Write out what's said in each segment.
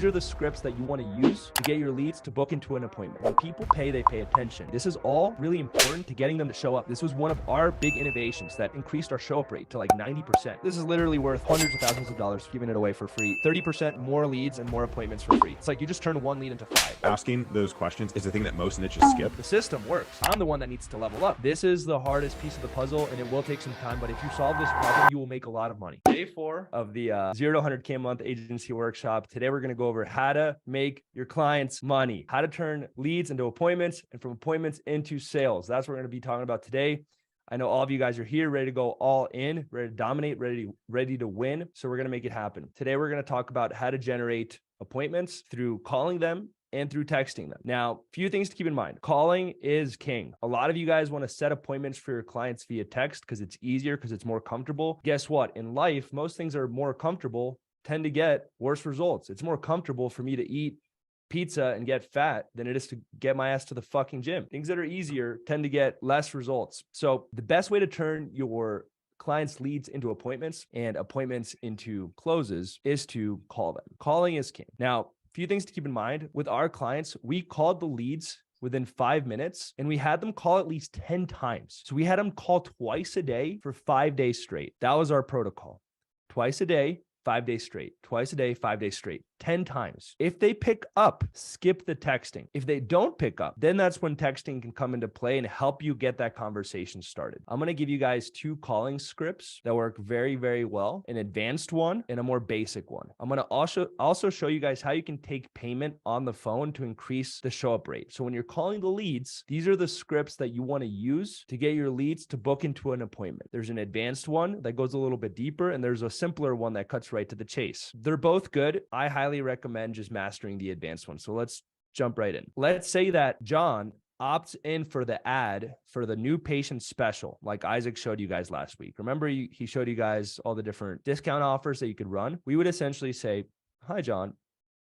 These are the scripts that you want to use to get your leads to book into an appointment. When people pay, they pay attention. This is all really important to getting them to show up. This was one of our big innovations that increased our show up rate to like 90%. This is literally worth hundreds of thousands of dollars giving it away for free. 30% more leads and more appointments for free. It's like you just turn one lead into 5. Asking those questions is the thing that most niches skip. The system works. I'm the one that needs to level up. This is the hardest piece of the puzzle, and it will take some time, but if you solve this problem, you will make a lot of money. Day 4 of the 0 to 100K a month agency workshop. Today, we're going to go over how to make your clients money, how to turn leads into appointments, and from appointments into sales. That's what we're going to be talking about today. I know all of you guys are here, ready to go all in, ready to dominate, ready to win. So we're going to make it happen. Today, we're going to talk about how to generate appointments through calling them and through texting them. Now, few things to keep in mind. Calling is king. A lot of you guys want to set appointments for your clients via text because it's easier, because it's more comfortable. Guess what? In life, most things are more comfortable tend to get worse results. It's more comfortable for me to eat pizza and get fat than it is to get my ass to the fucking gym. Things that are easier tend to get less results. So the best way to turn your clients' leads into appointments and appointments into closes is to call them. Calling is king. Now, few things to keep in mind. With our clients, we called the leads within 5 minutes, and we had them call at least 10 times. So we had them call twice a day for 5 days straight. That was our protocol. Twice a day, 5 days straight. Twice a day, 5 days straight. 10 times. If they pick up, skip the texting. If they don't pick up, then that's when texting can come into play and help you get that conversation started. I'm going to give you guys 2 calling scripts that work very, very well, an advanced one and a more basic one. I'm going to also show you guys how you can take payment on the phone to increase the show up rate. So when you're calling the leads, these are the scripts that you want to use to get your leads to book into an appointment. There's an advanced one that goes a little bit deeper, and there's a simpler one that cuts right to the chase. They're both good. I highly recommend just mastering the advanced one. So let's jump right in. Let's say that John opts in for the ad for the new patient special, like Isaac showed you guys last week. Remember, he showed you guys all the different discount offers that you could run. We would essentially say, "Hi, John.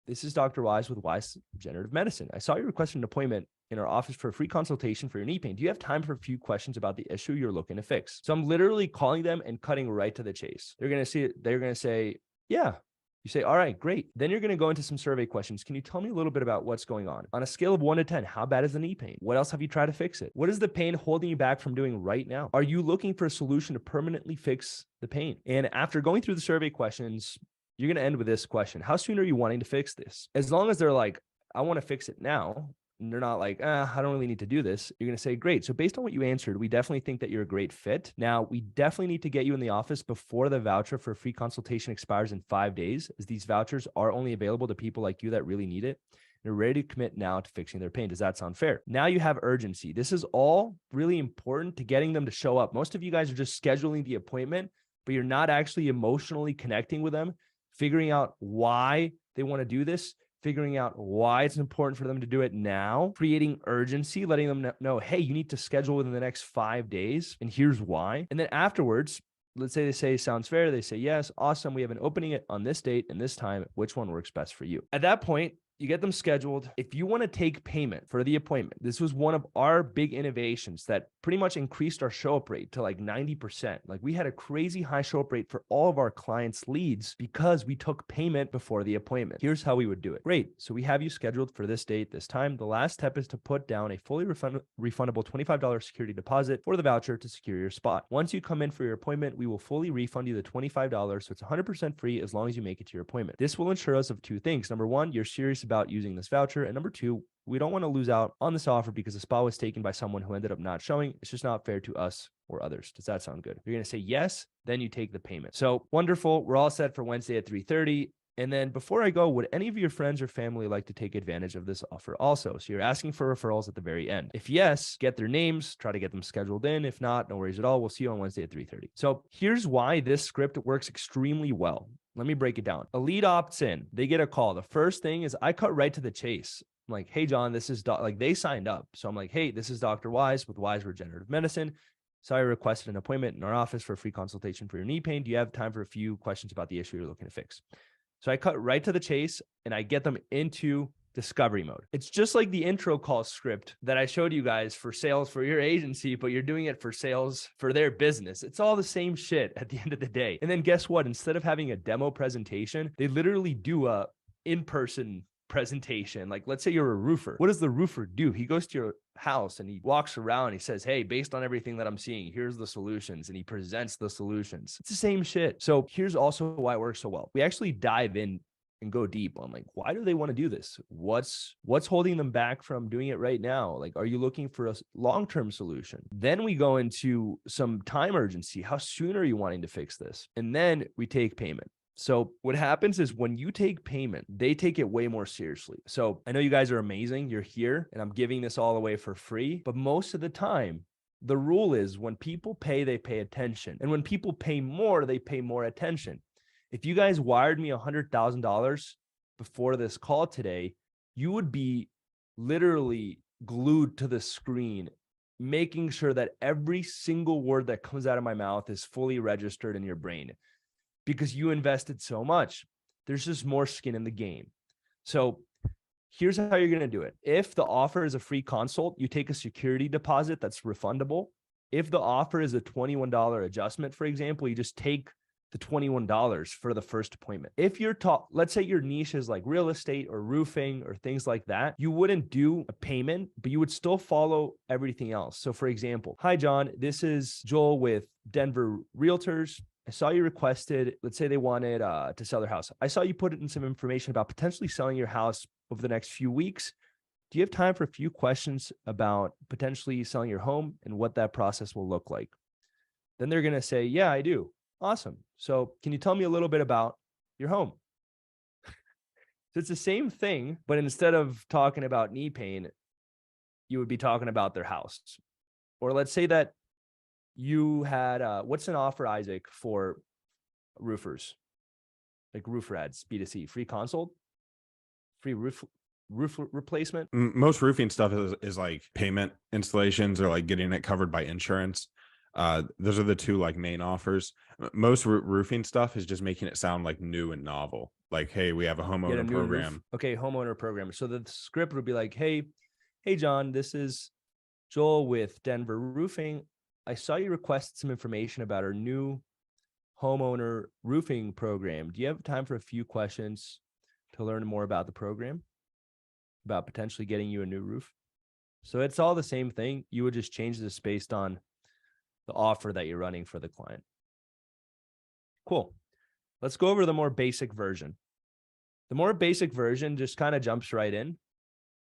This is Dr. Wise with Wise Regenerative Medicine. I saw you requested an appointment in our office for a free consultation for your knee pain. Do you have time for a few questions about the issue you're looking to fix?" So I'm literally calling them and cutting right to the chase. They're going to say, "Yeah." You say, "All right, great." Then you're going to go into some survey questions. Can you tell me a little bit about what's going on? On a scale of 1 to 10, how bad is the knee pain? What else have you tried to fix it? What is the pain holding you back from doing right now? Are you looking for a solution to permanently fix the pain? And after going through the survey questions, you're going to end with this question. How soon are you wanting to fix this? As long as they're like, "I want to fix it now," and they're not like, I don't really need to do this, you're going to say, "Great. So based on what you answered, we definitely think that you're a great fit. Now, we definitely need to get you in the office before the voucher for a free consultation expires in 5 days, as these vouchers are only available to people like you that really need it. They're ready to commit now to fixing their pain. Does that sound fair?" Now you have urgency. This is all really important to getting them to show up. Most of you guys are just scheduling the appointment, but you're not actually emotionally connecting with them, figuring out why they want to do this, figuring out why it's important for them to do it now, creating urgency, letting them know, "Hey, you need to schedule within the next 5 days, and here's why." And then afterwards, let's say they say, "Sounds fair." They say, "Yes, awesome. We have an opening on this date and this time. Which one works best for you?" At that point, you get them scheduled. If you want to take payment for the appointment, this was one of our big innovations that pretty much increased our show up rate to like 90%. Like we had a crazy high show up rate for all of our clients' leads because we took payment before the appointment. Here's how we would do it. Great. So we have you scheduled for this date, this time. The last step is to put down a fully refundable $25 security deposit for the voucher to secure your spot. Once you come in for your appointment, we will fully refund you the $25. So it's 100% free as long as you make it to your appointment. This will ensure us of 2 things. Number 1, you're serious about using this voucher. And number 2, we don't want to lose out on this offer because the spot was taken by someone who ended up not showing. It's just not fair to us or others. Does that sound good? You're going to say yes, then you take the payment. So wonderful. We're all set for Wednesday at 3:30. And then before I go, would any of your friends or family like to take advantage of this offer also? So you're asking for referrals at the very end. If yes, get their names, try to get them scheduled in. If not, no worries at all. We'll see you on Wednesday at 3:30. So here's why this script works extremely well. Let me break it down. A lead opts in, they get a call. The first thing is I cut right to the chase. I'm like, "Hey, John, this is like they signed up." So I'm like, "Hey, this is Dr. Wise with Wise Regenerative Medicine. So I requested an appointment in our office for a free consultation for your knee pain. Do you have time for a few questions about the issue you're looking to fix?" So I cut right to the chase and I get them into discovery mode. It's just like the intro call script that I showed you guys for sales for your agency, but you're doing it for sales for their business. It's all the same shit at the end of the day. And then guess what? Instead of having a demo presentation, they literally do a in-person presentation. Like, let's say you're a roofer. What does the roofer do? He goes to your house and he walks around and he says, hey, based on everything that I'm seeing, here's the solutions. And he presents the solutions. It's the same shit. So here's also why it works so well. We actually dive in and go deep on like, why do they want to do this? What's holding them back from doing it right now? Like, are you looking for a long-term solution? Then we go into some time urgency. How soon are you wanting to fix this? And then we take payment. So what happens is when you take payment, they take it way more seriously. So I know you guys are amazing. You're here and I'm giving this all away for free, but most of the time, the rule is when people pay, they pay attention. And when people pay more, they pay more attention. If you guys wired me $100,000 before this call today, you would be literally glued to the screen, making sure that every single word that comes out of my mouth is fully registered in your brain because you invested so much. There's just more skin in the game. So here's how you're going to do it. If the offer is a free consult, you take a security deposit that's refundable. If the offer is a $21 adjustment, for example, you just take the $21 for the first appointment. If you're let's say your niche is like real estate or roofing or things like that, you wouldn't do a payment, but you would still follow everything else. So for example, hi, John, this is Joel with Denver Realtors. I saw you requested, let's say they wanted to sell their house. I saw you put in some information about potentially selling your house over the next few weeks. Do you have time for a few questions about potentially selling your home and what that process will look like? Then they're going to say, yeah, I do. Awesome. So can you tell me a little bit about your home? So it's the same thing, but instead of talking about knee pain, you would be talking about their house. Or let's say that you had, what's an offer, Isaac, for roofers? Like roofer ads, B2C, free consult, free roof replacement. Most roofing stuff is like payment installations or like getting it covered by insurance. Those are the two like main offers. Most roofing stuff is just making it sound like new and novel. Like, hey, we have a homeowner program. Okay, homeowner program. So the script would be like, hey, John, this is Joel with Denver Roofing. I saw you request some information about our new homeowner roofing program. Do you have time for a few questions to learn more about the program, about potentially getting you a new roof? So it's all the same thing. You would just change this based on the offer that you're running for the client. Cool. Let's go over the more basic version. The more basic version just kind of jumps right in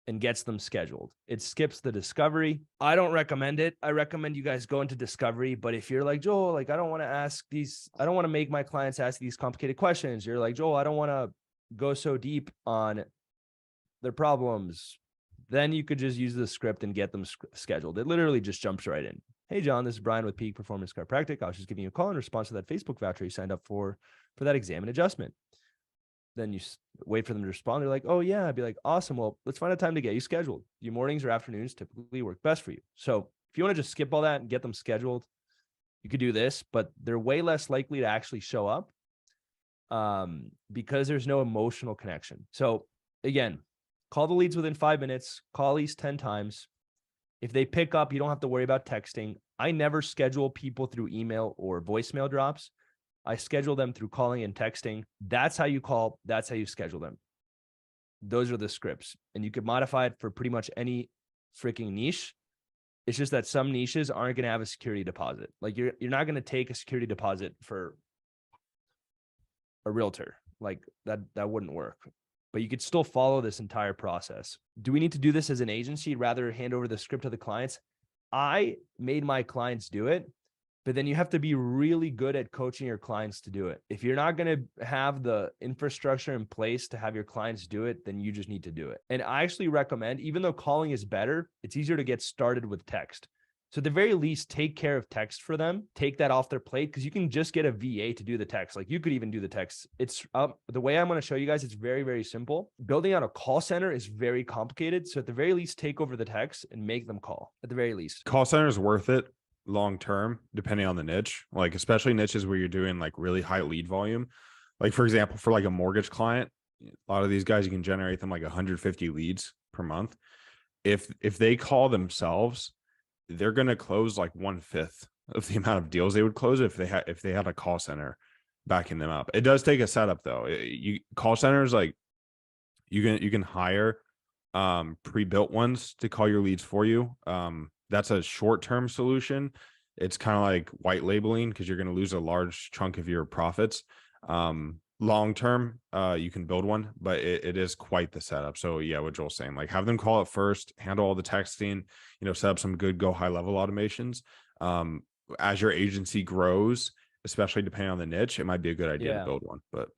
and gets them scheduled. It skips the discovery. I don't recommend it. I recommend you guys go into discovery. But if you're like, Joel, like, I don't want to make my clients ask these complicated questions. You're like, Joel, I don't want to go so deep on their problems. Then you could just use the script and get them scheduled. It literally just jumps right in. Hey, John, this is Brian with Peak Performance Chiropractic. I was just giving you a call in response to that Facebook voucher you signed up for that exam and adjustment. Then you wait for them to respond. They're like, oh, yeah. I'd be like, awesome. Well, let's find a time to get you scheduled. Your mornings or afternoons typically work best for you. So if you want to just skip all that and get them scheduled, you could do this, but they're way less likely to actually show up because there's no emotional connection. So again, call the leads within 5 minutes, call at least 10 times. If they pick up, you don't have to worry about texting. I never schedule people through email or voicemail drops. I schedule them through calling and texting. That's how you call. That's how you schedule them. Those are the scripts. And you could modify it for pretty much any freaking niche. It's just that some niches aren't going to have a security deposit. Like you're not going to take a security deposit for a realtor. Like that wouldn't work. But you could still follow this entire process. Do we need to do this as an agency, rather hand over the script to the clients? I made my clients do it, but then you have to be really good at coaching your clients to do it. If you're not going to have the infrastructure in place to have your clients do it, then you just need to do it. And I actually recommend, even though calling is better, it's easier to get started with text. So at the very least, take care of text for them. Take that off their plate because you can just get a VA to do the text. Like you could even do the text. It's the way I'm going to show you guys. It's very, very simple. Building out a call center is very complicated. So at the very least, take over the text and make them call at the very least. Call center is worth it long term, depending on the niche, like especially niches where you're doing like really high lead volume. Like for example, for like a mortgage client, a lot of these guys, you can generate them like 150 leads per month. If they call themselves, they're going to close like 1/5 of the amount of deals they would close if they had a call center backing them up. It does take a setup though. Call centers, like You can hire pre-built ones to call your leads for you. That's a short-term solution. It's kind of like white labeling because you're going to lose a large chunk of your profits. Long term, you can build one, but it is quite the setup. So yeah, what Joel's saying, like have them call it first, handle all the texting, set up some good go high level automations. As your agency grows, especially depending on the niche, it might be a good idea to build one. But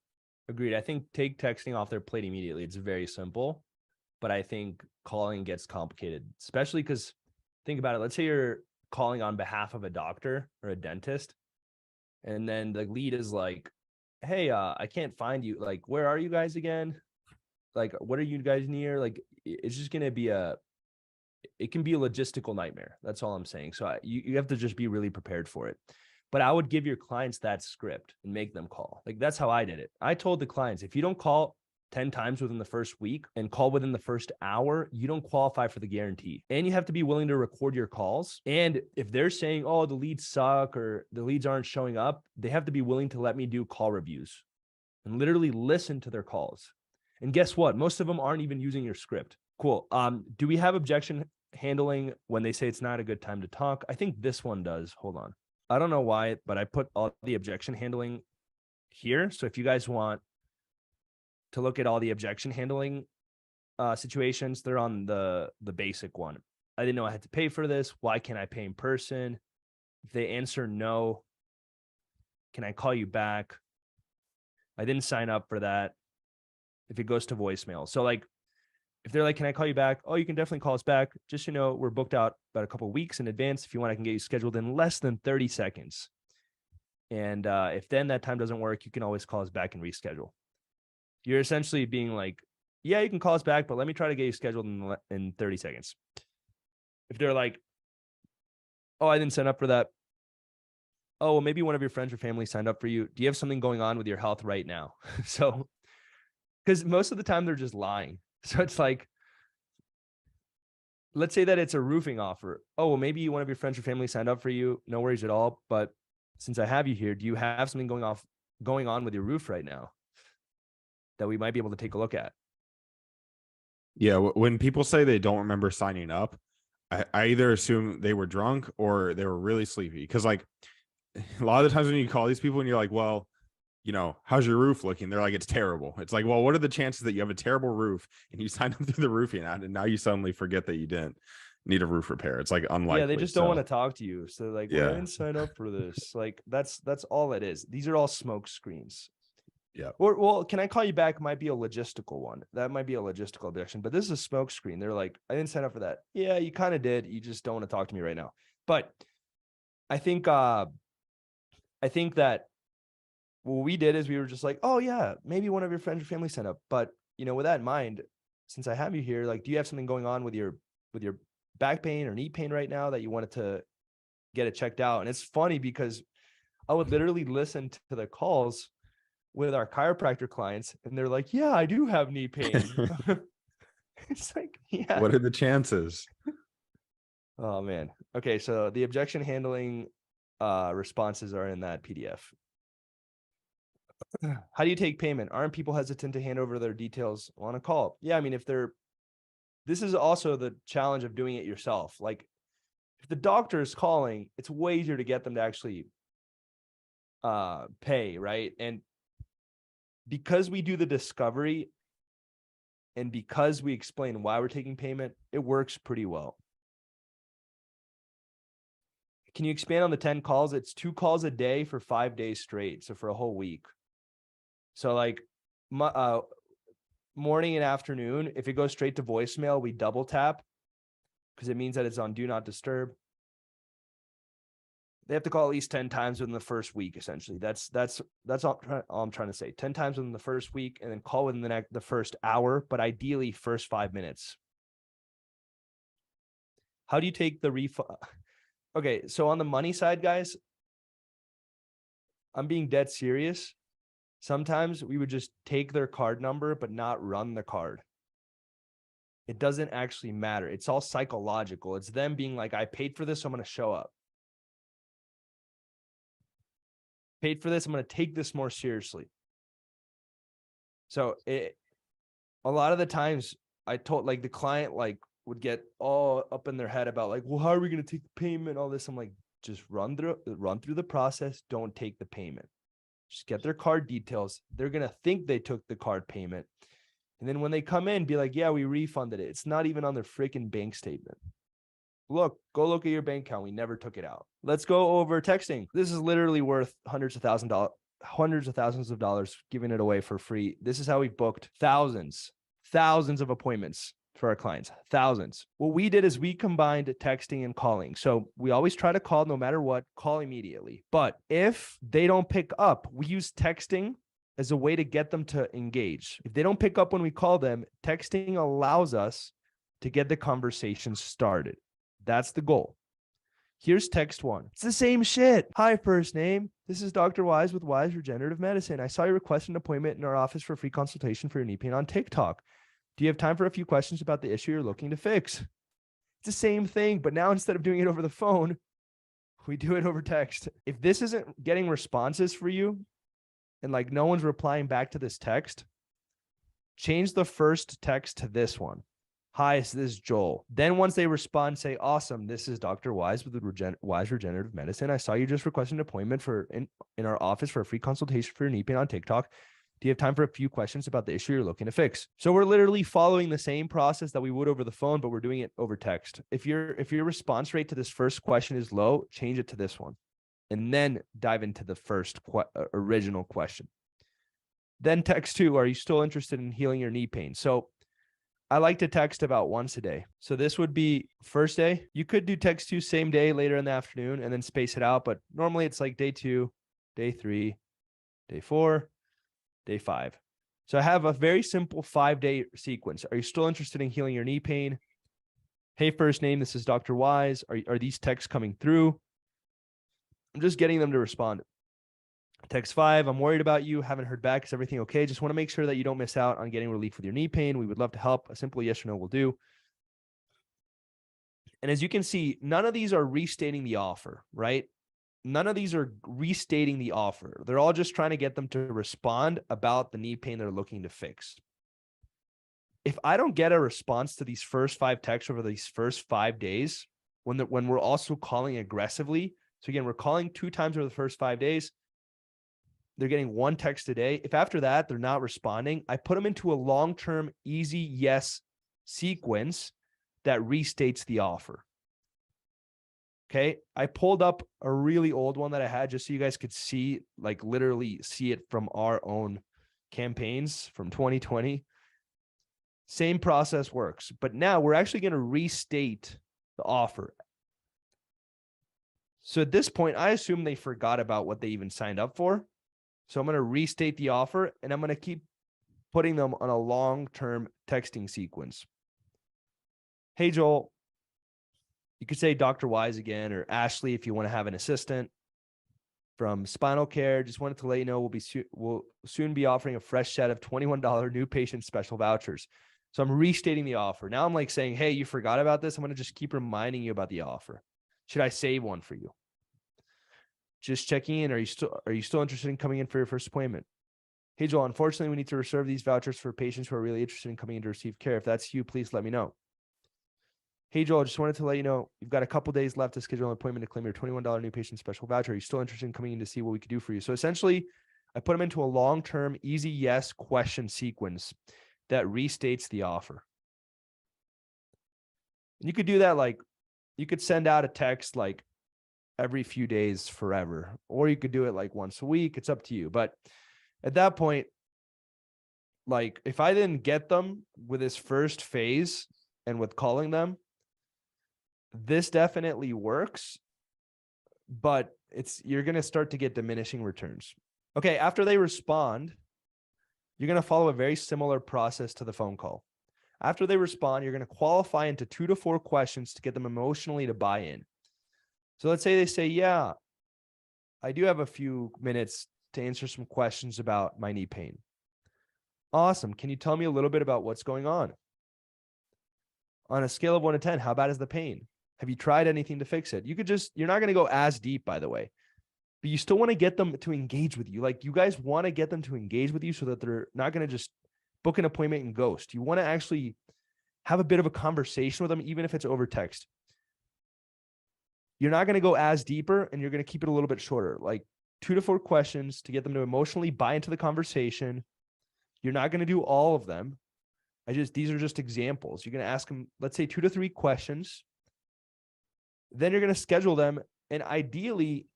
agreed. I think take texting off their plate immediately. It's very simple, but I think calling gets complicated, especially because think about it. Let's say you're calling on behalf of a doctor or a dentist, and then the lead is like, hey, I can't find you. Like, where are you guys again? Like, what are you guys near? Like, it's just going to be it can be a logistical nightmare. That's all I'm saying. So you have to just be really prepared for it. But I would give your clients that script and make them call. Like, that's how I did it. I told the clients, if you don't call 10 times within the first week and call within the first hour, you don't qualify for the guarantee. And you have to be willing to record your calls. And if they're saying, oh, the leads suck or the leads aren't showing up, they have to be willing to let me do call reviews and literally listen to their calls. And guess what? Most of them aren't even using your script. Cool. Do we have objection handling when they say it's not a good time to talk? I think this one does. Hold on. I don't know why, but I put all the objection handling here. So if you guys want to look at all the objection handling situations, they're on the basic one. I didn't know I had to pay for this. Why can't I pay in person? If they answer no, can I call you back? I didn't sign up for that. If it goes to voicemail. So like, if they're like, can I call you back? Oh, you can definitely call us back. Just, we're booked out about a couple of weeks in advance. If you want, I can get you scheduled in less than 30 seconds. And if then that time doesn't work, you can always call us back and reschedule. You're essentially being like, yeah, you can call us back, but let me try to get you scheduled in 30 seconds. If they're like, oh, I didn't sign up for that. Oh, well, maybe one of your friends or family signed up for you. Do you have something going on with your health right now? So, because most of the time they're just lying. So it's like, let's say that it's a roofing offer. Oh, well, maybe one of your friends or family signed up for you. No worries at all. But since I have you here, do you have something going on with your roof right now that we might be able to take a look at? yeah, when people say they don't remember signing up, I either assume they were drunk or they were really sleepy. Because like a lot of the times when you call these people and you're like, well, how's your roof looking? They're like, it's terrible. It's like, well, what are the chances that you have a terrible roof and you signed up through the roofing ad and now you suddenly forget that you didn't need a roof repair? It's like unlikely. Yeah, they just don't want to talk to you. So like, yeah, well, I didn't sign up for this. Like that's all it is. These are all smoke screens. yeah. Or, well, can I call you back? Might be a logistical one. That might be a logistical objection, but this is a smoke screen. They're like, I didn't sign up for that. Yeah, you kind of did. You just don't want to talk to me right now. But I think that what we did is we were just like, oh yeah, maybe one of your friends or family signed up. But with that in mind, since I have you here, like, do you have something going on with your back pain or knee pain right now that you wanted to get it checked out? And it's funny because I would literally listen to the calls with our chiropractor clients and they're like, yeah, I do have knee pain. It's like, yeah. What are the chances? Oh man. Okay. So the objection handling responses are in that PDF. How do you take payment? Aren't people hesitant to hand over their details on a call? Yeah. I mean, this is also the challenge of doing it yourself. Like if the doctor is calling, it's way easier to get them to actually pay. Right. And because we do the discovery and because we explain why we're taking payment, it works pretty well. Can you expand on the 10 calls? It's 2 calls a day for 5 days straight. So for a whole week. So like morning and afternoon, if it goes straight to voicemail, we double tap because it means that it's on do not disturb. They have to call at least 10 times within the first week, essentially. That's all I'm trying to say. 10 times within the first week and then call within the first hour, but ideally first 5 minutes. How do you take the refund? Okay, so on the money side, guys, I'm being dead serious. Sometimes we would just take their card number, but not run the card. It doesn't actually matter. It's all psychological. It's them being like, I paid for this, so I'm going to show up. Paid for this, I'm going to take this more seriously. So a lot of the times I told like the client like would get all up in their head about like, well, how are we going to take the payment? All this. I'm like, just run through the process. Don't take the payment. Just get their card details. They're going to think they took the card payment. And then when they come in, be like, yeah, we refunded it. It's not even on their freaking bank statement. Go look at your bank account. We never took it out. Let's go over texting. This is literally worth hundreds of thousands of dollars, giving it away for free. This is how we've booked thousands of appointments for our clients, thousands. What we did is we combined texting and calling. So we always try to call no matter what, call immediately. But if they don't pick up, we use texting as a way to get them to engage. If they don't pick up when we call them, texting allows us to get the conversation started. That's the goal. Here's text one. It's the same shit. Hi, first name. This is Dr. Wise with Wise Regenerative Medicine. I saw you request an appointment in our office for free consultation for your knee pain on TikTok. Do you have time for a few questions about the issue you're looking to fix? It's the same thing, but now instead of doing it over the phone, we do it over text. If this isn't getting responses for you and like no one's replying back to this text, change the first text to this one. Hi, this is Joel. Then once they respond, say, awesome, this is Dr. Wise with Wise Regenerative Medicine. I saw you just request an appointment in our office for a free consultation for your knee pain on TikTok. Do you have time for a few questions about the issue you're looking to fix? So we're literally following the same process that we would over the phone, but we're doing it over text. If your response rate to this first question is low, change it to this one, and then dive into the first original question. Then text two, are you still interested in healing your knee pain? So I like to text about once a day. So this would be first day. You could do text two same day later in the afternoon and then space it out. But normally it's like day 2, day 3, day 4, day 5. So I have a very simple 5-day sequence. Are you still interested in healing your knee pain? Hey, first name, this is Dr. Wise. Are these texts coming through? I'm just getting them to respond. Text 5, I'm worried about you. Haven't heard back. Is everything okay? Just want to make sure that you don't miss out on getting relief with your knee pain. We would love to help. A simple yes or no will do. And as you can see, none of these are restating the offer, right? None of these are restating the offer. They're all just trying to get them to respond about the knee pain they're looking to fix. If I don't get a response to these first 5 texts over these first 5 days, when we're also calling aggressively, so again, we're calling 2 times over the first 5 days, they're getting 1 text a day. If after that they're not responding, I put them into a long-term easy yes sequence that restates the offer. Okay. I pulled up a really old one that I had just so you guys could see, like literally see it from our own campaigns from 2020. Same process works, but now we're actually going to restate the offer. So at this point, I assume they forgot about what they even signed up for. So I'm going to restate the offer and I'm going to keep putting them on a long-term texting sequence. Hey, Joel, you could say Dr. Wise again, or Ashley if you want to have an assistant from Spinal Care. Just wanted to let you know we'll soon be offering a fresh set of $21 new patient special vouchers. So I'm restating the offer. Now I'm like saying, hey, you forgot about this. I'm going to just keep reminding you about the offer. Should I save one for you? Just checking in. Are you still interested in coming in for your first appointment? Hey, Joel, unfortunately, we need to reserve these vouchers for patients who are really interested in coming in to receive care. If that's you, please let me know. Hey, Joel, just wanted to let you know you've got a couple days left to schedule an appointment to claim your $21 new patient special voucher. Are you still interested in coming in to see what we could do for you? So essentially, I put them into a long-term easy yes question sequence that restates the offer. And you could do that like, you could send out a text like every few days forever, or you could do it like once a week. It's up to you. But at that point, like if I didn't get them with this first phase and with calling them, this definitely works, but you're going to start to get diminishing returns. Okay. After they respond, you're going to follow a very similar process to the phone call. After they respond, you're going to qualify into 2 to 4 questions to get them emotionally to buy in. So let's say they say, yeah, I do have a few minutes to answer some questions about my knee pain. Awesome. Can you tell me a little bit about what's going on? On a scale of 1 to 10, how bad is the pain? Have you tried anything to fix it? You're not going to go as deep, by the way, but you still want to get them to engage with you. Like you guys want to get them to engage with you so that they're not going to just book an appointment and ghost. You want to actually have a bit of a conversation with them, even if it's over text. You're not going to go as deeper, and you're going to keep it a little bit shorter, like 2 to 4 questions to get them to emotionally buy into the conversation. You're not going to do all of them. These are just examples. You're going to ask them, let's say 2 to 3 questions. Then you're going to schedule them. And ideally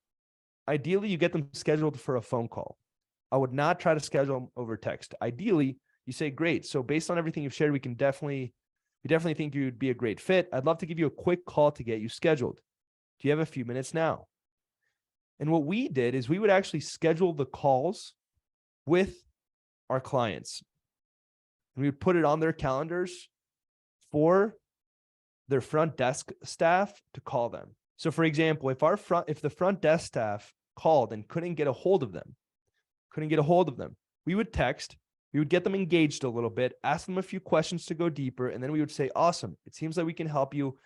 you get them scheduled for a phone call. I would not try to schedule them over text. Ideally, you say, great. So based on everything you've shared, we definitely think you'd be a great fit. I'd love to give you a quick call to get you scheduled. Do you have a few minutes now? And what we did is we would actually schedule the calls with our clients. And we would put it on their calendars for their front desk staff to call them. So for example, if the front desk staff called and couldn't get a hold of them, we would text, we would get them engaged a little bit, ask them a few questions to go deeper, and then we would say, awesome, it seems like we can help you.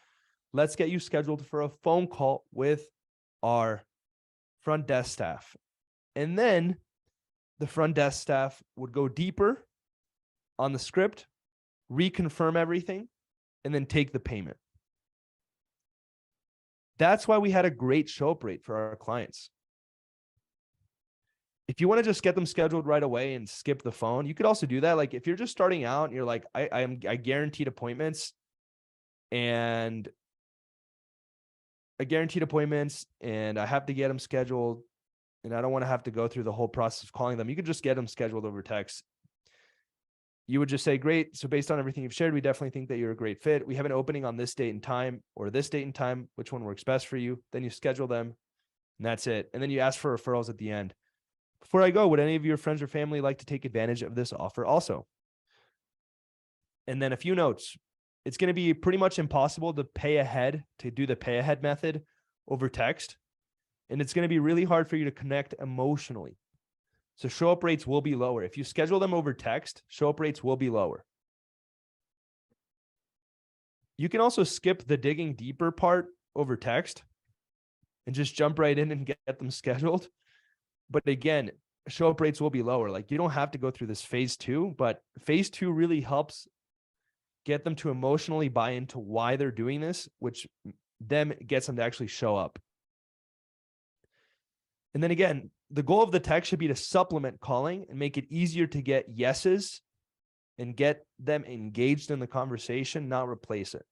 Let's get you scheduled for a phone call with our front desk staff. And then the front desk staff would go deeper on the script, reconfirm everything, and then take the payment. That's why we had a great show-up rate for our clients. If you want to just get them scheduled right away and skip the phone, you could also do that. Like if you're just starting out and you're like, I guaranteed appointments and I have to get them scheduled and I don't want to have to go through the whole process of calling them. You could just get them scheduled over text. You would just say, great. So based on everything you've shared, we definitely think that you're a great fit. We have an opening on this date and time or this date and time. Which one works best for you? Then you schedule them and that's it. And then you ask for referrals at the end. Before I go, would any of your friends or family like to take advantage of this offer also? And then a few notes. It's going to be pretty much impossible to do the pay ahead method over text. And it's going to be really hard for you to connect emotionally. So show-up rates will be lower. If you schedule them over text, show-up rates will be lower. You can also skip the digging deeper part over text and just jump right in and get them scheduled. But again, show-up rates will be lower. Like you don't have to go through this phase 2, but phase 2 really helps get them to emotionally buy into why they're doing this, which then gets them to actually show up. And then again, the goal of the text should be to supplement calling and make it easier to get yeses and get them engaged in the conversation, not replace it.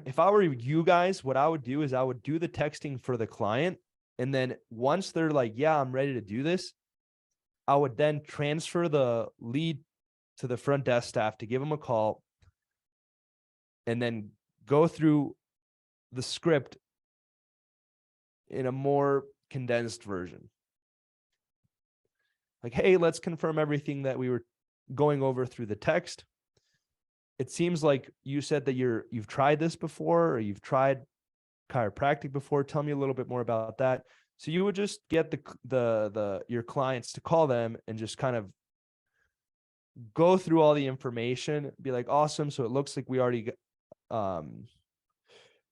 If I were you guys, what I would do is I would do the texting for the client. And then once they're like, yeah, I'm ready to do this, I would then transfer the lead to the front desk staff to give them a call and then go through the script in a more condensed version. Like, hey, let's confirm everything that we were going over through the text. It seems like you said that you've tried this before or you've tried chiropractic before. Tell me a little bit more about that. So you would just get your clients to call them and just kind of go through all the information, be like, awesome. So it looks like we already,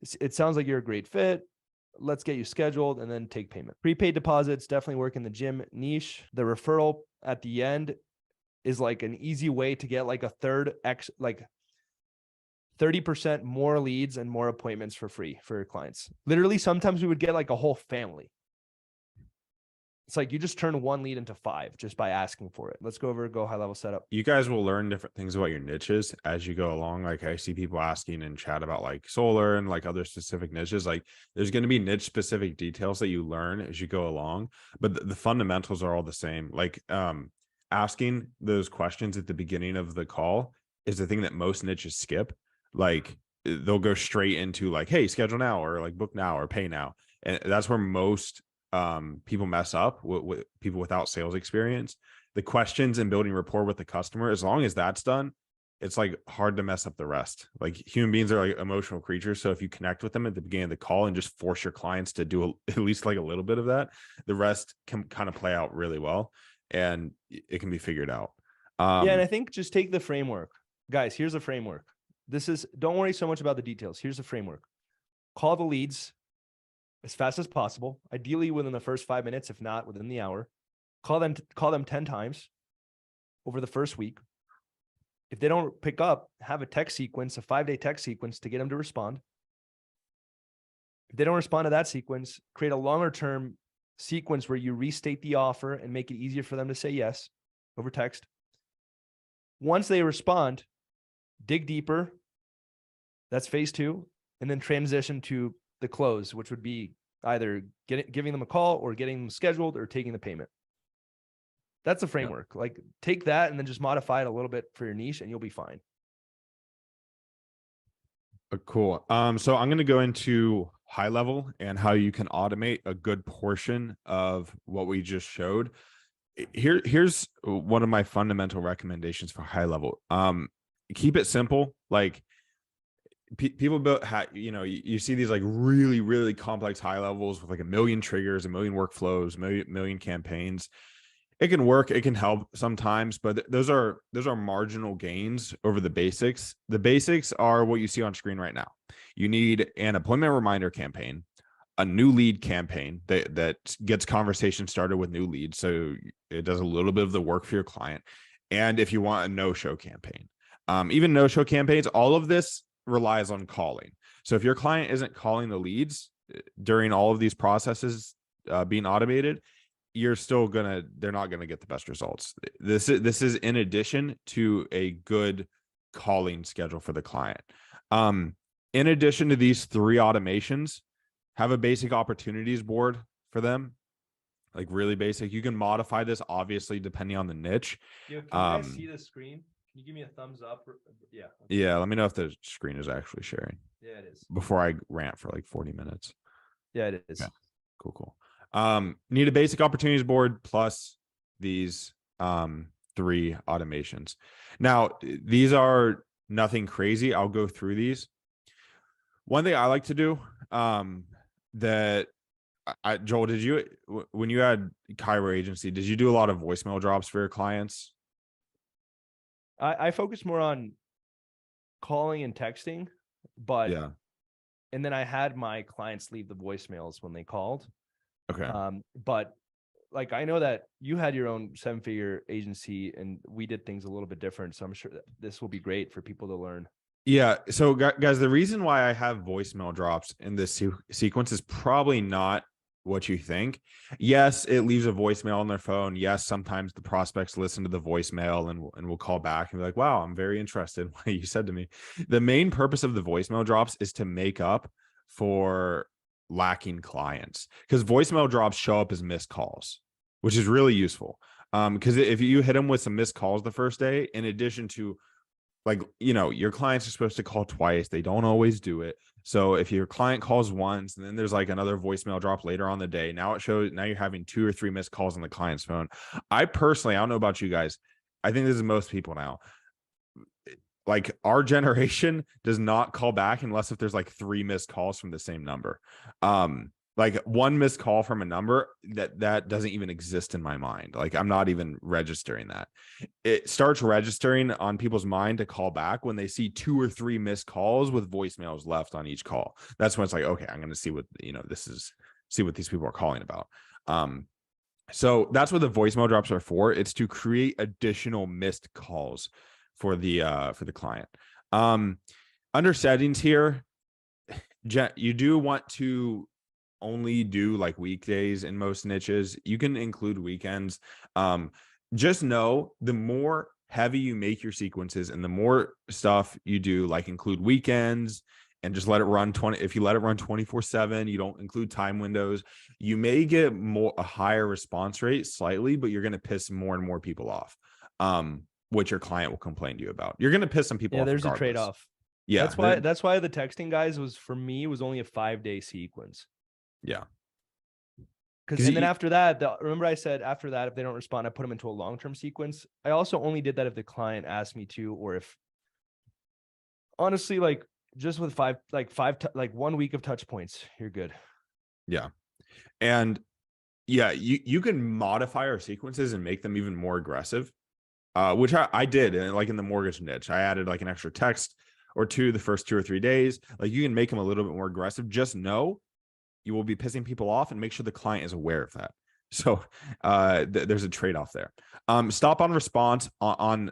it sounds like you're a great fit. Let's get you scheduled and then take payment. Prepaid deposits definitely work in the gym niche. The referral at the end is like an easy way to get like a third like 30% more leads and more appointments for free for your clients. Literally, sometimes we would get like a whole family. It's like you just turn 1 lead into 5 just by asking for it. Let's go over Go High Level Setup. You guys will learn different things about your niches as you go along. Like I see people asking in chat about like solar and like other specific niches. Like there's going to be niche specific details that you learn as you go along, but the fundamentals are all the same. Like asking those questions at the beginning of the call is the thing that most niches skip. Like they'll go straight into like, hey, schedule now, or like book now, or pay now. And that's where most people mess up with people without sales experience. The questions and building rapport with the customer, as long as that's done, it's like hard to mess up the rest. Like human beings are like emotional creatures. So if you connect with them at the beginning of the call and just force your clients to do at least like a little bit of that, the rest can kind of play out really well and it can be figured out. Yeah. And I think just take the framework. Guys, here's a framework. Don't worry so much about the details. Here's the framework. Call the leads as fast as possible, ideally within the first 5 minutes, if not within the hour. Call them 10 times. over the first week. If they don't pick up, have a text sequence, a 5-day text sequence to get them to respond. If they don't respond to that sequence, create a longer term sequence where you restate the offer and make it easier for them to say yes over text. Once they respond, dig deeper. That's phase 2. And then transition to the close, which would be either giving them a call or getting them scheduled or taking the payment. That's the framework. Yeah. Like take that and then just modify it a little bit for your niche and you'll be fine. Cool. So I'm going to go into high level and how you can automate a good portion of what we just showed. Here's one of my fundamental recommendations for high level. Keep it simple. Like people build, you see these like really, really complex high levels with like 1 million triggers, 1 million workflows, million campaigns. It can work, it can help sometimes, but those are marginal gains over the basics. The basics are what you see on screen right now. You need an appointment reminder campaign, a new lead campaign that gets conversation started with new leads, so it does a little bit of the work for your client. And if you want a no-show campaign, even no-show campaigns, all of this relies on calling. So if your client isn't calling the leads during all of these processes being automated, they're not gonna get the best results. This is in addition to a good calling schedule for the client. In addition to these 3 automations, have a basic opportunities board for them, like really basic. You can modify this obviously depending on the niche. Yo, can you guys see the screen? Can you give me a thumbs up? Yeah. Yeah, let me know if the screen is actually sharing. Yeah, it is. Before I rant for like 40 minutes. Yeah, it is. Okay. Cool. Need a basic opportunities board plus these 3 automations. Now, these are nothing crazy. I'll go through these. One thing I like to do that Joel, when you had Cairo Agency, did you do a lot of voicemail drops for your clients? I focus more on calling and texting, but yeah. And then I had my clients leave the voicemails when they called. Okay. But like, I know that you had your own 7-figure agency and we did things a little bit different. So I'm sure that this will be great for people to learn. Yeah. So guys, the reason why I have voicemail drops in this sequence is probably not what you think. Yes, it leaves a voicemail on their phone. Yes, sometimes the prospects listen to the voicemail and will call back and be like, wow, I'm very interested in what you said to me. The main purpose of the voicemail drops is to make up for lacking clients, because voicemail drops show up as missed calls, which is really useful. Because if you hit them with some missed calls the first day, in addition to, like, your clients are supposed to call twice. They don't always do it. So if your client calls once and then there's like another voicemail drop later on the day, now you're having 2 or 3 missed calls on the client's phone. I don't know about you guys. I think this is most people now. Like, our generation does not call back unless if there's like 3 missed calls from the same number. Like, 1 missed call from a number that doesn't even exist in my mind. Like, I'm not even registering that. It starts registering on people's mind to call back when they see 2 or 3 missed calls with voicemails left on each call. That's when it's like, okay, I'm going to see what, see what these people are calling about. So that's what the voicemail drops are for. It's to create additional missed calls for the client. Under settings here, you do want to only do like weekdays in most niches. You can include weekends. Just know, the more heavy you make your sequences and the more stuff you do, like include weekends and just let it run if you let it run 24/7, you don't include time windows, you may get a higher response rate slightly, but you're going to piss more and more people off, which your client will complain to you about. You're going to piss some people off. There's regardless. a trade-off. Yeah. That's why the texting guys was only a 5-day sequence. Yeah. And then after that, remember I said after that, if they don't respond, I put them into a long-term sequence. I also only did that if the client asked me to, or if honestly, like, just with 1 week of touch points, you're good. Yeah. And yeah, you can modify our sequences and make them even more aggressive, which I did. And like in the mortgage niche, I added like an extra text or 2 the first 2 or 3 days. Like, you can make them a little bit more aggressive. Just know you will be pissing people off, and make sure the client is aware of that. So there's a trade-off there. Stop on response on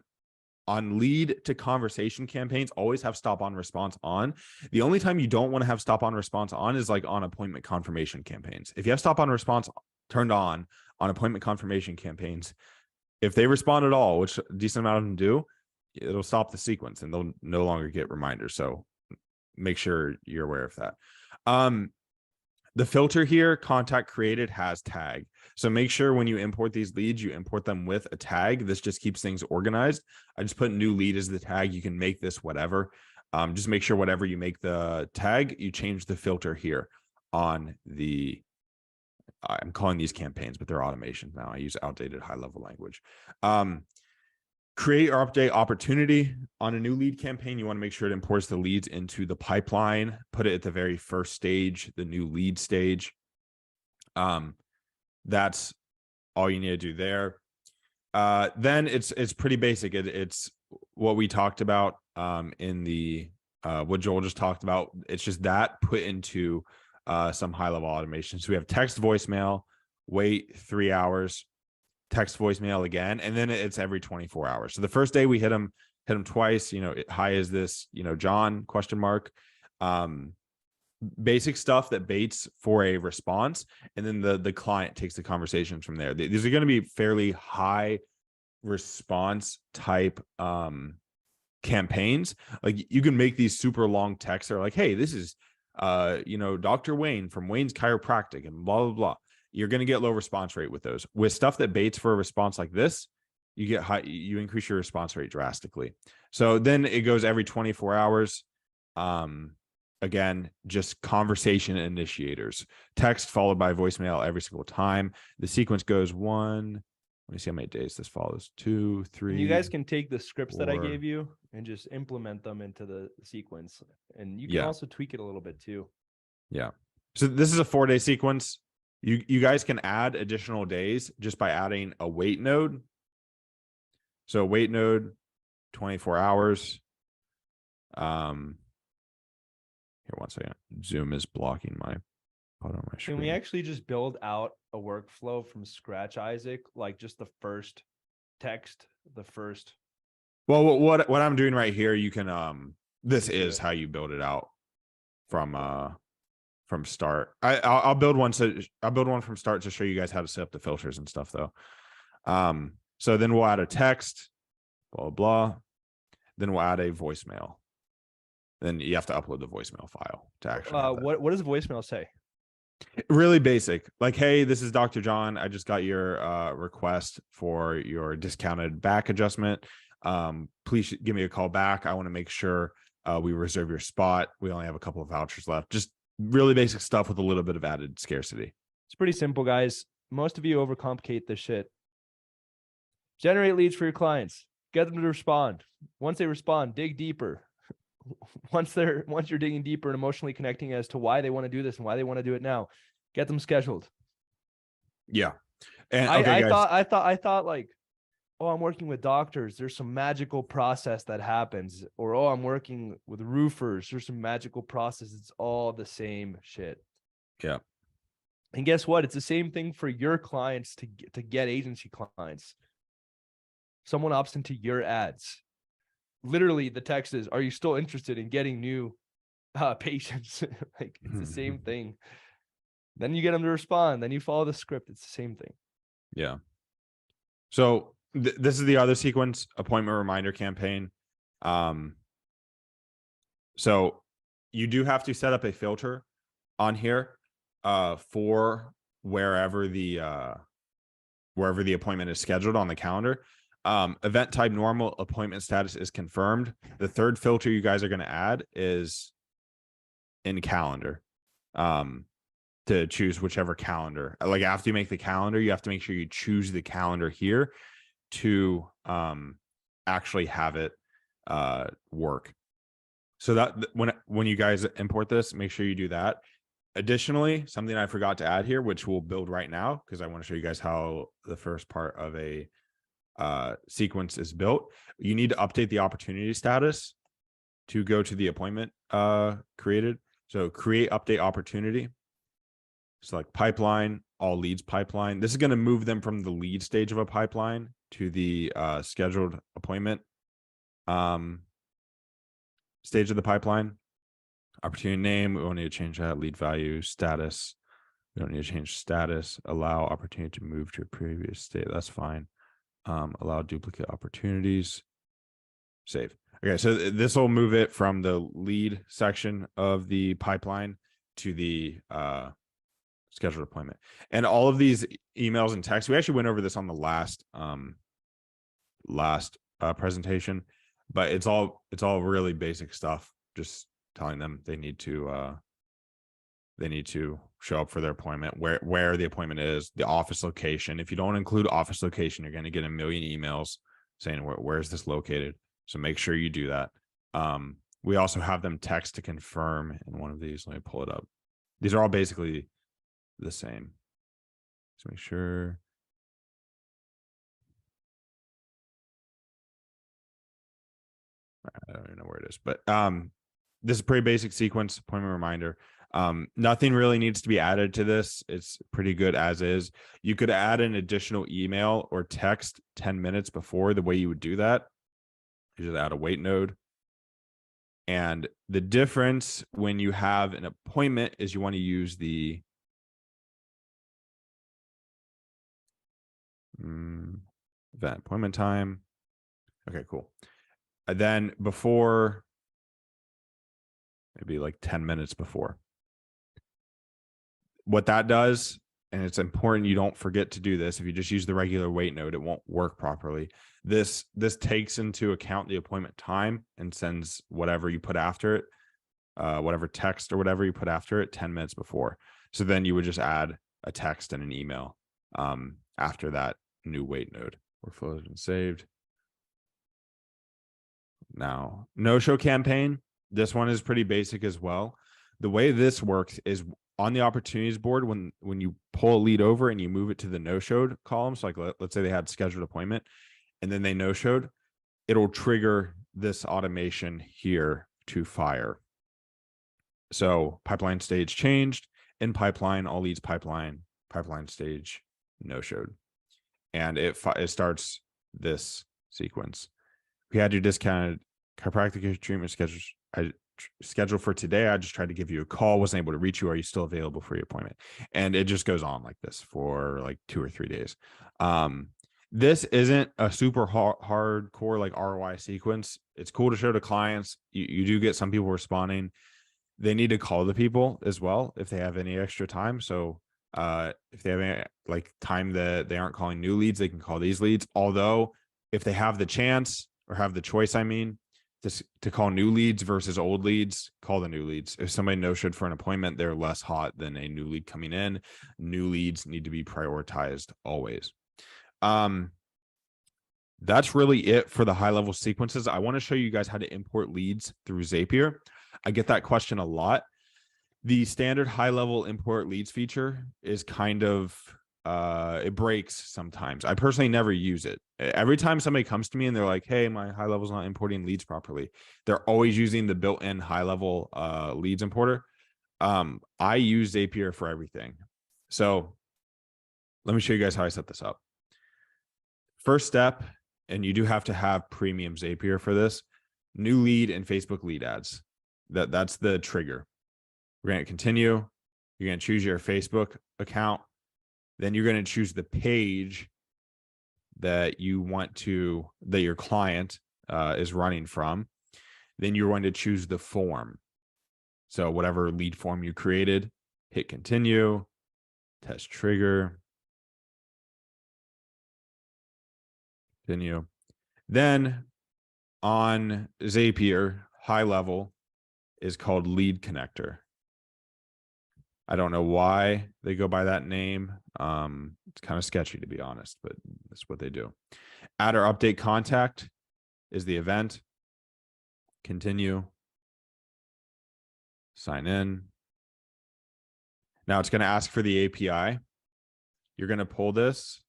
lead to conversation campaigns, always have stop on response on. The only time you don't want to have stop on response on is like on appointment confirmation campaigns. If you have stop on response turned on appointment confirmation campaigns, if they respond at all, which a decent amount of them do, it'll stop the sequence and they'll no longer get reminders. So make sure you're aware of that. The filter here, contact created, has tag. So make sure when you import these leads, you import them with a tag. This just keeps things organized. I just put new lead as the tag. You can make this whatever. Just make sure whatever you make the tag, you change the filter here on the, I'm calling these campaigns, but they're automations now. I use outdated high-level language. Create or update opportunity on a new lead campaign. You want to make sure it imports the leads into the pipeline, put it at the very first stage, the new lead stage. That's all you need to do there. Then it's pretty basic. It's what we talked about in the what Joel just talked about. It's just that put into some high-level automation. So we have text voicemail, wait 3 hours, text voicemail again, and then it's every 24 hours. So the first day we hit them twice, hi, is this, John, ? Basic stuff that baits for a response. And then the client takes the conversation from there. These are going to be fairly high response type campaigns. Like you can make these super long texts that are like, hey, this is, Dr. Wayne from Wayne's Chiropractic and blah, blah, blah. You're going to get low response rate with those. With stuff that baits for a response like this, you increase your response rate drastically. So then it goes every 24 hours. Again, just conversation initiators, text followed by voicemail every single time. The sequence goes 1. Let me see how many days this follows. 2, 3. And you guys can take the scripts 4. that I gave you and just implement them into the sequence. And you can also tweak it a little bit too. Yeah. So this is a 4-day sequence. You guys can add additional days just by adding a wait node. So wait node, 24 hours. Here, 1 second. Zoom is blocking my part on my screen. Can we actually just build out a workflow from scratch, Isaac? Like just the first text, the first. Well, what I'm doing right here, you can this is how you build it out from start. I'll build one. So I'll build one from start to show you guys how to set up the filters and stuff though. So then we'll add a text, blah, blah. Then we'll add a voicemail. Then you have to upload the voicemail file to actually. What does the voicemail say? Really basic. Like, hey, this is Dr. John. I just got your request for your discounted back adjustment. Please give me a call back. I want to make sure we reserve your spot. We only have a couple of vouchers left. Just really basic stuff with a little bit of added scarcity. It's pretty simple, guys. Most of you overcomplicate this shit. Generate leads for your clients. Get them to respond. Once they respond, dig deeper. Once you're digging deeper and emotionally connecting as to why they want to do this and why they want to do it now, get them scheduled. Yeah. And I thought like, oh, I'm working with doctors, there's some magical process that happens. Or, oh, I'm working with roofers, there's some magical process. It's all the same shit. Yeah. And guess what? It's the same thing for your clients to get agency clients. Someone opts into your ads. Literally, the text is, are you still interested in getting new patients? Like, it's the same thing. Then you get them to respond. Then you follow the script. It's the same thing. Yeah. So this is the other sequence, appointment reminder campaign. So you do have to set up a filter on here for wherever the appointment is scheduled on the calendar. Event type normal, appointment status is confirmed. The third filter you guys are going to add is in calendar, to choose whichever calendar. Like after you make the calendar, you have to make sure you choose the calendar here to actually have it work. So that when you guys import this, make sure you do that. Additionally, something I forgot to add here, which we'll build right now, because I want to show you guys how the first part of a sequence is built. You need to update the opportunity status to go to the appointment created. So create update opportunity. So like pipeline, all leads pipeline. This is going to move them from the lead stage of a pipeline to the scheduled appointment stage of the pipeline. Opportunity name, we don't need to change that. Lead value, status, we don't need to change status. Allow opportunity to move to a previous state. That's fine. Allow duplicate opportunities. Save. Okay, so this will move it from the lead section of the pipeline to the scheduled appointment. And all of these emails and texts, we actually went over this on the last presentation, but it's all really basic stuff. Just telling them they need to show up for their appointment, where the appointment is, the office location. If you don't include office location, you're going to get a million emails saying where is this located. So make sure you do that. We also have them text to confirm in one of these. Let me pull it up. These are all basically the same. So make sure. I don't even know where it is, but this is a pretty basic sequence, appointment reminder. Nothing really needs to be added to this. It's pretty good as is. You could add an additional email or text 10 minutes before. The way you would do that, you just add a wait node. And the difference when you have an appointment is you want to use the event appointment time. Okay, cool. And then before, maybe like 10 minutes before. What that does, and it's important you don't forget to do this. If you just use the regular wait node, it won't work properly. This takes into account the appointment time and sends whatever you put after it, whatever text or whatever you put after it 10 minutes before. So then you would just add a text and an email after that new wait node. Workflow has been saved. Now, no-show campaign. This one is pretty basic as well. The way this works is on the opportunities board, when you pull a lead over and you move it to the no-showed column, so like let's say they had scheduled appointment and then they no-showed, it'll trigger this automation here to fire. So pipeline stage changed, in pipeline, all leads pipeline stage no-showed. And it starts this sequence. We had your discounted chiropractic treatment scheduled for today. I just tried to give you a call, wasn't able to reach you. Are you still available for your appointment? And it just goes on like this for like 2 or 3 days. This isn't a super hardcore like ROI sequence. It's cool to show to clients. You do get some people responding. They need to call the people as well if they have any extra time. So if they have any like time that they aren't calling new leads, they can call these leads. Although if they have the chance or have the choice, to call new leads versus old leads, call the new leads. If somebody no-showed for an appointment, they're less hot than a new lead coming in. New leads need to be prioritized always. That's really it for the high-level sequences. I want to show you guys how to import leads through Zapier. I get that question a lot. The standard high-level import leads feature is kind of it breaks sometimes. I personally never use it. Every time somebody comes to me and they're like, hey, my high level is not importing leads properly, they're always using the built-in high level leads importer. I use Zapier for everything. So let me show you guys how I set this up. First step, and you do have to have premium Zapier for this, new lead and Facebook lead ads. That's the trigger. We're going to continue. You're going to choose your Facebook account. Then you're going to choose the page that you want that your client is running from. Then you're going to choose the form. So whatever lead form you created, hit continue, test trigger, continue. Then on Zapier, high level is called lead connector. I don't know why they go by that name. It's kind of sketchy, to be honest, but that's what they do. Add or update contact is the event. Continue. Sign in. Now it's going to ask for the API. You're going to pull this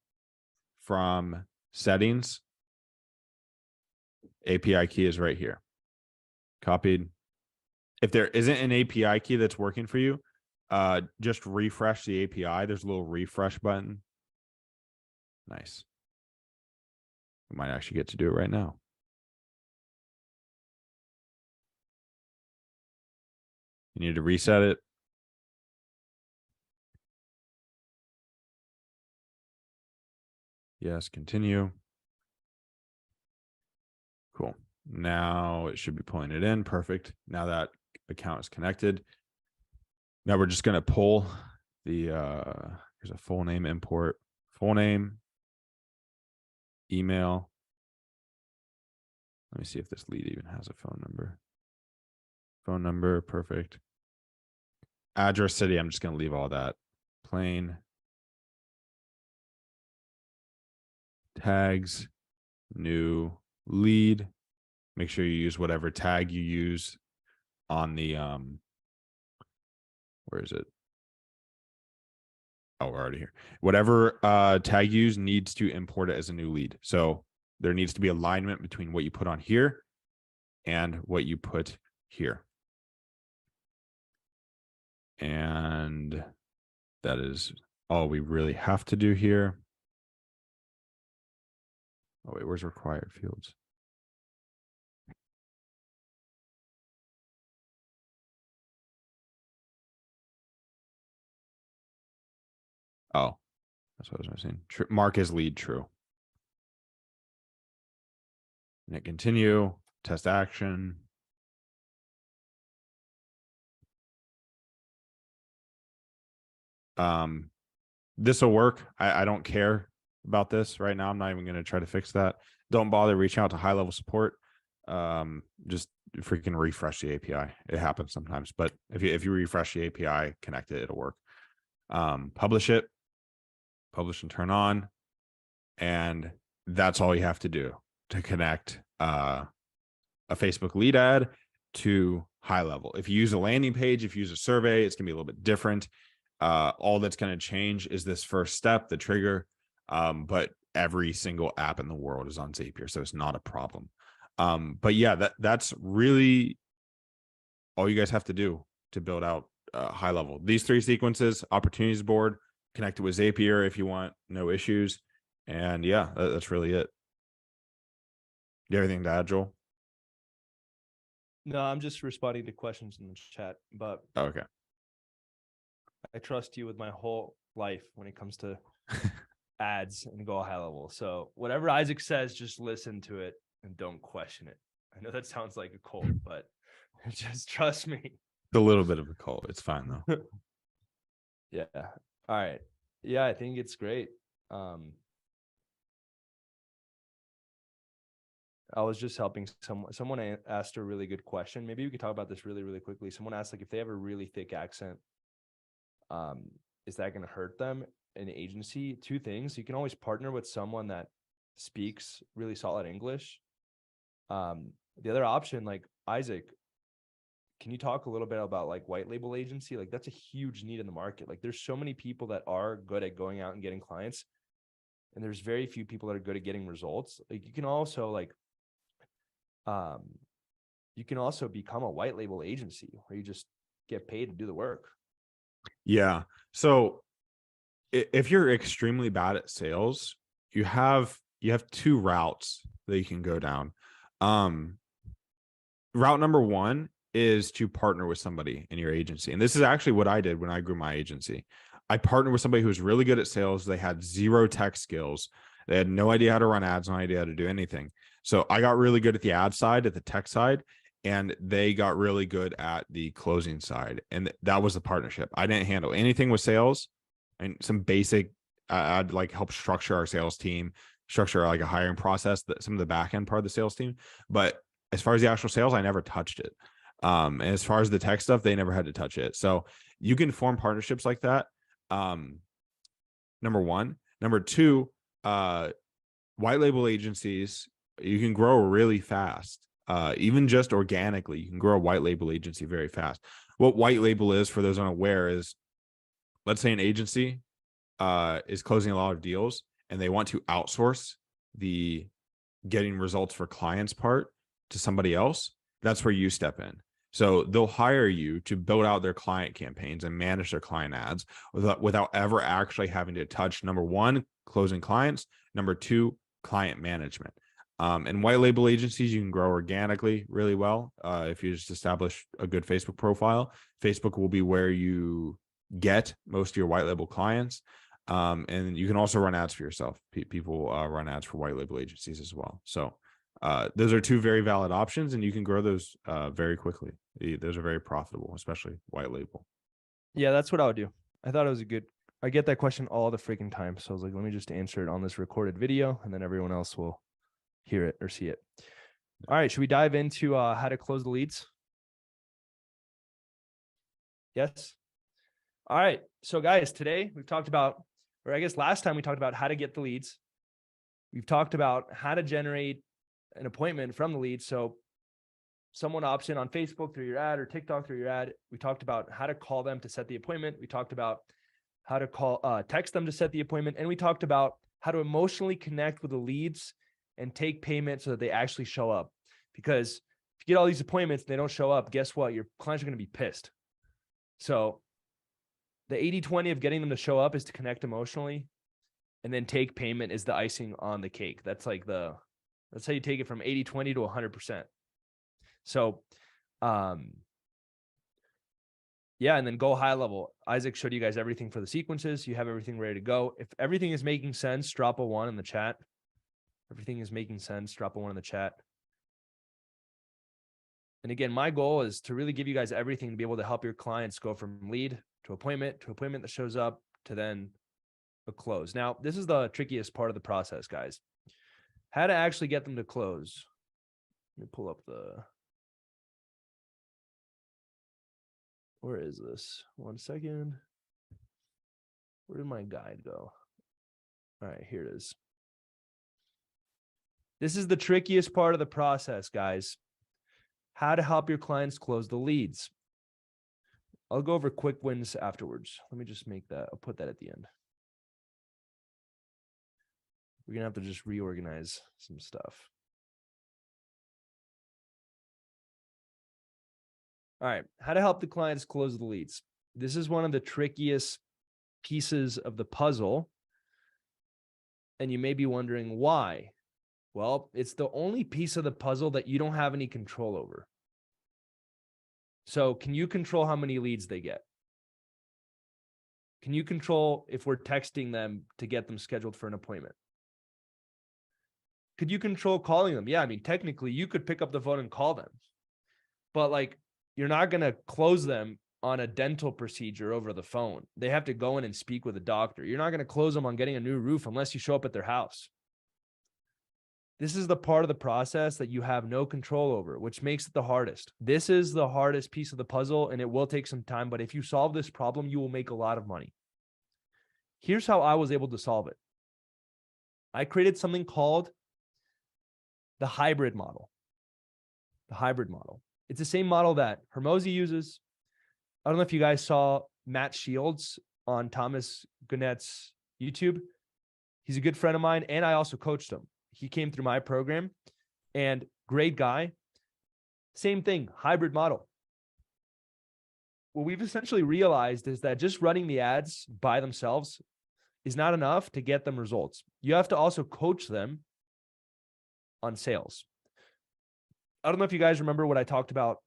from settings. API key is right here. Copied. If there isn't an API key that's working for you, just refresh the API. There's a little refresh button. Nice. We might actually get to do it right now. You need to reset it. Yes, continue. Cool. Now it should be pulling it in. Perfect. Now that account is connected. Now we're just going to pull the, here's a full name import, full name, email. Let me see if this lead even has a phone number. Phone number, perfect. Address, city, I'm just going to leave all that plain. Tags, new lead. Make sure you use whatever tag you use on the, where is it? Oh, we're already here. Whatever tag you use needs to import it as a new lead. So there needs to be alignment between what you put on here and what you put here. And that is all we really have to do here. Oh, wait, where's required fields? Oh, that's what I was missing. Mark as lead true. And hit continue, test action. This will work. I don't care about this right now. I'm not even going to try to fix that. Don't bother reaching out to high level support. Just freaking refresh the API. It happens sometimes, but if you refresh the API, connect it, it'll work. Publish it, publish and turn on. And that's all you have to do to connect a Facebook lead ad to high level. If you use a landing page, if you use a survey, it's gonna be a little bit different. All that's going to change is this first step, the trigger. But every single app in the world is on Zapier, so it's not a problem. But yeah, that's really all you guys have to do to build out high level. These 3 sequences, opportunities board, connect it with Zapier if you want, no issues. And yeah, that's really it. You have anything to add, Joel? No, I'm just responding to questions in the chat, but Okay. I trust you with my whole life when it comes to ads and go high level. So whatever Isaac says, just listen to it and don't question it. I know that sounds like a cult, but just trust me. It's a little bit of a cult. It's fine though. Yeah. All right. Yeah, I think it's great. I was just helping someone asked a really good question. Maybe we could talk about this really, really quickly. Someone asked, like, if they have a really thick accent, is that going to hurt them in agency? 2 things. You can always partner with someone that speaks really solid English. The other option, like Isaac, can you talk a little bit about like white label agency? Like that's a huge need in the market. Like there's so many people that are good at going out and getting clients, and there's very few people that are good at getting results. Like you can also become a white label agency where you just get paid to do the work. Yeah. So if you're extremely bad at sales, you have 2 routes that you can go down. Route number 1 is to partner with somebody in your agency. And this is actually what I did when I grew my agency. I partnered with somebody who was really good at sales. They had 0 tech skills. They had no idea how to run ads, no idea how to do anything. So I got really good at the ad side, at the tech side, and they got really good at the closing side. And that was the partnership. I didn't handle anything with sales and some basic, I'd like help structure our sales team, structure like a hiring process, some of the back end part of the sales team. But as far as the actual sales, I never touched it. And as far as the tech stuff, they never had to touch it. So you can form partnerships like that. Number 1. Number 2, white label agencies, you can grow really fast. Even just organically, you can grow a white label agency very fast. What white label is, for those unaware, is let's say an agency is closing a lot of deals and they want to outsource the getting results for clients part to somebody else. That's where you step in. So they'll hire you to build out their client campaigns and manage their client ads without ever actually having to touch, number one, closing clients, number two, client management. And white label agencies, you can grow organically really well. If you just establish a good Facebook profile, Facebook will be where you get most of your white label clients. And you can also run ads for yourself. People run ads for white label agencies as well. So those are two very valid options, and you can grow those very quickly. Those are very profitable, especially white label. Yeah, that's what I would do. I thought it was I get that question all the freaking time. So I was like, let me just answer it on this recorded video, and then everyone else will hear it or see it. All right. Should we dive into how to close the leads? Yes. All right. So guys, today we've talked about, or I guess last time we talked about how to get the leads. We've talked about how to generate an appointment from the lead. So someone opts in on Facebook through your ad or TikTok through your ad. We talked about how to call them to set the appointment. We talked about how to text them to set the appointment. And we talked about how to emotionally connect with the leads and take payment so that they actually show up. Because if you get all these appointments and they don't show up, guess what? Your clients are going to be pissed. So the 80-20 of getting them to show up is to connect emotionally, and then take payment is the icing on the cake. That's how you take it from 80-20 to 100%. So, yeah, and then go high level. Isaac showed you guys everything for the sequences. You have everything ready to go. If everything is making sense, drop a 1 in the chat. Everything is making sense, drop a 1 in the chat. And again, my goal is to really give you guys everything to be able to help your clients go from lead to appointment that shows up to then a close. Now, this is the trickiest part of the process, guys. How to actually get them to close. Let me pull up where is this? 1 second. Where did my guide go? All right, here it is. This is the trickiest part of the process, guys. How to help your clients close the leads. I'll go over quick wins afterwards. Let me just make that. I'll put that at the end. We're going to have to just reorganize some stuff. All right. How to help the clients close the leads. This is one of the trickiest pieces of the puzzle. And you may be wondering why. Well, it's the only piece of the puzzle that you don't have any control over. So can you control how many leads they get? Can you control if we're texting them to get them scheduled for an appointment? Could you control calling them? Yeah, I mean, technically you could pick up the phone and call them, but like, you're not going to close them on a dental procedure over the phone. They have to go in and speak with a doctor. You're not going to close them on getting a new roof unless you show up at their house. This is the part of the process that you have no control over, which makes it the hardest. This is the hardest piece of the puzzle, and it will take some time, but if you solve this problem, you will make a lot of money. Here's how I was able to solve it. I created something called the hybrid model. The hybrid model. It's the same model that Hormozi uses. I don't know if you guys saw Matt Shields on Thomas Gannett's YouTube. He's a good friend of mine, and I also coached him. He came through my program, and great guy. Same thing, hybrid model. What we've essentially realized is that just running the ads by themselves is not enough to get them results. You have to also coach them on sales. I don't know if you guys remember what I talked about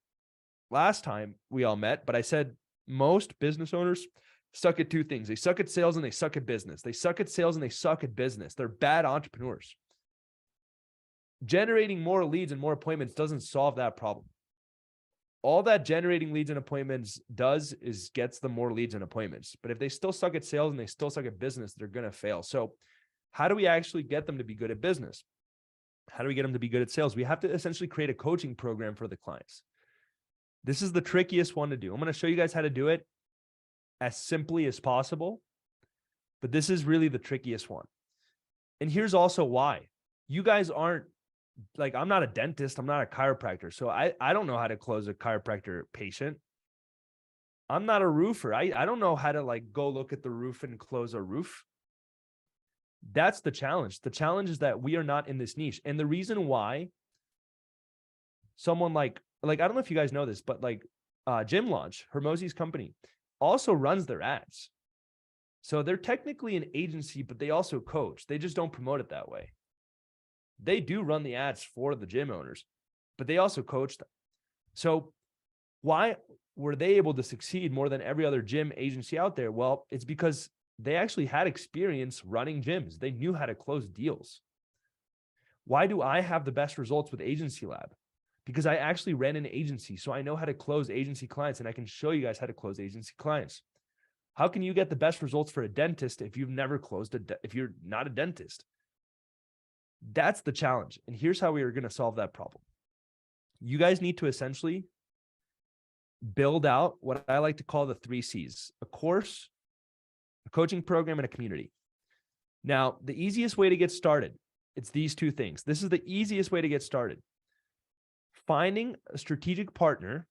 last time we all met, but I said most business owners suck at two things. They suck at sales and they suck at business. They suck at sales and they suck at business. They're bad entrepreneurs. Generating more leads and more appointments doesn't solve that problem. All that generating leads and appointments does is gets them more leads and appointments. But if they still suck at sales and they still suck at business, they're going to fail. So how do we actually get them to be good at business? How do we get them to be good at sales? We have to essentially create a coaching program for the clients. This is the trickiest one to do. I'm going to show you guys how to do it as simply as possible, but this is really the trickiest one. And here's also why. You guys aren't, like, I'm not a dentist. I'm not a chiropractor. So I don't know how to close a chiropractor patient. I'm not a roofer. I don't know how to like go look at the roof and close a roof. That's the challenge. The challenge is that we are not in this niche. And the reason why someone like like, I don't know if you guys know this, but like Gym Launch, Hermosi's company, also runs their ads. So they're technically an agency, but they also coach. They just don't promote it that way. They do run the ads for the gym owners, but they also coach them. So why were they able to succeed more than every other gym agency out there? Well, it's because they actually had experience running gyms. They knew how to close deals. Why do I have the best results with Agency Lab? Because I actually ran an agency. So I know how to close agency clients, and I can show you guys how to close agency clients. How can you get the best results for a dentist if you've never closed if you're not a dentist? That's the challenge. And here's how we are going to solve that problem. You guys need to essentially build out what I like to call the 3 C's: a course, a coaching program, and a community. Now, the easiest way to get started, it's these 2 things. This is the easiest way to get started. Finding a strategic partner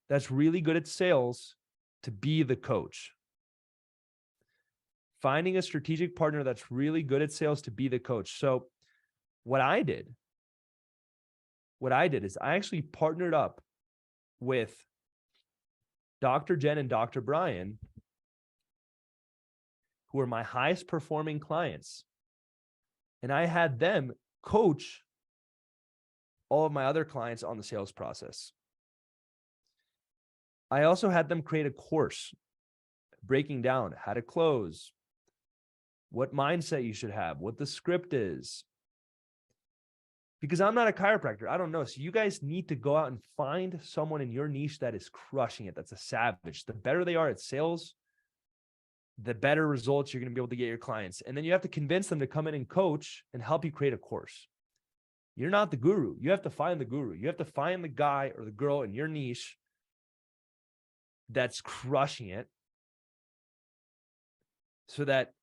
that's really good at sales to be the coach. Finding a strategic partner that's really good at sales to be the coach. So what I did is I actually partnered up with Dr. Jen and Dr. Brian, who are my highest performing clients. And I had them coach all of my other clients on the sales process. I also had them create a course breaking down how to close, what mindset you should have, what the script is. Because I'm not a chiropractor. I don't know. So you guys need to go out and find someone in your niche that is crushing it. That's a savage. The better they are at sales, the better results you're going to be able to get your clients. And then you have to convince them to come in and coach and help you create a course. You're not the guru. You have to find the guru. You have to find the guy or the girl in your niche that's crushing it, so that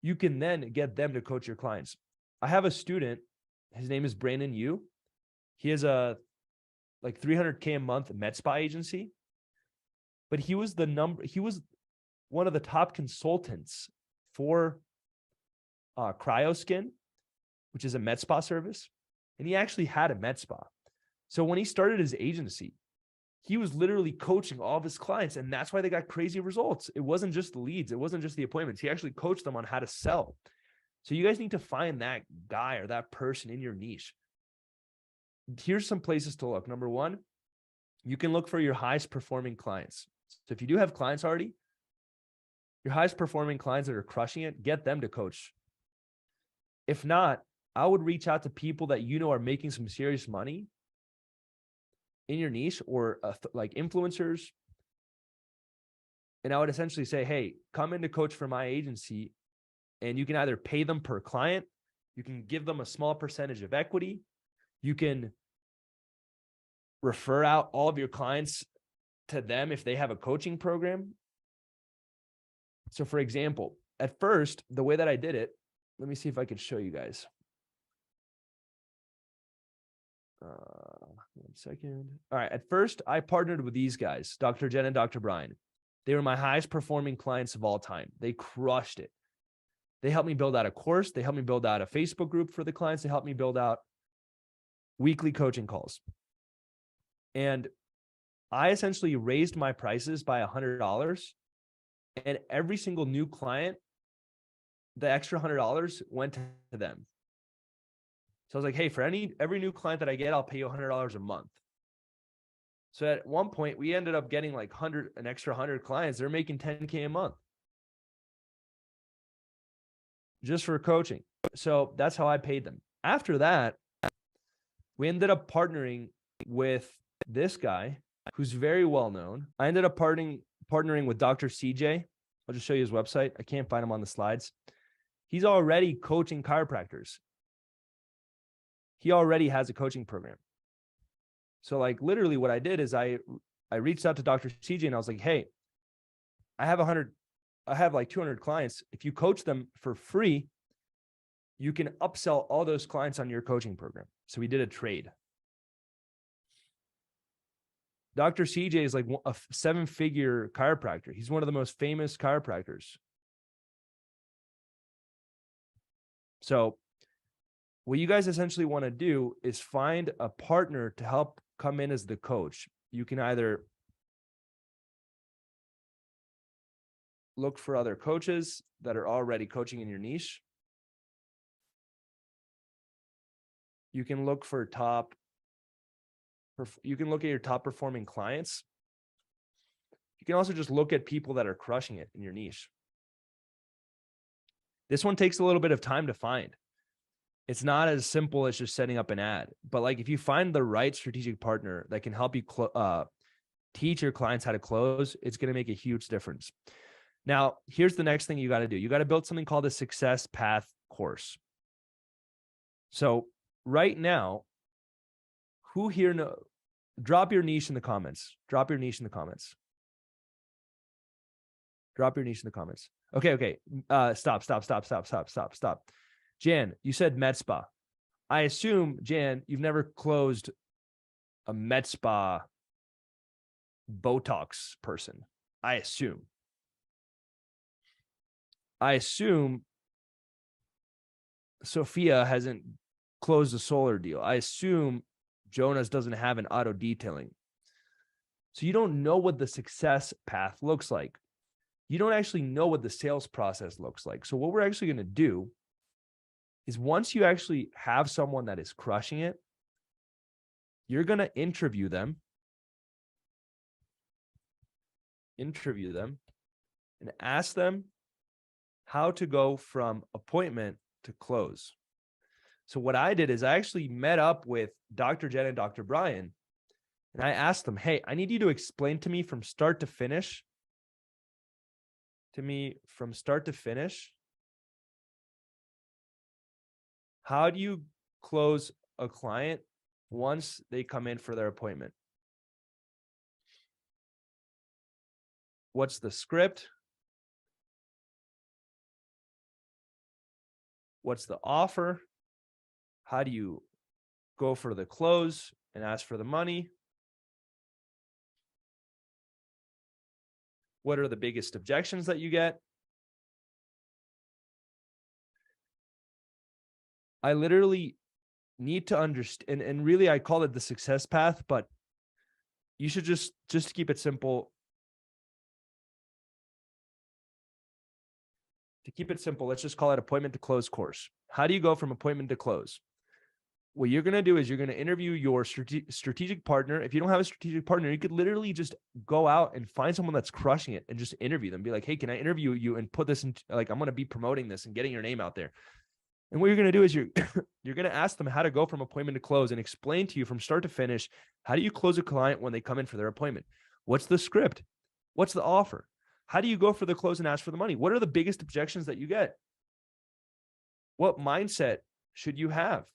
you can then get them to coach your clients. I have a student, his name is Brandon Yu. He has a like $300K a month med spa agency, but he was one of the top consultants for CryoSkin, which is a med spa service. And he actually had a med spa. So when he started his agency, he was literally coaching all of his clients, and that's why they got crazy results. It wasn't just the leads. It wasn't just the appointments. He actually coached them on how to sell. So you guys need to find that guy or that person in your niche. Here's some places to look. Number 1, you can look for your highest performing clients. So if you do have clients already, your highest performing clients that are crushing it, get them to coach. If not, I would reach out to people that you know are making some serious money in your niche, or like influencers. And I would essentially say, hey, come in to coach for my agency, and you can either pay them per client, you can give them a small percentage of equity, you can refer out all of your clients to them if they have a coaching program. So for example, at first, the way that I did it, let me see if I can show you guys. 1 second. All right. At first, I partnered with these guys, Dr. Jen and Dr. Brian. They were my highest performing clients of all time. They crushed it. They helped me build out a course. They helped me build out a Facebook group for the clients. They helped me build out weekly coaching calls. And I essentially raised my prices by $100. And every single new client, the extra $100 went to them. So I was like, hey, for every new client that I get, I'll pay you $100 a month. So at one point, we ended up getting like an extra 100 clients. They're making $10K a month just for coaching. So that's how I paid them. After that, we ended up partnering with this guy who's very well known. I ended up partnering with Dr. CJ. I'll just show you his website. I can't find him on the slides. He's already coaching chiropractors. He already has a coaching program. So like literally what I did is I reached out to Dr. CJ and I was like, hey, I have like 200 clients. If you coach them for free, you can upsell all those clients on your coaching program. So we did a trade. Dr. CJ is like a 7-figure chiropractor. He's one of the most famous chiropractors. So what you guys essentially want to do is find a partner to help come in as the coach, you can either look for other coaches that are already coaching in your niche. You can look for you can look at your top performing clients. You can also just look at people that are crushing it in your niche. This one takes a little bit of time to find. It's not as simple as just setting up an ad, but like if you find the right strategic partner that can help you teach your clients how to close, it's going to make a huge difference. Now, here's the next thing you got to do. You got to build something called a success path course. So right now, who here know? Drop your niche in the comments. Drop your niche in the comments. Drop your niche in the comments. Okay. Stop. Jan, you said med spa. I assume, Jan, you've never closed a med spa Botox person. I assume Sophia hasn't closed a solar deal. I assume Jonas doesn't have an auto detailing. So you don't know what the success path looks like. You don't actually know what the sales process looks like. So what we're actually going to do is once you actually have someone that is crushing it, you're going to interview them, and ask them how to go from appointment to close. So what I did is I actually met up with Dr. Jen and Dr. Brian, and I asked them, hey, I need you to explain to me from start to finish, how do you close a client once they come in for their appointment? What's the script? What's the offer? How do you go for the close and ask for the money? What are the biggest objections that you get? I literally need to understand, and really I call it the success path, but you should just to keep it simple. Let's just call it appointment to close course. How do you go from appointment to close? What you're going to do is you're going to interview your strategic partner. If you don't have a strategic partner, you could literally just go out and find someone that's crushing it and just interview them. Be like, hey, can I interview you and put this in, like, I'm going to be promoting this and getting your name out there. And what you're going to do is you're going to ask them how to go from appointment to close and explain to you from start to finish, how do you close a client when they come in for their appointment? What's the script? What's the offer? How do you go for the close and ask for the money? What are the biggest objections that you get? What mindset should you have?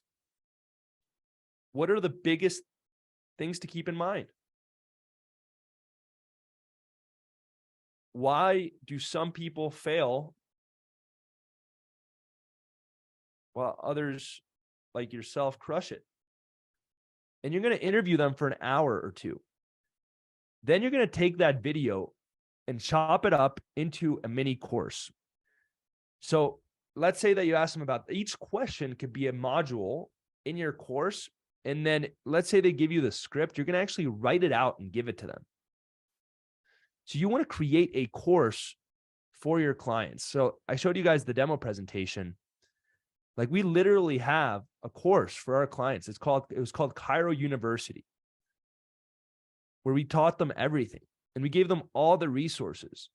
What are the biggest things to keep in mind? Why do some people fail while others like yourself crush it? And you're going to interview them for an hour or two. Then you're going to take that video and chop it up into a mini course. So let's say that you ask them about each question could be a module in your course. And then let's say they give you the script, you're going to actually write it out and give it to them. So you want to create a course for your clients. So I showed you guys the demo presentation. Like we literally have a course for our clients. It was called Cairo University, where we taught them everything and we gave them all the resources,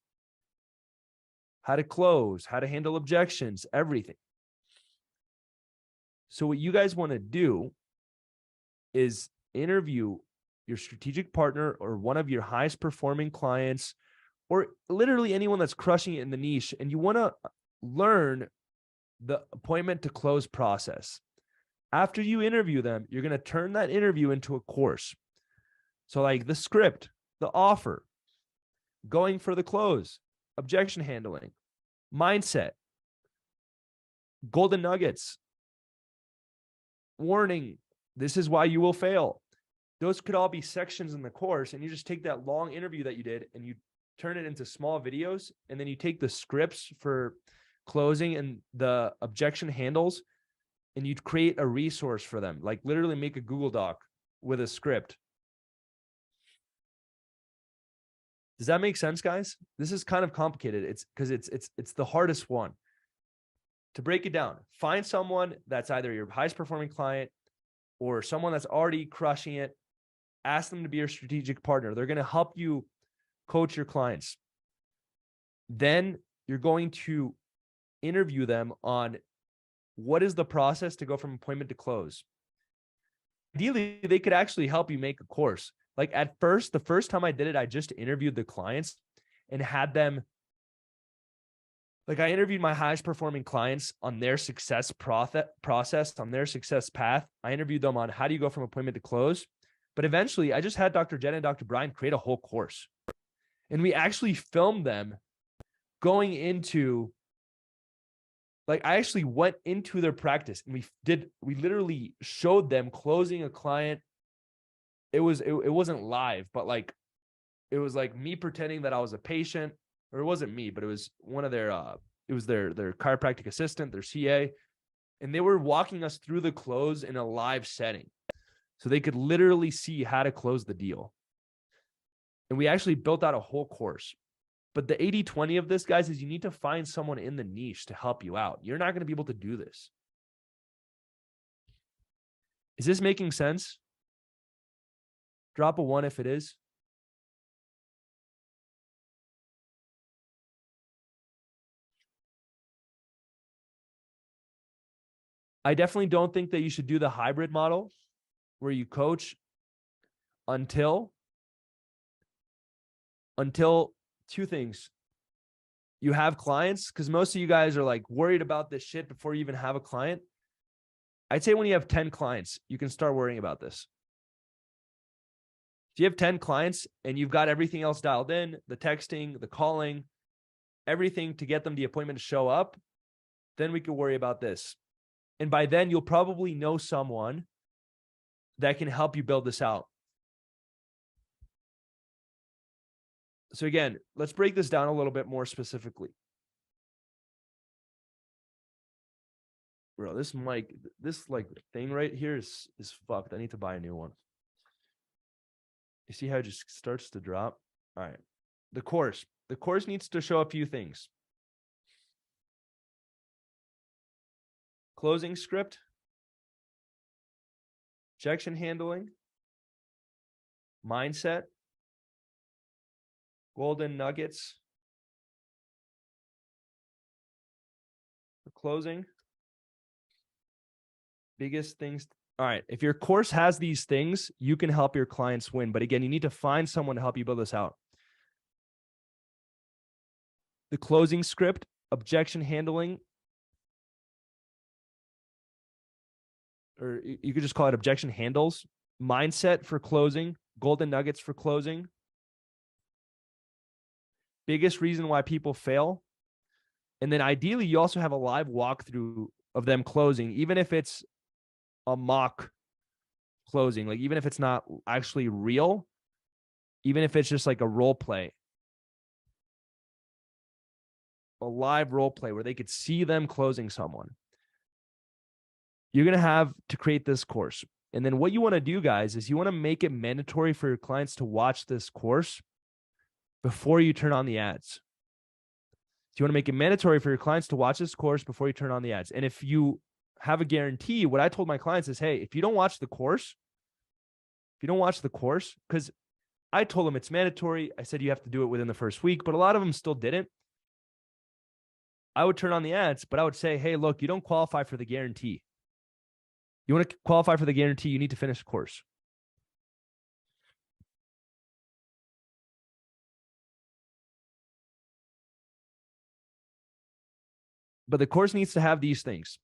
how to close, how to handle objections, everything. So what you guys want to do is interview your strategic partner or one of your highest performing clients, or literally anyone that's crushing it in the niche. And you want to learn the appointment to close process. After you interview them, you're going to turn that interview into a course. So like the script, the offer, going for the close, objection handling, mindset, golden nuggets, warning, this is why you will fail. Those could all be sections in the course. And you just take that long interview that you did and you turn it into small videos. And then you take the scripts for closing and the objection handles, and you create a resource for them. Like literally make a Google Doc with a script Does that make sense, guys? This is kind of complicated. It's because it's the hardest one. To break it down, find someone that's either your highest performing client or someone that's already crushing it. Ask them to be your strategic partner. They're going to help you coach your clients. Then you're going to interview them on what is the process to go from appointment to close. Ideally, they could actually help you make a course. Like at first, the first time I did it, I just interviewed the clients and had them, like I interviewed my highest performing clients on their success process, on their success path. I interviewed them on how do you go from appointment to close. But eventually I just had Dr. Jen and Dr. Brian create a whole course. And we actually filmed them going into, like I actually went into their practice and we literally showed them closing a client. It wasn't live, but like, it was like me pretending that I was a patient, or it wasn't me, but it was one of their, it was their chiropractic assistant, their CA. And they were walking us through the close in a live setting. So they could literally see how to close the deal. And we actually built out a whole course. But the 80-20 of this, guys, is you need to find someone in the niche to help you out. You're not going to be able to do this. Is this making sense? Drop a 1 if it is. I definitely don't think that you should do the hybrid model where you coach until two things. You have clients, because most of you guys are like worried about this shit before you even have a client. I'd say when you have 10 clients, you can start worrying about this. If you have 10 clients and you've got everything else dialed in, the texting, the calling, everything to get them the appointment to show up, then we could worry about this. And by then you'll probably know someone that can help you build this out. So again, let's break this down a little bit more specifically. Bro, this mic, this like thing right here is fucked. I need to buy a new one. You see how it just starts to drop? All right. The course needs to show a few things. Closing script, objection handling, mindset, golden nuggets for closing, biggest things. All right. If your course has these things, you can help your clients win. But again, you need to find someone to help you build this out. The closing script, objection handling, or you could just call it objection handles, mindset for closing, golden nuggets for closing. Biggest reason why people fail. And then ideally, you also have a live walkthrough of them closing, even if it's a mock closing, like even if it's not actually real, even if it's just like a role play, a live role play where they could see them closing someone. You're going to have to create this course. And then what you want to do, guys, is you want to make it mandatory for your clients to watch this course before you turn on the ads. So you want to make it mandatory for your clients to watch this course before you turn on the ads. And if you have a guarantee, what I told my clients is, hey, if you don't watch the course, because I told them it's mandatory. I said you have to do it within the first week, but a lot of them still didn't. I would turn on the ads, but I would say, hey, look, you don't qualify for the guarantee. You want to qualify for the guarantee, you need to finish the course. But the course needs to have these things: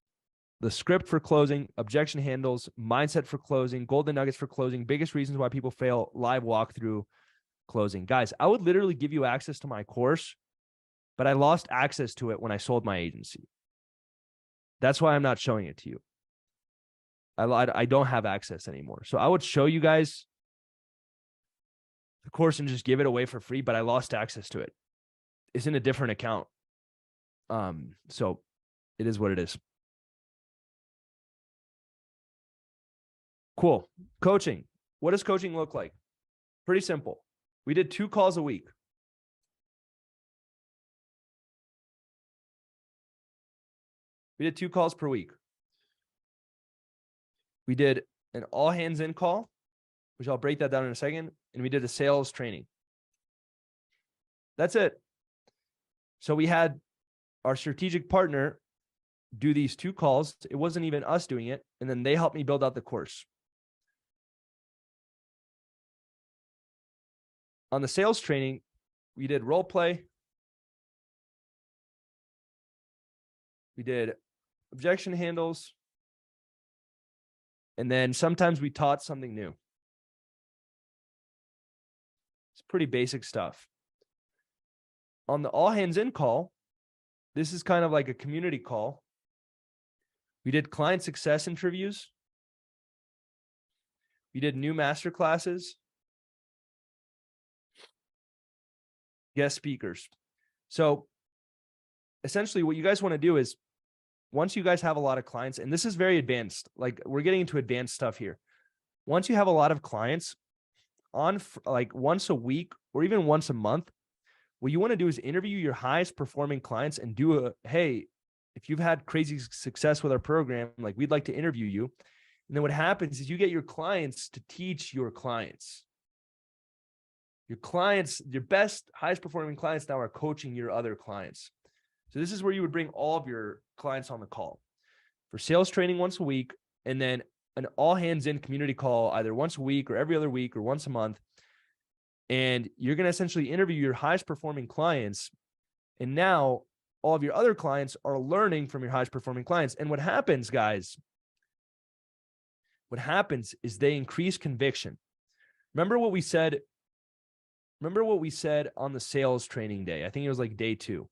the script for closing, objection handles, mindset for closing, golden nuggets for closing, biggest reasons why people fail, live walkthrough, closing. Guys, I would literally give you access to my course, but I lost access to it when I sold my agency. That's why I'm not showing it to you. I don't have access anymore. So I would show you guys the course and just give it away for free, but I lost access to it. It's in a different account. So it is what it is. Cool. Coaching. What does coaching look like? Pretty simple. We did 2 calls a week. We did 2 calls per week. We did an all hands in call, which I'll break that down in a second. And we did a sales training. That's it. So we had our strategic partner do these 2 calls. It wasn't even us doing it. And then they helped me build out the course. On the sales training, we did role play. We did objection handles. And then sometimes we taught something new. It's pretty basic stuff. On the all hands in call, this is kind of like a community call. We did client success interviews. We did new master classes. Guest speakers. So essentially what you guys want to do is once you guys have a lot of clients, and this is very advanced, like we're getting into advanced stuff here. Once you have a lot of clients on like once a week or even once a month, what you want to do is interview your highest performing clients and do a, hey, if you've had crazy success with our program, like we'd like to interview you. And then what happens is you get your clients to teach your clients. Your clients, your best, highest performing clients now are coaching your other clients. So this is where you would bring all of your clients on the call for sales training once a week, and then an all hands in community call either once a week or every other week or once a month. And you're going to essentially interview your highest performing clients. And now all of your other clients are learning from your highest performing clients. And what happens, guys, what happens is they increase conviction. Remember what we said on the sales training day? I think it was like day 2.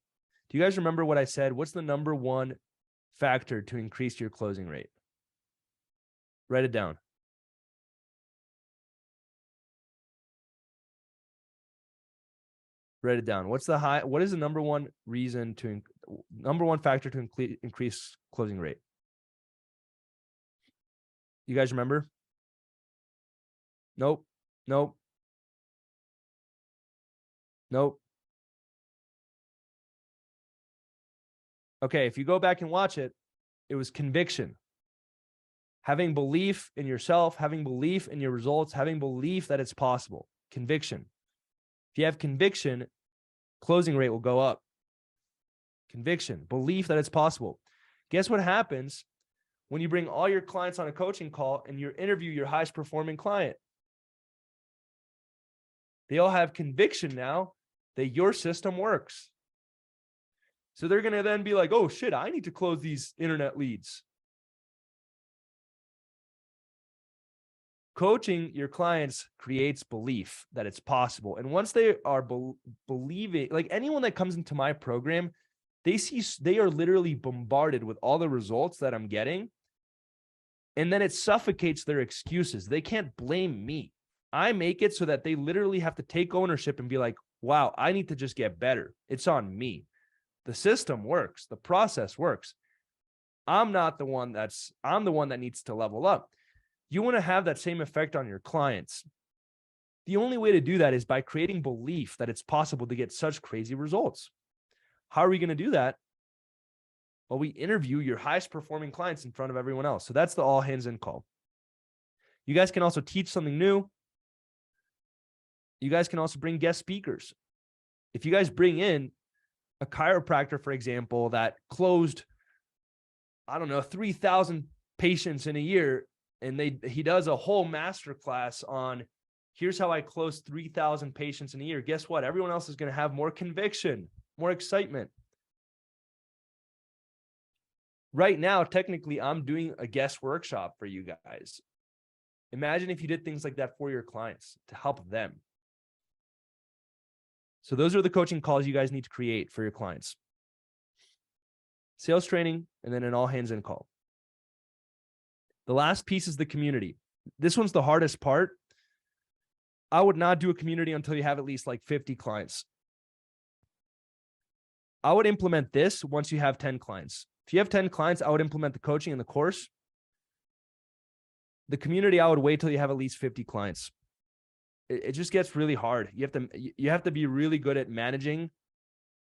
Do you guys remember what I said? What's the number one factor to increase your closing rate? Write it down. Write it down. What is the number one factor to increase closing rate? You guys remember? Nope. Nope. Nope. Okay, if you go back and watch it, it was conviction. Having belief in yourself, having belief in your results, having belief that it's possible. Conviction. If you have conviction, closing rate will go up. Conviction, belief that it's possible. Guess what happens when you bring all your clients on a coaching call and you interview your highest performing client? They all have conviction now that your system works. So they're going to then be like, oh shit, I need to close these internet leads. Coaching your clients creates belief that it's possible. And once they are believing, like anyone that comes into my program, they are literally bombarded with all the results that I'm getting. And then it suffocates their excuses. They can't blame me. I make it so that they literally have to take ownership and be like, wow, I need to just get better. It's on me. The system works. The process works. I'm the one that needs to level up. You want to have that same effect on your clients. The only way to do that is by creating belief that it's possible to get such crazy results. How are we going to do that? Well, we interview your highest performing clients in front of everyone else. So that's the all hands in call. You guys can also teach something new. You guys can also bring guest speakers. If you guys bring in a chiropractor, for example, that closed, 3,000 patients in a year, and he does a whole masterclass on here's how I close 3,000 patients in a year. Guess what? Everyone else is going to have more conviction, more excitement. Right now, technically, I'm doing a guest workshop for you guys. Imagine if you did things like that for your clients to help them. So those are the coaching calls you guys need to create for your clients. Sales training, and then an all hands in call. The last piece is the community. This one's the hardest part. I would not do a community until you have at least like 50 clients. I would implement this once you have 10 clients. If you have 10 clients, I would implement the coaching and the course. The community, I would wait till you have at least 50 clients. It just gets really hard. You have to be really good at managing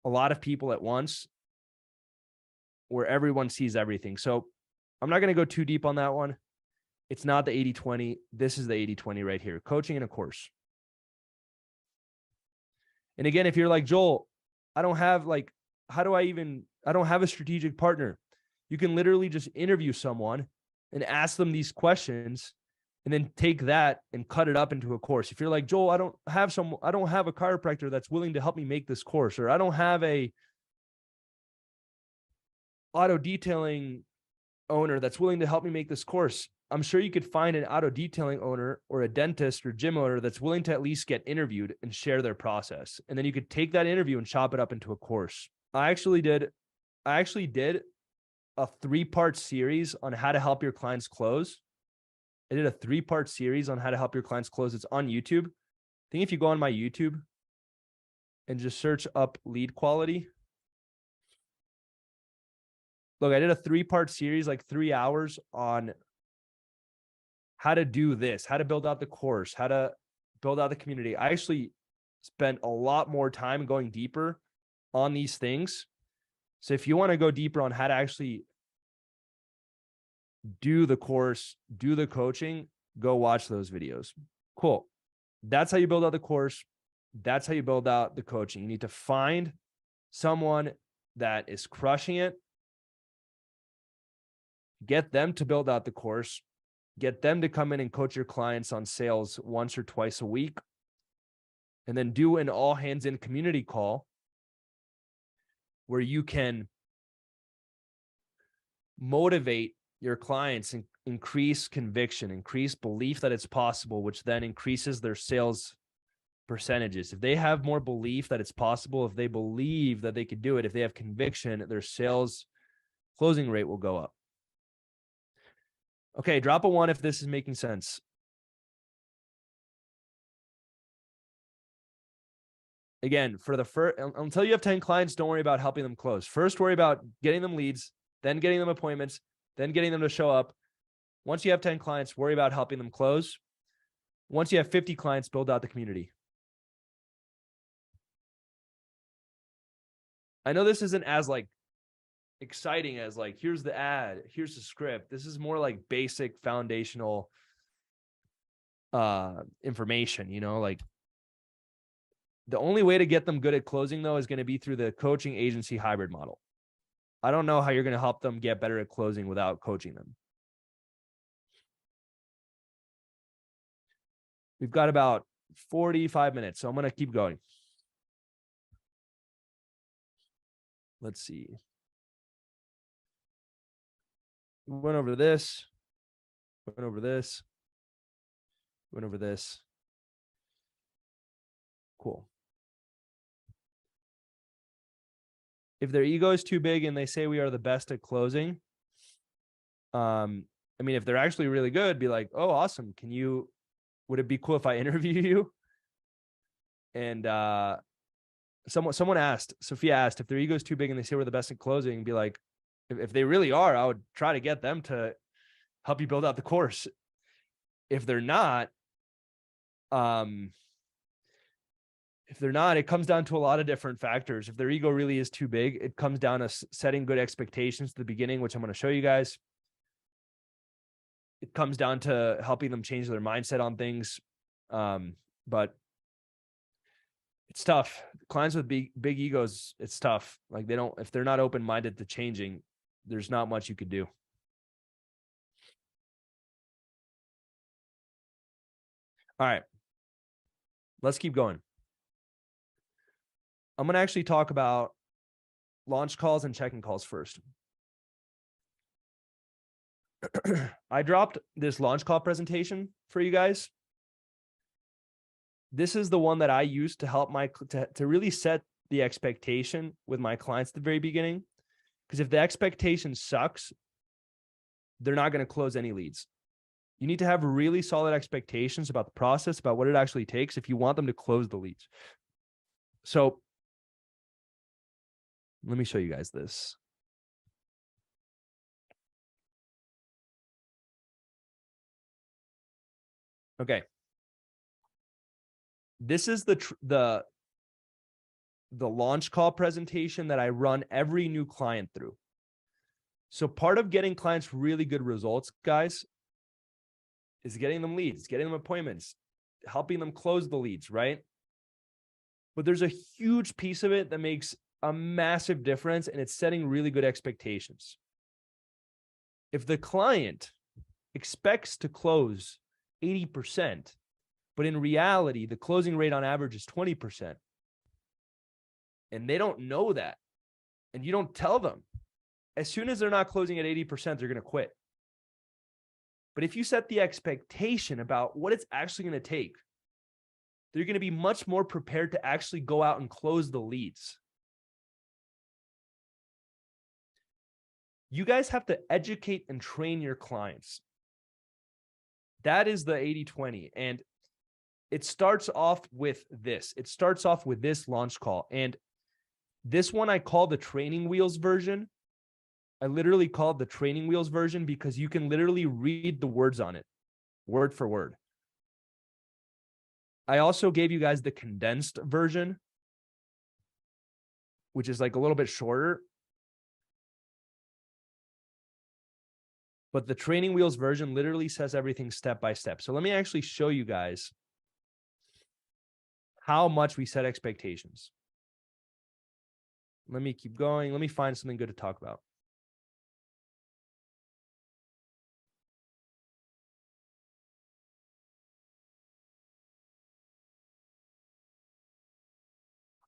a lot of people at once. where everyone sees everything. So I'm not going to go too deep on that one. It's not the 80-20. This is the 80-20 right here. Coaching in a course. And again, if you're like, Joel, I don't have like, I don't have a strategic partner. You can literally just interview someone and ask them these questions and then take that and cut it up into a course. If you're like, Joel, I don't have a chiropractor that's willing to help me make this course, or I don't have a auto detailing owner that's willing to help me make this course. I'm sure you could find an auto detailing owner or a dentist or gym owner that's willing to at least get interviewed and share their process. And then you could take that interview and chop it up into a course. I actually did a 3-part series on how to help your clients close. I did a 3-part series on how to help your clients close. It's on YouTube. I think if you go on my YouTube and just search up lead quality. Look, I did a 3-part series, like 3 hours on how to do this, how to build out the course, how to build out the community. I actually spent a lot more time going deeper on these things. So if you want to go deeper on how to actually do the course, do the coaching, go watch those videos. Cool. That's how you build out the course. That's how you build out the coaching. You need to find someone that is crushing it, get them to build out the course, get them to come in and coach your clients on sales once or twice a week, and then do an all hands in community call where you can motivate your clients and increase conviction, increase belief that it's possible, which then increases their sales percentages. If they have more belief that it's possible, if they believe that they could do it, if they have conviction, their sales closing rate will go up. Okay, drop a 1 if this is making sense. Again, for the first, until you have 10 clients, don't worry about helping them close. First, worry about getting them leads, then getting them appointments, then getting them to show up. Once you have 10 clients, worry about helping them close. Once you have 50 clients, build out the community. I know this isn't as like exciting as like, here's the ad, here's the script. This is more like basic foundational information, you know, like the only way to get them good at closing though is going to be through the coaching agency hybrid model. I don't know how you're going to help them get better at closing without coaching them. We've got about 45 minutes, so I'm going to keep going. Let's see. We went over this, went over this, went over this. Cool. If their ego is too big and they say we are the best at closing, I mean, if they're actually really good, be like, oh, awesome. Would it be cool if I interview you? And someone asked, Sophia asked, if their ego is too big and they say we're the best at closing, be like, if they really are, I would try to get them to help you build out the course. If they're not, it comes down to a lot of different factors. If their ego really is too big, it comes down to setting good expectations at the beginning, which I'm going to show you guys. It comes down to helping them change their mindset on things. But it's tough. Clients with big egos, it's tough. Like if they're not open-minded to changing, there's not much you could do. All right, let's keep going. I'm going to actually talk about launch calls and check-in calls first. I dropped this launch call presentation for you guys. This is the one that I use to help to really set the expectation with my clients at the very beginning. Because if the expectation sucks, they're not going to close any leads. You need to have really solid expectations about the process, about what it actually takes if you want them to close the leads. So let me show you guys this. Okay. This is the launch call presentation that I run every new client through. So part of getting clients really good results, guys, is getting them leads, getting them appointments, helping them close the leads, right? But there's a huge piece of it that makes a massive difference, and it's setting really good expectations. If the client expects to close 80%, but in reality, the closing rate on average is 20%, and they don't know that, and you don't tell them, as soon as they're not closing at 80%, they're going to quit. But if you set the expectation about what it's actually going to take, they're going to be much more prepared to actually go out and close the leads. You guys have to educate and train your clients. That is the 80-20. And it starts off with this. It starts off with this launch call. And this one I call the training wheels version. I literally call it the training wheels version because you can literally read the words on it, word for word. I also gave you guys the condensed version, which is like a little bit shorter. But the training wheels version literally says everything step by step. So let me actually show you guys how much we set expectations. Let me keep going. Let me find something good to talk about.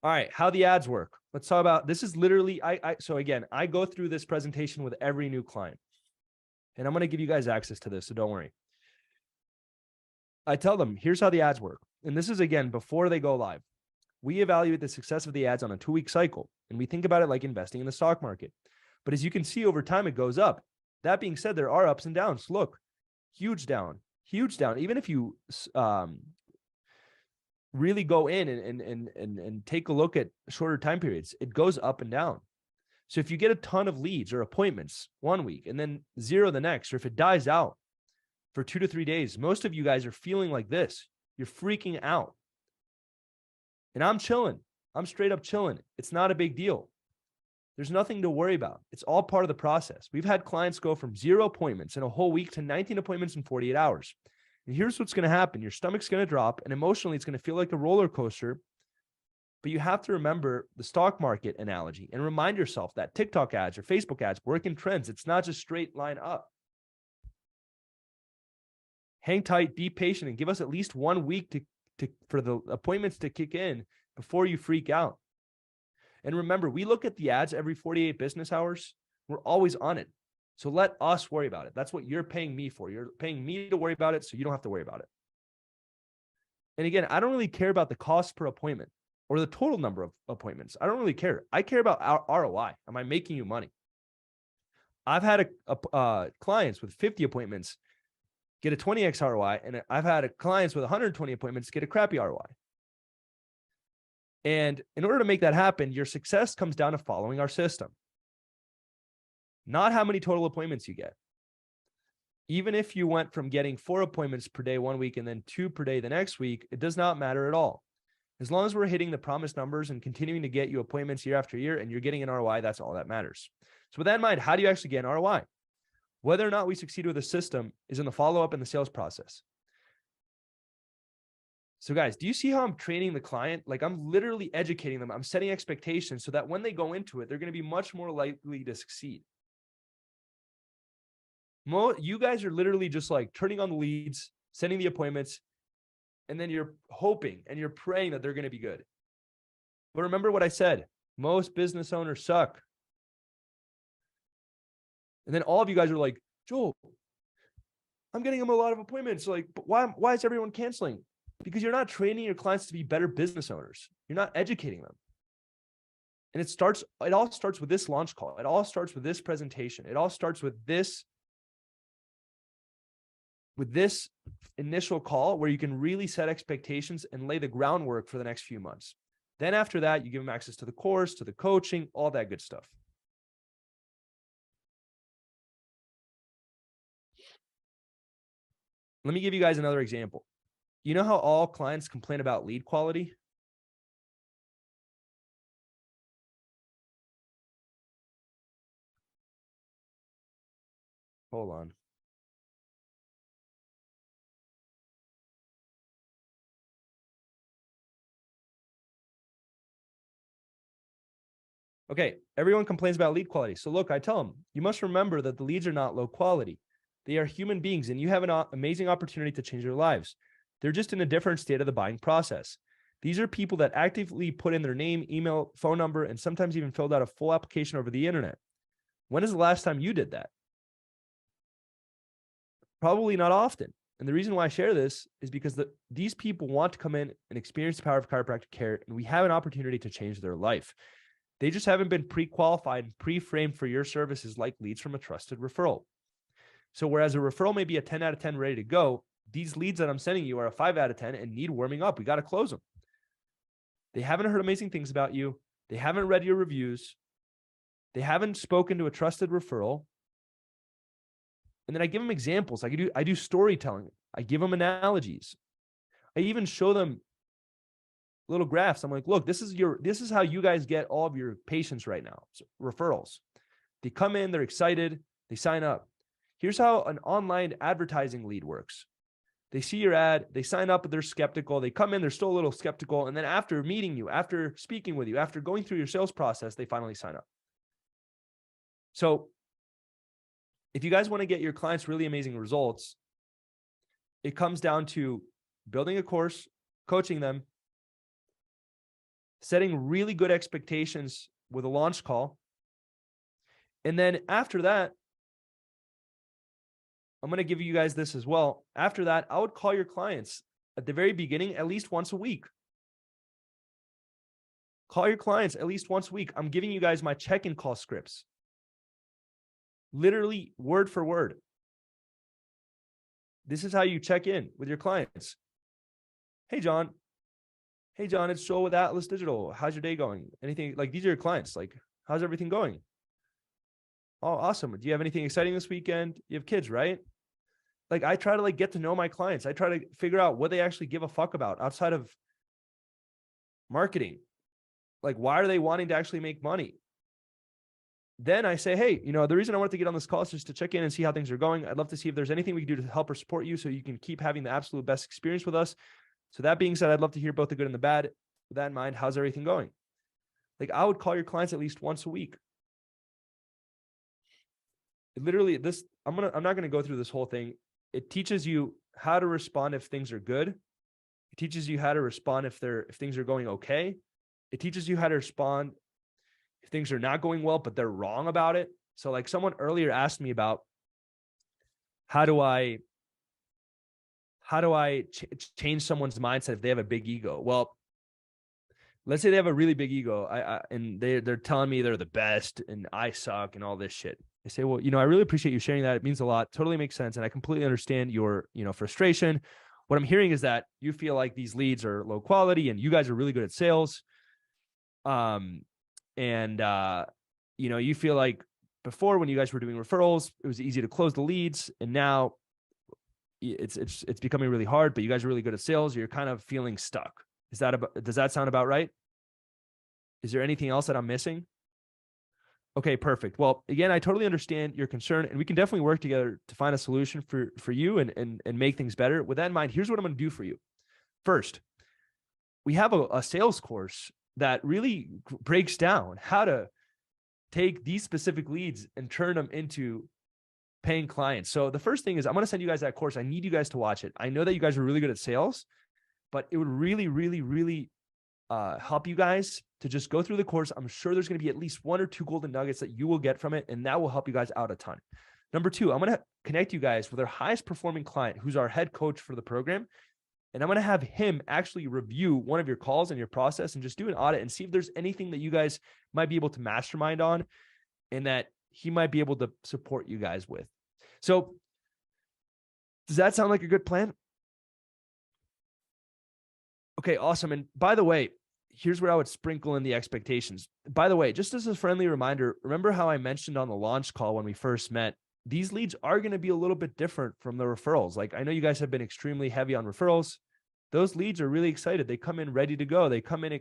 All right, how the ads work. Let's talk about, this is literally, so again, I go through this presentation with every new client, and I'm going to give you guys access to this, so don't worry. I tell them, here's how the ads work. And this is, again, before they go live. We evaluate the success of the ads on a 2-week cycle, and we think about it like investing in the stock market. But as you can see, over time, it goes up. That being said, there are ups and downs. Look, huge down, huge down. Even if you really go in and take a look at shorter time periods, it goes up and down. So if you get a ton of leads or appointments 1 week and then 0 the next, or if it dies out for 2 to 3 days, most of you guys are feeling like this. You're freaking out. And I'm chilling. I'm straight up chilling. It's not a big deal. There's nothing to worry about. It's all part of the process. We've had clients go from 0 appointments in a whole week to 19 appointments in 48 hours. And here's what's going to happen. Your stomach's going to drop, and emotionally, it's going to feel like a roller coaster. But you have to remember the stock market analogy and remind yourself that TikTok ads or Facebook ads work in trends. It's not just straight line up. Hang tight, be patient, and give us at least 1 week for the appointments to kick in before you freak out. And remember, we look at the ads every 48 business hours. We're always on it. So let us worry about it. That's what you're paying me for. You're paying me to worry about it, so you don't have to worry about it. And again, I don't really care about the cost per appointment or the total number of appointments. I don't really care. I care about our ROI. Am I making you money? I've had clients with 50 appointments get a 20x ROI, and I've had clients with 120 appointments get a crappy ROI. And in order to make that happen, your success comes down to following our system, not how many total appointments you get. Even if you went from getting 4 appointments per day 1 week and then 2 per day the next week, it does not matter at all. As long as we're hitting the promised numbers and continuing to get you appointments year after year and you're getting an ROI, that's all that matters. So with that in mind, how do you actually get an ROI? Whether or not we succeed with a system is in the follow-up and the sales process. So guys, do you see how I'm training the client? Like, I'm literally educating them. I'm setting expectations so that when they go into it, they're going to be much more likely to succeed. You guys are literally just like turning on the leads, sending the appointments, and then you're hoping and you're praying that they're going to be good. But remember what I said, most business owners suck. And then all of you guys are like, Joel, I'm getting them a lot of appointments. Like, but why is everyone canceling? Because you're not training your clients to be better business owners. You're not educating them. And it all starts with this launch call. It all starts with this presentation. It all starts with this initial call where you can really set expectations and lay the groundwork for the next few months. Then after that, you give them access to the course, to the coaching, all that good stuff. Let me give you guys another example. You know how all clients complain about lead quality? Hold on. Okay, everyone complains about lead quality. So look, I tell them, you must remember that the leads are not low quality. They are human beings, and you have an amazing opportunity to change their lives. They're just in a different state of the buying process. These are people that actively put in their name, email, phone number, and sometimes even filled out a full application over the internet. When is the last time you did that? Probably not often. And the reason why I share this is because these people want to come in and experience the power of chiropractic care, and we have an opportunity to change their life. They just haven't been pre-qualified and pre-framed for your services like leads from a trusted referral. So whereas a referral may be a 10 out of 10 ready to go, these leads that I'm sending you are a 5 out of 10 and need warming up. We got to close them. They haven't heard amazing things about you. They haven't read your reviews. They haven't spoken to a trusted referral. And then I give them examples. I do storytelling. I give them analogies. I even show them little graphs. I'm like, look, this is how you guys get all of your patients right now. So, referrals. They come in, they're excited, they sign up. Here's how an online advertising lead works. They see your ad, they sign up, but they're skeptical. They come in, they're still a little skeptical. And then after meeting you, after speaking with you, after going through your sales process, they finally sign up. So if you guys want to get your clients really amazing results, it comes down to building a course, coaching them, setting really good expectations with a launch call. And then after that, I'm going to give you guys this as well. After that, I would call your clients at the very beginning at least once a week. Call your clients at least once a week. I'm giving you guys my check-in call scripts. Literally word for word. This is how you check in with your clients. Hey, John. Hey, John, it's Joel with Atlas Digital. How's your day going? Anything like these are your clients. Like, how's everything going? Oh, awesome. Do you have anything exciting this weekend? You have kids, right? Like, I try to get to know my clients. I try to figure out what they actually give a fuck about outside of marketing. Like, why are they wanting to actually make money? Then I say, hey, the reason I wanted to get on this call is just to check in and see how things are going. I'd love to see if there's anything we can do to help or support you so you can keep having the absolute best experience with us. So that being said, I'd love to hear both the good and the bad. With that in mind, how's everything going? Like, I would call your clients at least once a week. Literally, I'm not going to go through this whole thing. It teaches you how to respond if things are good. It teaches you how to respond if things are going okay. It teaches you how to respond if things are not going well, but they're wrong about it. So like someone earlier asked me about how do I change someone's mindset if they have a big ego? Well, let's say they have a really big ego and they're telling me they're the best and I suck and all this shit. I say, well, I really appreciate you sharing that. It means a lot. Totally makes sense. And I completely understand your, frustration. What I'm hearing is that you feel like these leads are low quality and you guys are really good at sales. You feel like before when you guys were doing referrals, it was easy to close the leads. And now it's becoming really hard, but you guys are really good at sales. You're kind of feeling stuck. Does that sound about right? Is there anything else that I'm missing? Okay, perfect. Well, again, I totally understand your concern and we can definitely work together to find a solution for you and make things better. With that in mind, here's what I'm going to do for you. First, we have a sales course that really breaks down how to take these specific leads and turn them into paying clients. So the first thing is I'm going to send you guys that course. I need you guys to watch it. I know that you guys are really good at sales, but it would really, really, really help you guys to just go through the course. I'm sure there's going to be at least 1 or 2 golden nuggets that you will get from it, and that will help you guys out a ton. Number 2, I'm going to connect you guys with our highest performing client, who's our head coach for the program. And I'm going to have him actually review one of your calls and your process and just do an audit and see if there's anything that you guys might be able to mastermind on and that he might be able to support you guys with. So does that sound like a good plan? Okay, awesome. And by the way, here's where I would sprinkle in the expectations. By the way, just as a friendly reminder, remember how I mentioned on the launch call when we first met, these leads are going to be a little bit different from the referrals. Like I know you guys have been extremely heavy on referrals. Those leads are really excited. They come in ready to go. They come in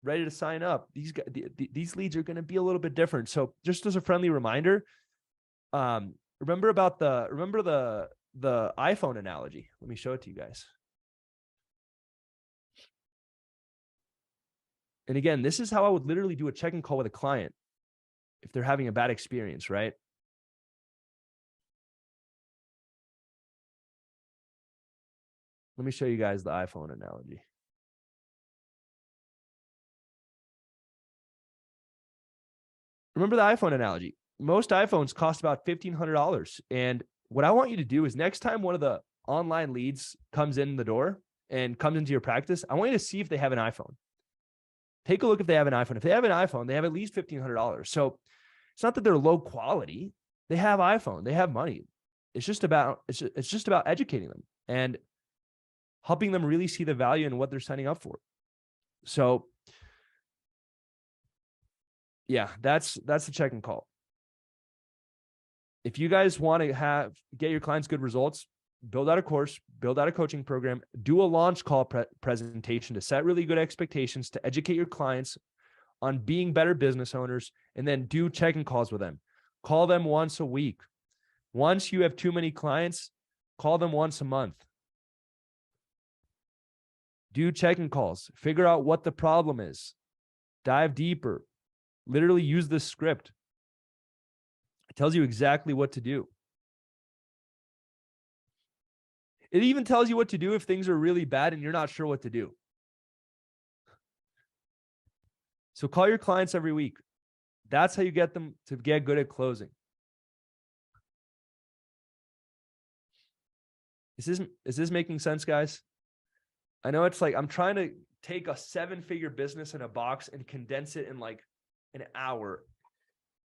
ready to sign up. These leads are going to be a little bit different. So just as a friendly reminder, remember the iPhone analogy. Let me show it to you guys. And again, this is how I would literally do a check-in call with a client if they're having a bad experience, right? Let me show you guys the iPhone analogy. Remember the iPhone analogy. Most iPhones cost about $1,500. And what I want you to do is next time one of the online leads comes in the door and comes into your practice, I want you to see if they have an iPhone. Take a look if they have an iPhone. If they have an iPhone, they have at least $1,500. So it's not that they're low quality. They have iPhone. They have money. It's just about educating them and helping them really see the value in what they're signing up for. So yeah, that's the check-in call. If you guys want to get your clients good results, build out a course, build out a coaching program, do a launch call presentation to set really good expectations, to educate your clients on being better business owners, and then do check-in calls with them. Call them once a week. Once you have too many clients, call them once a month. Do check-in calls. Figure out what the problem is. Dive deeper. Literally use this script. It tells you exactly what to do. It even tells you what to do if things are really bad and you're not sure what to do. So call your clients every week. That's how you get them to get good at closing. Is this making sense, guys? I know it's like I'm trying to take a 7-figure business in a box and condense it in like an hour.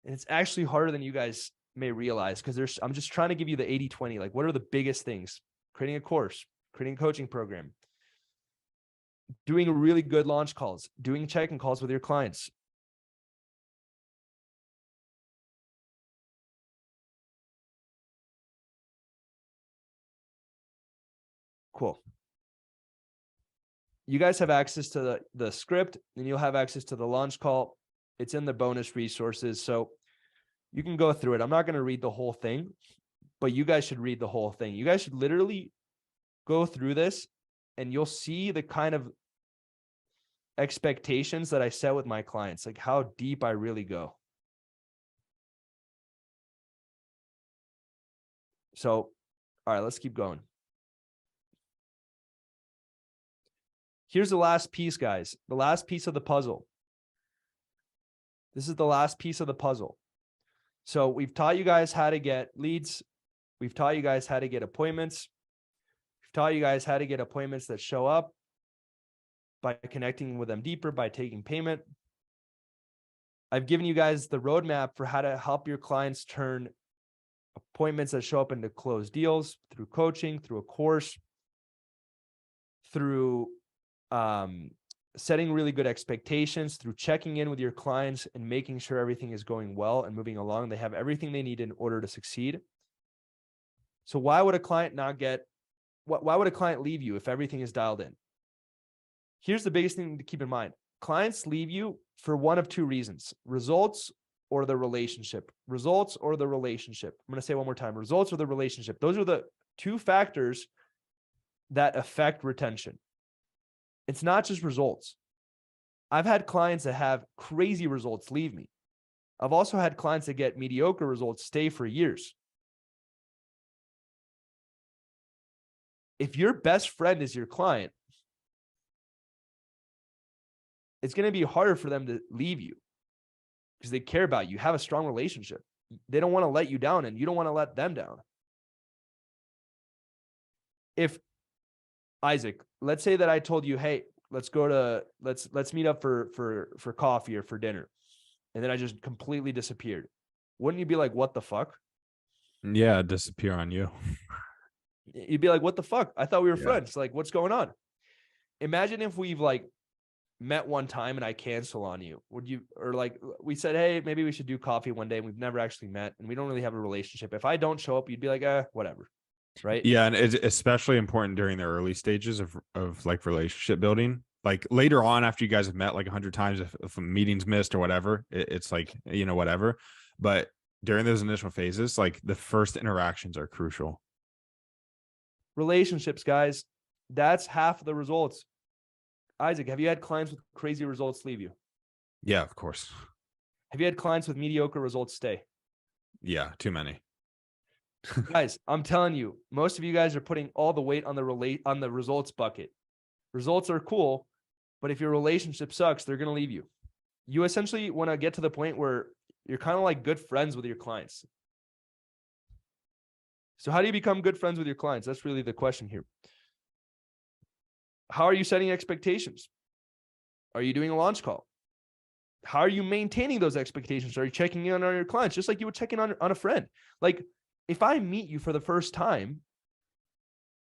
And it's actually harder than you guys may realize, because I'm just trying to give you the 80-20. Like, what are the biggest things? Creating a course, creating a coaching program, doing really good launch calls, doing check-in calls with your clients. Cool. You guys have access to the script, and you'll have access to the launch call. It's in the bonus resources, so you can go through it. I'm not going to read the whole thing, but you guys should read the whole thing. You guys should literally go through this, and you'll see the kind of expectations that I set with my clients, like how deep I really go. So, all right, let's keep going. Here's the last piece, guys. The last piece of the puzzle. This is the last piece of the puzzle. So we've taught you guys how to get leads. We've taught you guys how to get appointments. We've taught you guys how to get appointments that show up by connecting with them deeper, by taking payment. I've given you guys the roadmap for how to help your clients turn appointments that show up into closed deals through coaching, through a course, through setting really good expectations, through checking in with your clients and making sure everything is going well and moving along. They have everything they need in order to succeed. So why would a client why would a client leave you if everything is dialed in? Here's the biggest thing to keep in mind. Clients leave you for one of two reasons: results or the relationship. Results or the relationship. I'm going to say it one more time: results or the relationship. Those are the two factors that affect retention. It's not just results. I've had clients that have crazy results leave me. I've also had clients that get mediocre results stay for years. If your best friend is your client, it's going to be harder for them to leave you because they care about you, have a strong relationship. They don't want to let you down, and you don't want to let them down. If Isaac, let's say that I told you, hey, let's meet up for coffee or for dinner, and then I just completely disappeared. Wouldn't you be like, what the fuck? Yeah, disappear on you. You'd be like, what the fuck? I thought we were friends. Like, what's going on? Imagine if we've like met one time and I cancel on you. Would you, or like we said, hey, maybe we should do coffee one day, and we've never actually met and we don't really have a relationship. If I don't show up, you'd be like, whatever. Right. Yeah. And it's especially important during the early stages of like relationship building. Like later on, after you guys have met like 100 times, if a meeting's missed or whatever, it's like, whatever. But during those initial phases, like the first interactions are crucial. Relationships, guys. That's half of the results. Isaac, have you had clients with crazy results leave you? Yeah, of course. Have you had clients with mediocre results stay? Yeah, too many. Guys, I'm telling you, most of you guys are putting all the weight on the results bucket. Results are cool, but if your relationship sucks, they're going to leave you. You essentially want to get to the point where you're kind of like good friends with your clients. So how do you become good friends with your clients? That's really the question here. How are you setting expectations? Are you doing a launch call? How are you maintaining those expectations? Are you checking in on your clients just like you would check in on a friend? Like if I meet you for the first time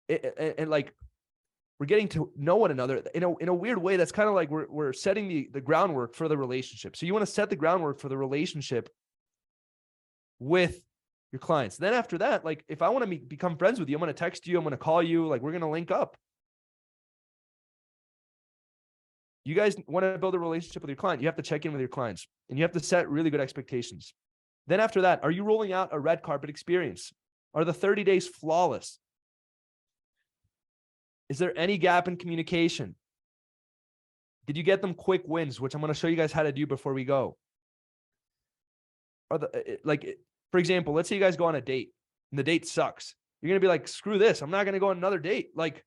and like we're getting to know one another in a weird way, that's kind of like we're setting the groundwork for the relationship. So you want to set the groundwork for the relationship with your clients. Then after that, like if I want to become friends with you, I'm going to text you, I'm going to call you, like we're going to link up. You guys want to build a relationship with your client, you have to check in with your clients and you have to set really good expectations. Then after that, are you rolling out a red carpet experience? Are the 30 days flawless? Is there any gap in communication? Did you get them quick wins, which I'm going to show you guys how to do before we go? For example, let's say you guys go on a date and the date sucks. You're going to be like, screw this. I'm not going to go on another date. Like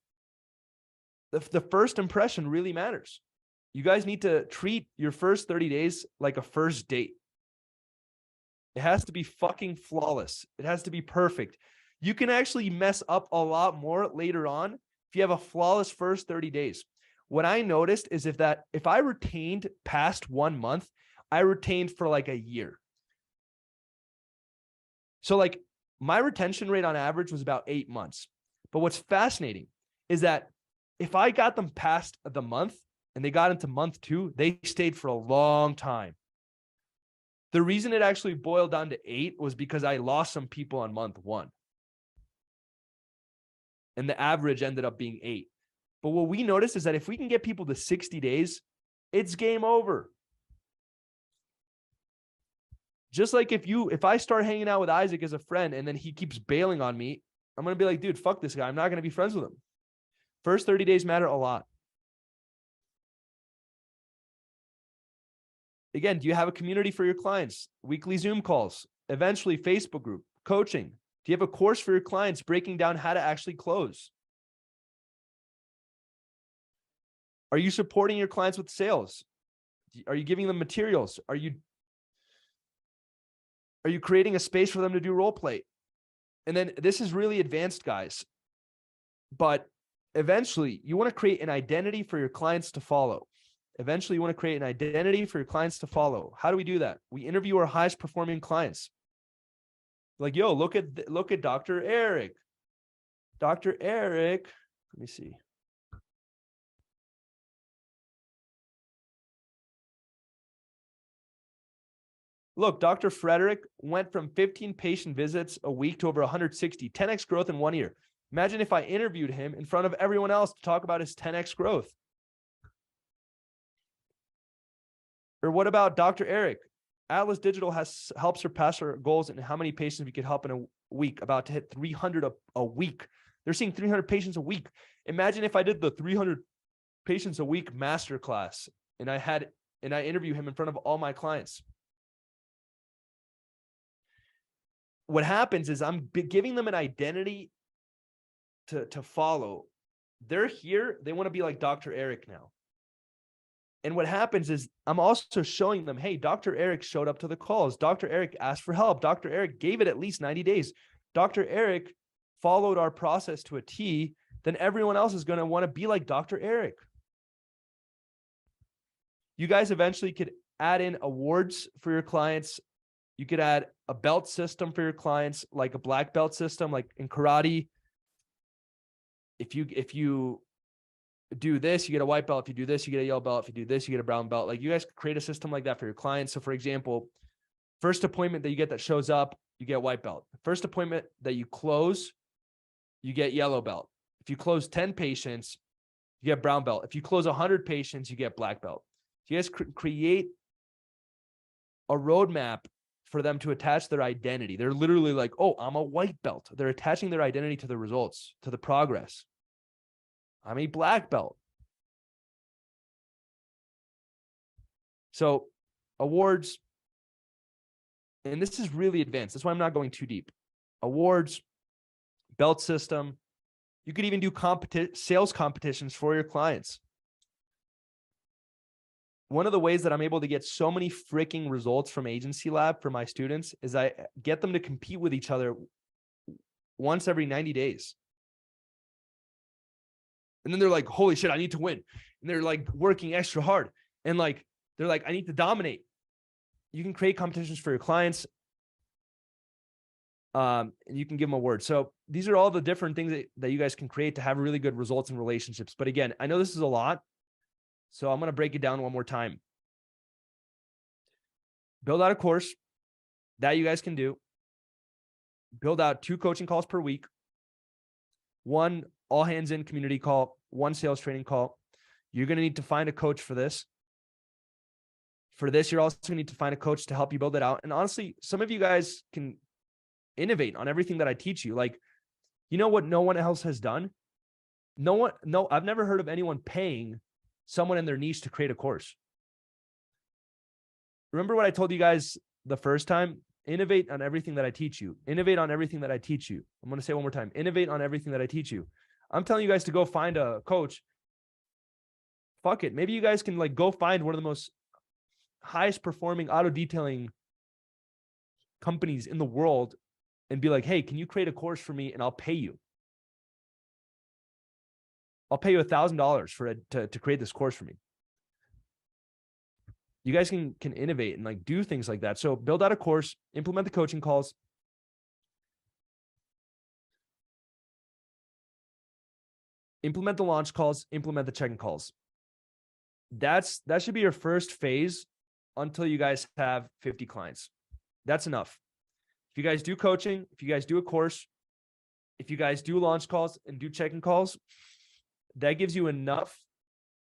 the first impression really matters. You guys need to treat your first 30 days like a first date. It has to be fucking flawless. It has to be perfect. You can actually mess up a lot more later on if you have a flawless first 30 days. What I noticed is if I retained past 1 month, I retained for like a year. So like my retention rate on average was about 8 months. But what's fascinating is that if I got them past the month and they got into month 2, they stayed for a long time. The reason it actually boiled down to 8 was because I lost some people on month 1. And the average ended up being 8. But what we noticed is that if we can get people to 60 days, it's game over. Just like if I start hanging out with Isaac as a friend and then he keeps bailing on me, I'm going to be like, dude, fuck this guy. I'm not going to be friends with him. First 30 days matter a lot. Again, do you have a community for your clients? Weekly Zoom calls, eventually Facebook group, coaching. Do you have a course for your clients breaking down how to actually close? Are you supporting your clients with sales? Are you giving them materials? Are you creating a space for them to do role play? And then this is really advanced, guys. But eventually, you want to create an identity for your clients to follow. Eventually, you want to create an identity for your clients to follow. How do we do that? We interview our highest performing clients. Like, yo, look at Dr. Eric. Dr. Eric, let me see. Look, Dr. Frederick went from 15 patient visits a week to over 160, 10x growth in 1 year. Imagine if I interviewed him in front of everyone else to talk about his 10x growth. Or what about Dr. Eric? Atlas Digital helped surpass our goals in how many patients we could help in a week, about to hit 300 a week. They're seeing 300 patients a week. Imagine if I did the 300 patients a week masterclass and I interview him in front of all my clients. What happens is I'm giving them an identity to follow. They're here. They want to be like Dr. Eric now. And what happens is I'm also showing them, hey, Dr. Eric showed up to the calls. Dr. Eric asked for help. Dr. Eric gave it at least 90 days. Dr. Eric followed our process to a T. Then everyone else is going to want to be like Dr. Eric. You guys eventually could add in awards for your clients. You could add a belt system for your clients, like a black belt system, like in karate. If you do this, you get a white belt. If you do this, you get a yellow belt. If you do this, you get a brown belt. Like you guys create a system like that for your clients. So for example, first appointment that you get that shows up, you get white belt. First appointment that you close, you get yellow belt. If you close 10 patients, you get brown belt. If you close 100 patients, you get black belt. So you guys create a roadmap for them to attach their identity. They're literally like, oh, I'm a white belt. They're attaching their identity to the results, to the progress. I'm a black belt. So awards, and this is really advanced. That's why I'm not going too deep. Awards, belt system. You could even do sales competitions for your clients. One of the ways that I'm able to get so many freaking results from Agency Lab for my students is I get them to compete with each other once every 90 days. And then they're like, holy shit, I need to win. And they're like working extra hard. And like, they're like, I need to dominate. You can create competitions for your clients. And you can give them awards. So these are all the different things that you guys can create to have really good results in relationships. But again, I know this is a lot. So I'm going to break it down one more time. Build out a course that you guys can do. Build out 2 coaching calls per week. 1 all hands in community call, 1 sales training call. You're going to need to find a coach for this. For this, you're also going to need to find a coach to help you build it out. And honestly, some of you guys can innovate on everything that I teach you. Like, you know what no one else has done? I've never heard of anyone paying someone in their niche to create a course. Remember what I told you guys the first time? Innovate on everything that I teach you. Innovate on everything that I teach you. I'm going to say it one more time. Innovate on everything that I teach you. I'm telling you guys to go find a coach. Fuck it. Maybe you guys can like go find one of the most highest performing auto detailing companies in the world and be like, hey, can you create a course for me and I'll pay you. I'll pay you $1,000 for it to create this course for me. You guys can innovate and like do things like that. So build out a course, implement the coaching calls. Implement the launch calls, implement the check-in calls. That should be your first phase until you guys have 50 clients. That's enough. If you guys do coaching, if you guys do a course, if you guys do launch calls and do check-in calls, that gives you enough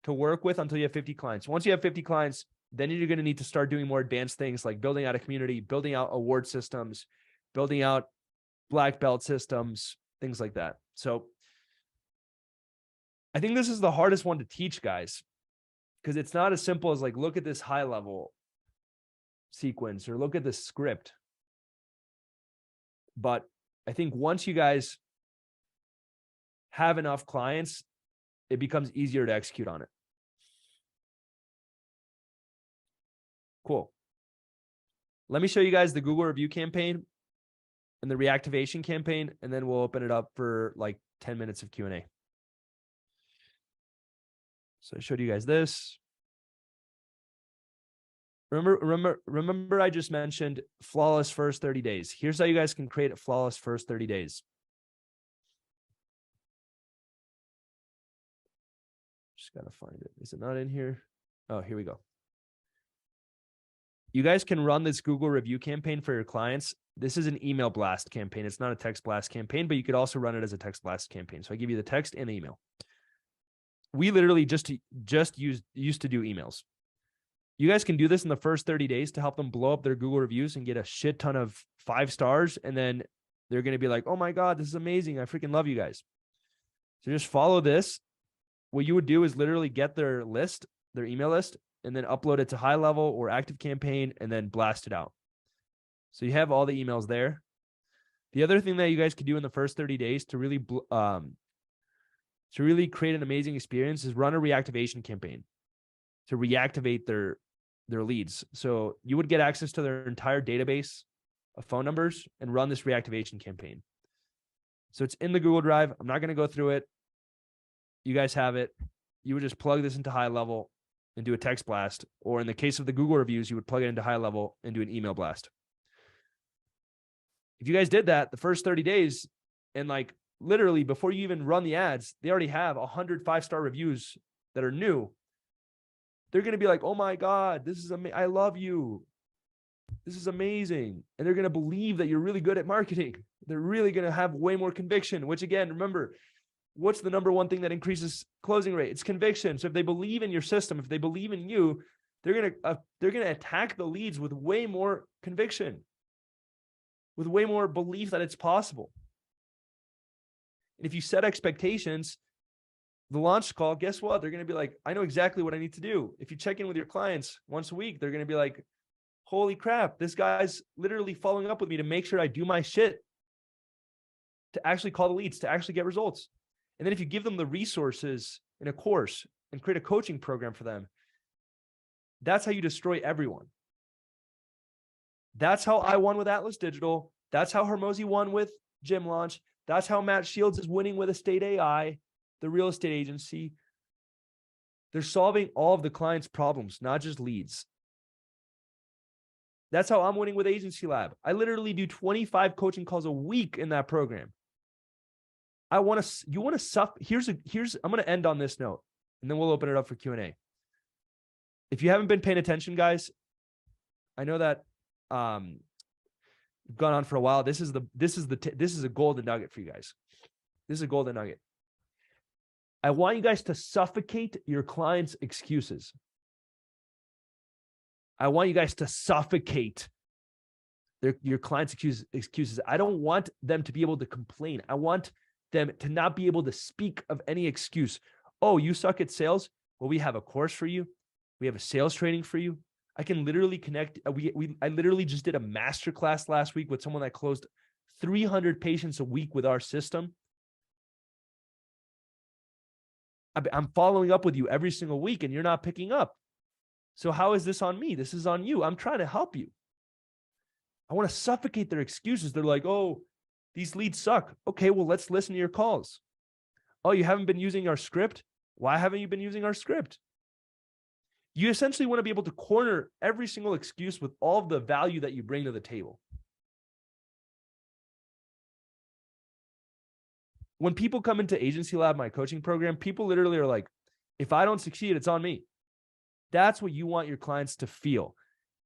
to work with until you have 50 clients. Once you have 50 clients, then you're going to need to start doing more advanced things like building out a community, building out award systems, building out black belt systems, things like that. So I think this is the hardest one to teach, guys, because it's not as simple as like, look at this high level sequence or look at this script. But I think once you guys have enough clients, it becomes easier to execute on it. Cool. Let me show you guys the Google review campaign and the reactivation campaign, and then we'll open it up for like 10 minutes of Q&A. So I showed you guys this. Remember I just mentioned flawless first 30 days. Here's how you guys can create a flawless first 30 days. Just got to find it. Is it not in here? Oh, here we go. You guys can run this Google review campaign for your clients. This is an email blast campaign. It's not a text blast campaign, but you could also run it as a text blast campaign. So I give you the text and the email. We literally just used to do emails. You guys can do this in the first 30 days to help them blow up their Google reviews and get a shit ton of 5 stars. And then they're going to be like, oh my God, this is amazing. I freaking love you guys. So just follow this. What you would do is literally get their list, their email list, and then upload it to high level or active campaign and then blast it out. So you have all the emails there. The other thing that you guys could do in the first 30 days to really create an amazing experience is run a reactivation campaign to reactivate their leads. So you would get access to their entire database of phone numbers and run this reactivation campaign. So it's in the Google Drive. I'm not going to go through it. You guys have it. You would just plug this into high level and do a text blast. Or in the case of the Google reviews, you would plug it into high level and do an email blast. If you guys did that the first 30 days and like literally before you even run the ads, they already have 100 5-star reviews that are new. They're going to be like, oh my God, this is amazing. I love you. This is amazing. And they're going to believe that you're really good at marketing. They're really going to have way more conviction, which again, remember, what's the number one thing that increases closing rate? It's conviction. So if they believe in your system, if they believe in you, they're going to attack the leads with way more conviction. with way more belief that it's possible. And if you set expectations, the launch call, guess what? They're going to be like, I know exactly what I need to do. If you check in with your clients once a week, they're going to be like, holy crap, this guy's literally following up with me to make sure I do my shit, to actually call the leads, to actually get results. And then if you give them the resources in a course and create a coaching program for them, that's how you destroy everyone. That's how I won with Atlas Digital. That's how Hermosi won with Gym Launch. That's how Matt Shields is winning with Estate AI, the real estate agency. They're solving all of the client's problems, not just leads. That's how I'm winning with Agency Lab. I literally do 25 coaching calls a week in that program. I'm going to end on this note, and then we'll open it up for Q&A. If you haven't been paying attention, guys, I know that we've gone on for a while. This is a golden nugget for you guys. This is a golden nugget. I want you guys to suffocate your clients' excuses. I want you guys to suffocate your clients' excuses. I don't want them to be able to complain. I want them to not be able to speak of any excuse. Oh, you suck at sales? Well, we have a course for you. We have a sales training for you. I can literally connect. I literally just did a masterclass last week with someone that closed 300 patients a week with our system. I'm following up with you every single week and you're not picking up. So how is this on me? This is on you. I'm trying to help you. I want to suffocate their excuses. They're like, oh, these leads suck. Okay, well, let's listen to your calls. Oh, you haven't been using our script? Why haven't you been using our script? You essentially want to be able to corner every single excuse with all of the value that you bring to the table. When people come into Agency Lab, my coaching program, people literally are like, if I don't succeed, it's on me. That's what you want your clients to feel.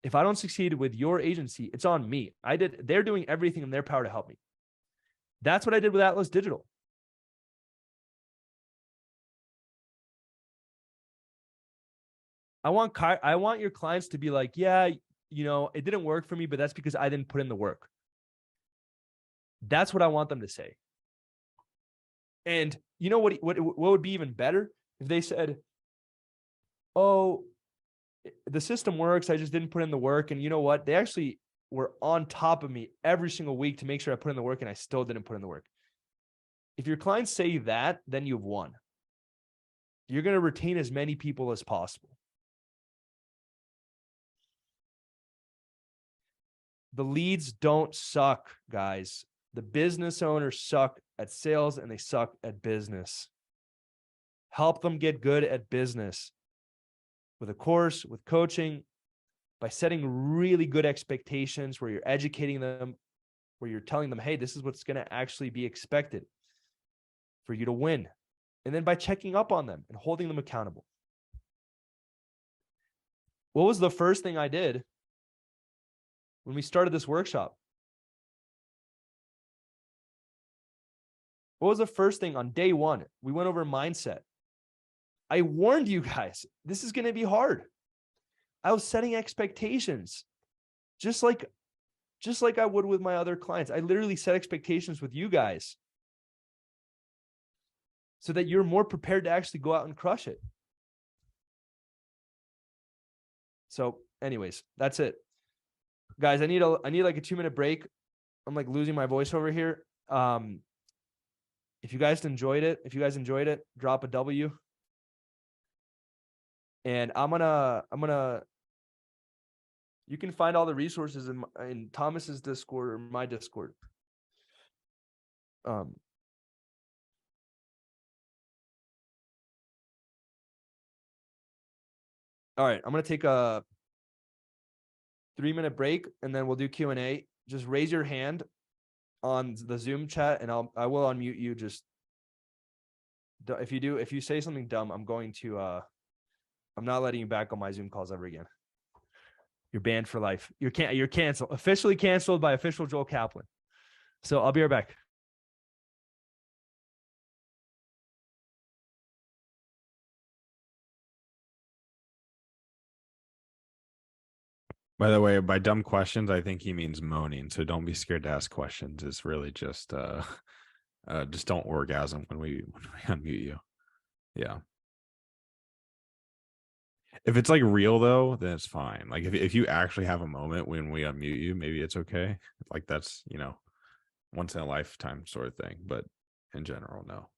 If I don't succeed with your agency, it's on me. They're doing everything in their power to help me. That's what I did with Atlas Digital. I want your clients to be like, yeah, you know, it didn't work for me, but that's because I didn't put in the work. That's what I want them to say. And you know what would be even better if they said, oh, the system works. I just didn't put in the work. And you know what? They actually were on top of me every single week to make sure I put in the work, and I still didn't put in the work. If your clients say that, then you've won. You're going to retain as many people as possible. The leads don't suck, guys. The business owners suck at sales and they suck at business. Help them get good at business with a course, with coaching, by setting really good expectations where you're educating them, where you're telling them, hey, this is what's going to actually be expected for you to win. And then by checking up on them and holding them accountable. What was the first thing I did when we started this workshop? What was the first thing on day one? We went over mindset. I warned you guys, this is going to be hard. I was setting expectations just like I would with my other clients. I literally set expectations with you guys so that you're more prepared to actually go out and crush it. So anyways, that's it. Guys, I need like a 2-minute break. I'm like losing my voice over here. If you guys enjoyed it, drop a W. And I'm gonna you can find all the resources in Thomas's Discord or my Discord. All right, I'm gonna take a 3-minute break and then we'll do Q&A. Just raise your hand on the Zoom chat and I will unmute you. Just if you say something dumb, I'm not letting you back on my Zoom calls ever again. You're banned for life. You're canceled. Officially canceled by official Joel Kaplan. So I'll be right back. By the way, by dumb questions, I think he means moaning. So don't be scared to ask questions. It's really just don't orgasm when we unmute you. Yeah. If it's like real though, then it's fine. Like if you actually have a moment when we unmute you, maybe it's okay. Like that's, once in a lifetime sort of thing. But in general, no.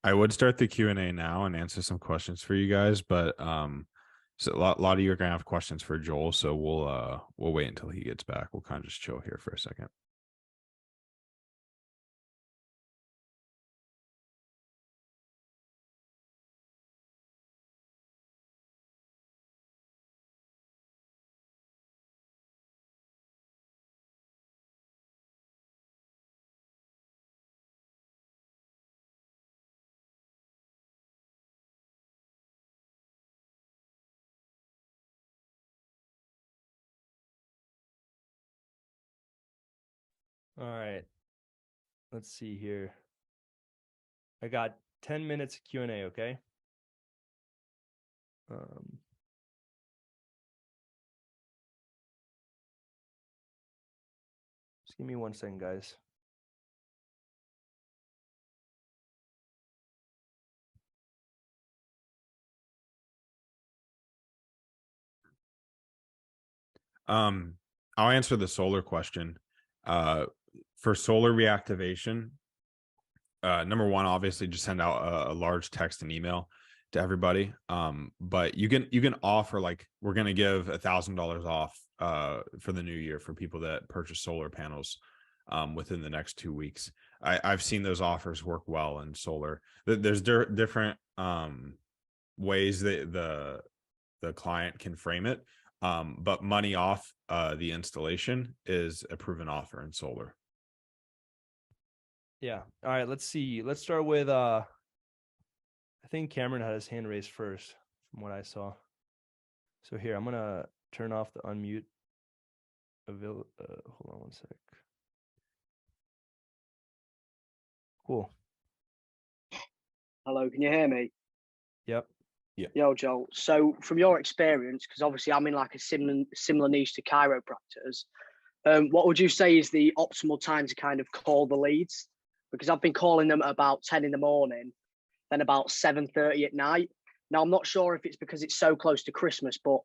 I would start the Q&A now and answer some questions for you guys, but so a lot of you are gonna have questions for Joel, so we'll wait until he gets back. We'll kind of just chill here for a second. All right. Let's see here. I got 10 minutes of Q&A, okay? Just give me 1 second, guys. I'll answer the solar question. For solar reactivation, number one, obviously just send out a large text and email to everybody. But you can offer, like, we're going to give $1,000 off for the new year for people that purchase solar panels within the next 2 weeks. I've seen those offers work well in solar. There's different ways that the client can frame it. But money off the installation is a proven offer in solar. Yeah. All right, let's see. Let's start with I think Cameron had his hand raised first from what I saw. So here, I'm going to turn off the unmute. Hold on 1 sec. Cool. Hello, can you hear me? Yep. Yeah. Yo, Joel. So from your experience, because obviously I'm in like a similar niche to chiropractors, what would you say is the optimal time to kind of call the leads? Because I've been calling them at about 10 in the morning, then about 7:30 at night. Now, I'm not sure if it's because it's so close to Christmas, but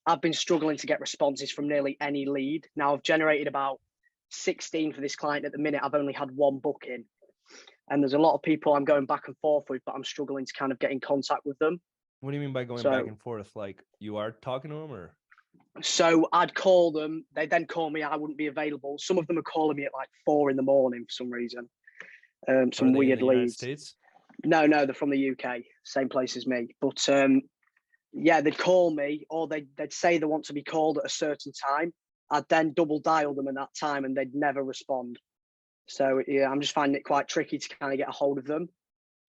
I've been struggling to get responses from nearly any lead. Now, I've generated about 16 for this client at the minute. I've only had 1 booking. And there's a lot of people I'm going back and forth with, but I'm struggling to kind of get in contact with them. What do you mean by going back and forth? Like, you are talking to them, or? So I'd call them. They then call me. I wouldn't be available. Some of them are calling me at like 4 in the morning for some reason. Some weird leads. United States? No, they're from the UK, same place as me. But yeah, they'd call me, or they'd say they want to be called at a certain time. I'd then double dial them at that time, and they'd never respond. So yeah, I'm just finding it quite tricky to kind of get a hold of them.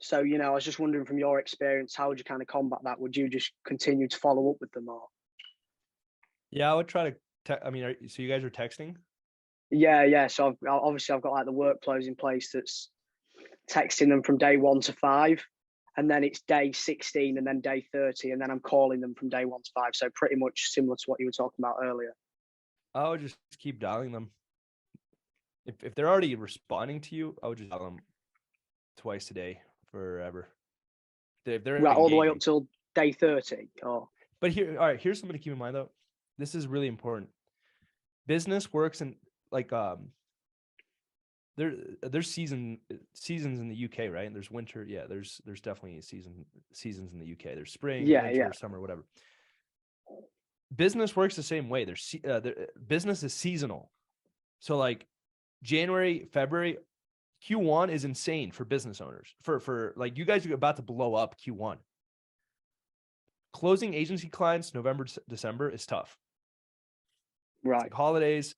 So, I was just wondering, from your experience, how would you kind of combat that? Would you just continue to follow up with them, or? Yeah, I would try to. So you guys are texting? Yeah. So I've got like the workflows in place that's texting them from day 1 to 5, and then it's day 16, and then day 30, and then I'm calling them from day 1 to 5. So pretty much similar to what you were talking about earlier. I would just keep dialing them. If they're already responding to you, I would just dial them twice a day forever. If they're right, all the way up till day 30. Or But here's something to keep in mind though. This is really important. Business works in like there's seasons in the UK, right? And there's winter. Yeah, there's definitely seasons in the UK. There's spring, winter, summer, whatever. Business works the same way. Business is seasonal. So like January, February, Q1 is insane for business owners. For like, you guys are about to blow up Q1. Closing agency clients November, December is tough. right, like holidays.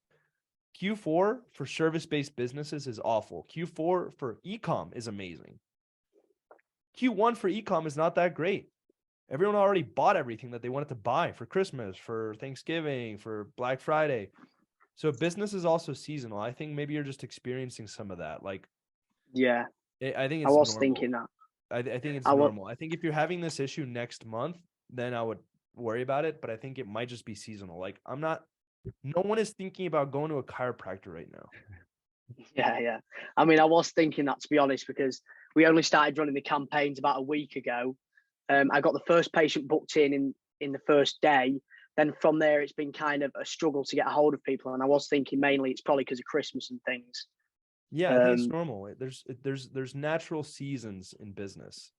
Q4 for service-based businesses is awful. Q4 for e-com is amazing. Q1 for e-com is not that great. Everyone already bought everything that they wanted to buy for Christmas, for Thanksgiving, for Black Friday. So business is also seasonal. I think maybe you're just experiencing some of that. Like, Yeah, I think I it's was normal. thinking that. I think it's I was. normal. I think if you're having this issue next month, then I would worry about it. But I think it might just be seasonal. Like, no one is thinking about going to a chiropractor right now. Yeah. I mean, I was thinking that, to be honest, because we only started running the campaigns about a week ago. I got the first patient booked in the first day. Then from there, it's been kind of a struggle to get a hold of people. And I was thinking mainly it's probably because of Christmas and things. Yeah, I think it's normal. There's natural seasons in business.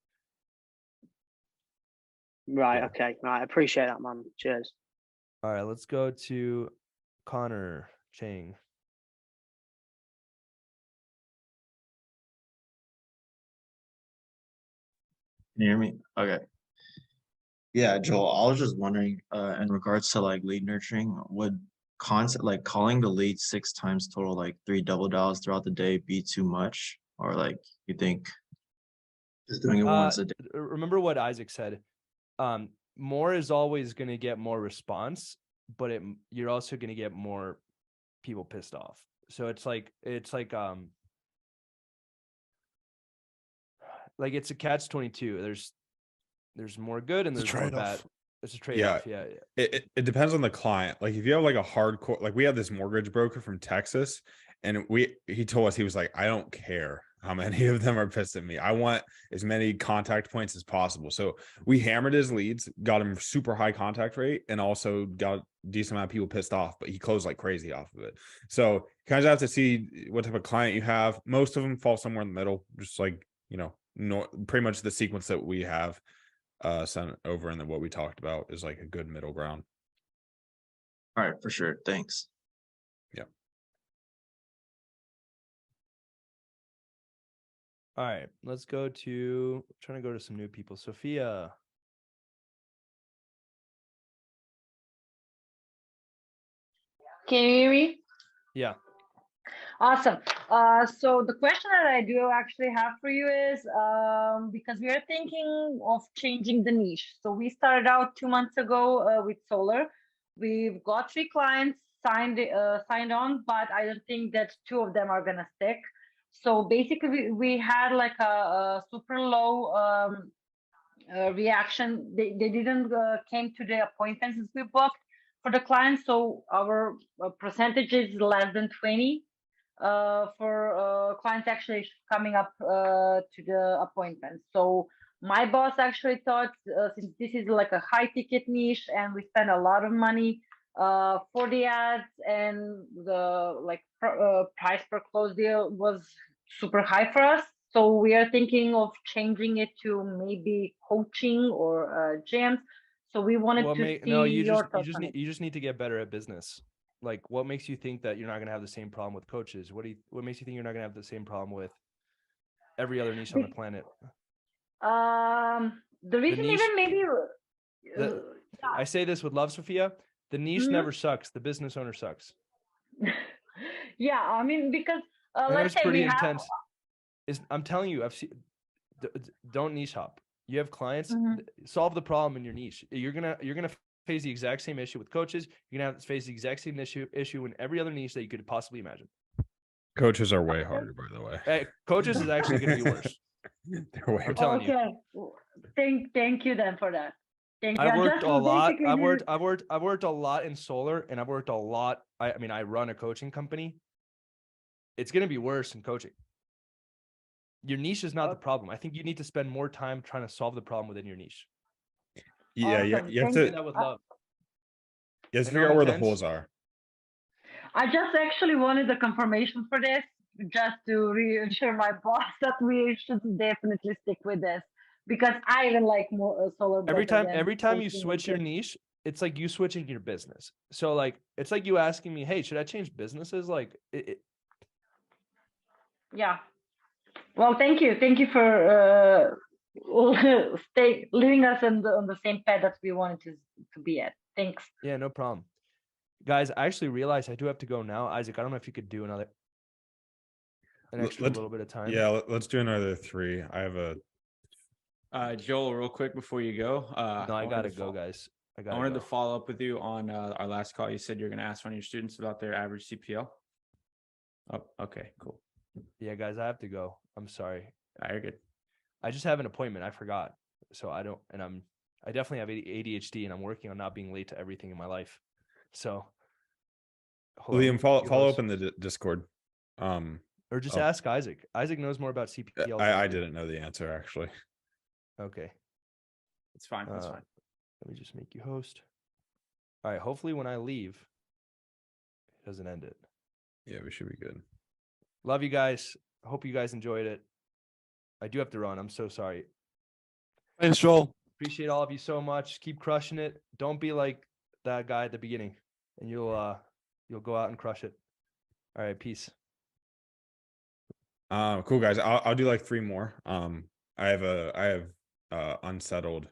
Right. Yeah. Okay. Right. I appreciate that, man. Cheers. All right, let's go to Connor Chang. Can you hear me? Okay. Yeah, Joel, I was just wondering, in regards to like lead nurturing, would concept like calling the lead 6 times total, like 3 double dials throughout the day, be too much? Or like you think just doing it once a day? Remember what Isaac said. More is always going to get more response, but you're also going to get more people pissed off. So it's like it's a catch-22. There's more good and It's a there's more bad. trade-off. It's a trade-off. Yeah. It depends on the client. Like if you have like a hardcore, like we have this mortgage broker from Texas, and he told us, he was like, I don't care how many of them are pissed at me. I want as many contact points as possible. So we hammered his leads, got him super high contact rate, and also got a decent amount of people pissed off, but he closed like crazy off of it. So you kind of have to see what type of client you have. Most of them fall somewhere in the middle, just like, pretty much the sequence that we have sent over, and then what we talked about is like a good middle ground. All right, for sure. Thanks. Yeah. All right, let's go trying to go to some new people. Sophia. Can you hear me? Yeah. Awesome. So the question that I do actually have for you is, because we are thinking of changing the niche. So we started out 2 months ago with solar. We've got 3 clients signed on, but I don't think that 2 of them are gonna stick. So basically, we had like a super low reaction. They didn't came to the appointments we booked for the clients. So our percentage is less than 20 for clients actually coming up to the appointment. So my boss actually thought, since this is like a high ticket niche and we spend a lot of money for the ads, and the price per close deal was super high for us. So we are thinking of changing it to maybe coaching or gyms. So we wanted to see your thoughts on it. You just need to get better at business. Like, what makes you think that you're not going to have the same problem with coaches? What makes you think you're not going to have the same problem with every other niche on the planet? The reason niche, even maybe I say this with love, Sophia. The niche never sucks. The business owner sucks. Yeah, I mean, because let's say pretty intense. I'm telling you, don't niche hop. You have clients, solve the problem in your niche. You're gonna face the exact same issue with coaches. You're gonna have to face the exact same issue in every other niche that you could possibly imagine. Coaches are way harder, by the way. Coaches is actually going to be worse. They're way I'm telling you. Thank you then for that. I worked a lot. I've worked a lot in solar, and I've worked a lot. I mean, I run a coaching company. It's going to be worse in coaching. Your niche is not the problem. I think you need to spend more time trying to solve the problem within your niche. Yeah, awesome. you have to. That with love. You have to figure out where the holes are. I just actually wanted the confirmation for this, just to reassure my boss that we should definitely stick with this, because I even like more solar. Every time you switch your niche, it's like you switching your business. So like, it's like you asking me, hey, should I change businesses? Like Yeah. Well, thank you for leaving us on the same path that we wanted to be at. Thanks. Yeah, no problem. Guys, I actually realized I do have to go now. Isaac, I don't know if you could do an extra little bit of time. Yeah, let's do another 3. I have a Joel, real quick before you go. No, I gotta go, guys. I wanted to follow up with you on our last call. You said you're going to ask one of your students about their average CPL. Oh, okay, cool. Yeah, guys, I have to go. I'm sorry. You're good. I just have an appointment. I forgot. So I definitely have ADHD and I'm working on not being late to everything in my life. So Liam, follow up in the Discord. Or just ask Isaac. Isaac knows more about CPL. I didn't know the answer actually. Okay. It's fine. That's fine. Let me just make you host. All right. Hopefully when I leave, it doesn't end it. Yeah, we should be good. Love you guys. Hope you guys enjoyed it. I do have to run. I'm so sorry. Thanks, Joel. Appreciate all of you so much. Keep crushing it. Don't be like that guy at the beginning, and you'll go out and crush it. All right. Peace. Cool guys. I'll do like 3 more. I have unsettled.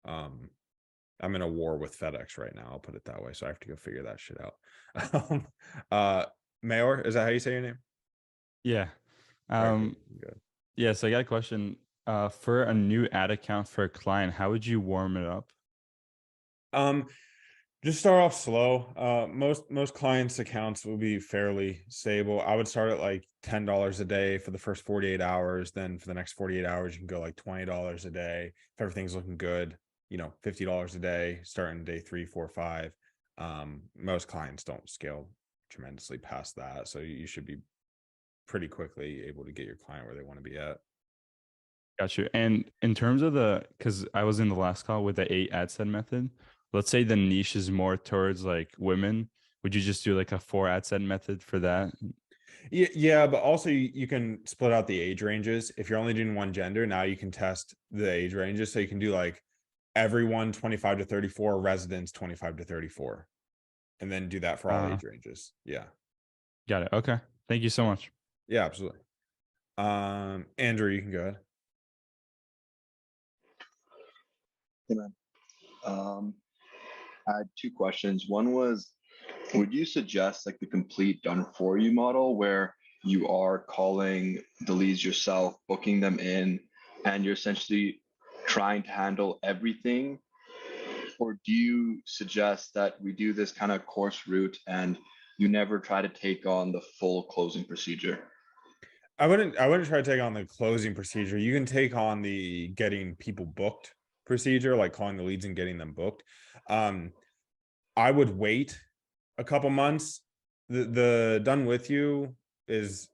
I'm in a war with FedEx right now. I'll put it that way. So I have to go figure that shit out. Mayor, is that how you say your name? Yeah. Right, good. Yeah. So I got a question. For a new ad account for a client, how would you warm it up? Just start off slow. Most clients' accounts will be fairly stable. I would start at like $10 a day for the first 48 hours. Then for the next 48 hours, you can go like $20 a day. If everything's looking good, $50 a day, starting day 3, 4, 5. Most clients don't scale tremendously past that. So you should be pretty quickly able to get your client where they want to be at. Got you. And in terms of because I was in the last call with the 8 ad set method. Let's say the niche is more towards like women. Would you just do like a 4 ad set method for that? Yeah, but also you can split out the age ranges. If you're only doing one gender, now you can test the age ranges. So you can do like everyone 25 to 34, residents 25 to 34, and then do that for all age ranges. Yeah. Got it. Okay. Thank you so much. Yeah, absolutely. Andrew, you can go ahead. Hey, man. I had 2 questions. One was, would you suggest like the complete done for you model where you are calling the leads yourself, booking them in, and you're essentially trying to handle everything? Or do you suggest that we do this kind of course route and you never try to take on the full closing procedure? I wouldn't try to take on the closing procedure. You can take on the getting people booked procedure, like calling the leads and getting them booked. I would wait a couple months. The done with you is,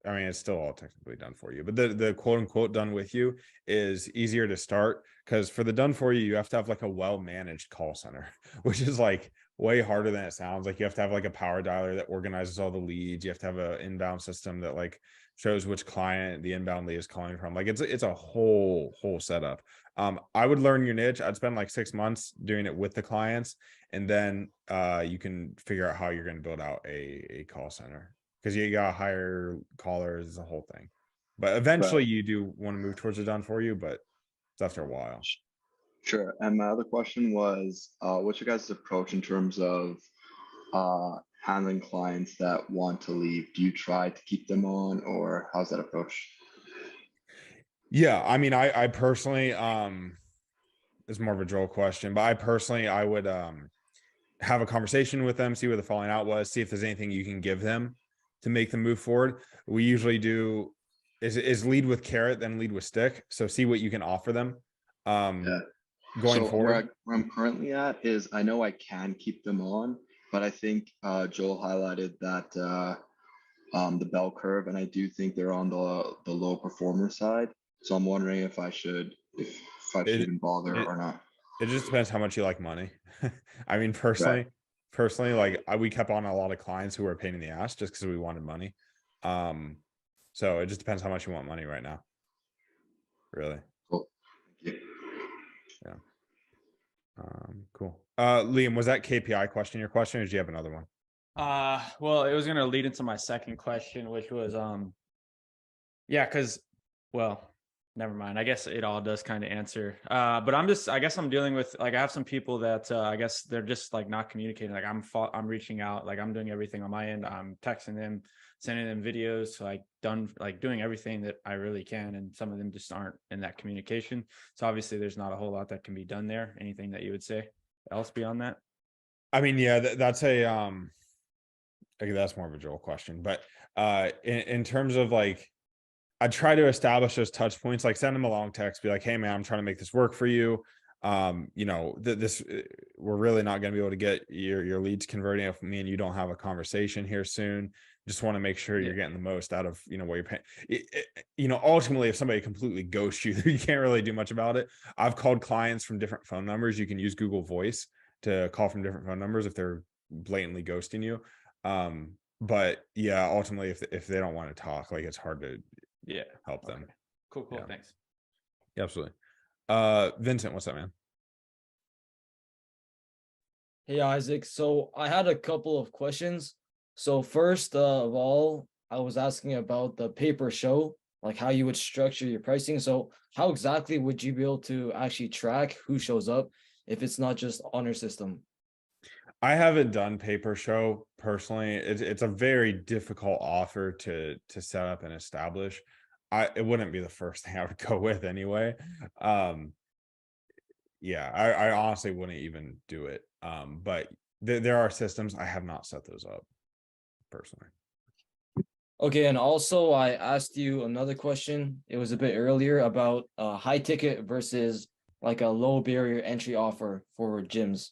I mean, it's still all technically done for you, but the quote unquote done with you is easier to start, because for the done for you, you have to have like a well-managed call center, which is like way harder than it sounds. Like you have to have like a power dialer that organizes all the leads. You have to have an inbound system that like shows which client the inbound lead is calling from. Like it's a whole setup. I would learn your niche. I'd spend like 6 months doing it with the clients, and then you can figure out how you're going to build out a call center, because you got to hire callers, the whole thing. But eventually you do want to move towards it done for you, but it's after a while. Sure. And my other question was, what's your guys' approach in terms of handling clients that want to leave? Do you try to keep them on, or how's that approach? Yeah, I mean, I personally, it's more of a Joel question, but I would have a conversation with them, see what the falling out was, see if there's anything you can give them to make them move forward. We usually do is lead with carrot, then lead with stick. So see what you can offer them. Going forward. Where I'm currently at is, I know I can keep them on, but I think Joel highlighted that the bell curve, and I do think they're on the low performer side. So I'm wondering if I should even bother or not. It just depends how much you like money. I mean, personally, like we kept on a lot of clients who were a pain in the ass just because we wanted money. So it just depends how much you want money right now. Really. Cool. Thank you. Yeah. Cool. Liam, was that KPI question your question, or did you have another one? Well, it was gonna lead into my second question, which was yeah, because, well, Never mind. I guess it all does kind of answer. But I guess I'm dealing with, like, I have some people that I guess they're just like not communicating. Like I'm reaching out, like I'm doing everything on my end. I'm texting them, sending them videos, like doing everything that I really can. And some of them just aren't in that communication. So obviously there's not a whole lot that can be done there. Anything that you would say else beyond that? I mean, yeah, that's okay, that's more of a Joel question, but in terms of like, I try to establish those touch points, like send them a long text, be like, hey man, I'm trying to make this work for you. We're really not going to be able to get your leads converting if me and you don't have a conversation here soon. Just want to make sure you're getting the most out of, what you're paying. Ultimately, if somebody completely ghosts you, you can't really do much about it. I've called clients from different phone numbers. You can use Google Voice to call from different phone numbers if they're blatantly ghosting you. But yeah, ultimately, if they don't want to talk, like it's hard to help them. Okay. Cool. Yeah. Thanks. Yeah, absolutely. Vincent, what's up, man? Hey Isaac, so I had a couple of questions. So first of all, I was asking about the paper show, like how you would structure your pricing. So how exactly would you be able to actually track who shows up if it's not just honor system? I haven't done paper show personally. It's a very difficult offer to set up and establish. It wouldn't be the first thing I would go with anyway. Yeah, I honestly wouldn't even do it. But there are systems. I have not set those up personally. Okay, and also I asked you another question. It was a bit earlier about high ticket versus like a low barrier entry offer for gyms.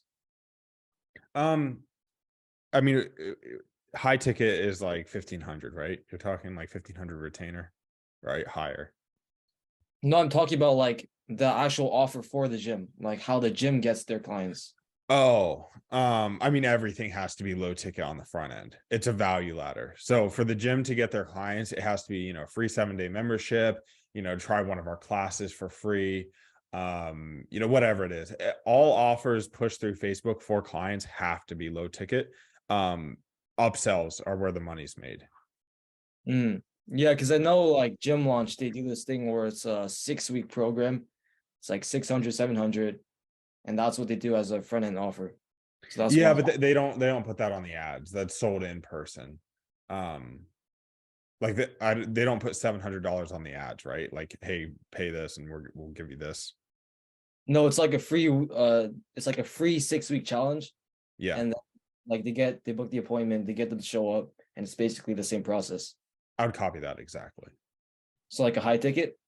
I mean, high ticket is like 1,500, right? You're talking like 1,500 retainer, right? Higher. No, I'm talking about like the actual offer for the gym, like how the gym gets their clients. Oh, I mean, everything has to be low ticket on the front end. It's a value ladder. So for the gym to get their clients, it has to be, free 7-day membership, try one of our classes for free. Whatever it is. All offers pushed through Facebook for clients have to be low ticket. Upsells are where the money's made. Yeah, because I know like Gym Launch, they do this thing where it's a 6-week program. It's like 600, 700, and that's what they do as a front end offer. So that's but they don't put that on the ads. That's sold in person. Like they don't put $700 on the ads, right? Like, hey, pay this and we'll give you this. No, it's like a free 6-week challenge. Yeah. And like they book the appointment, they get them to show up, and it's basically the same process. I would copy that exactly. So like a high ticket?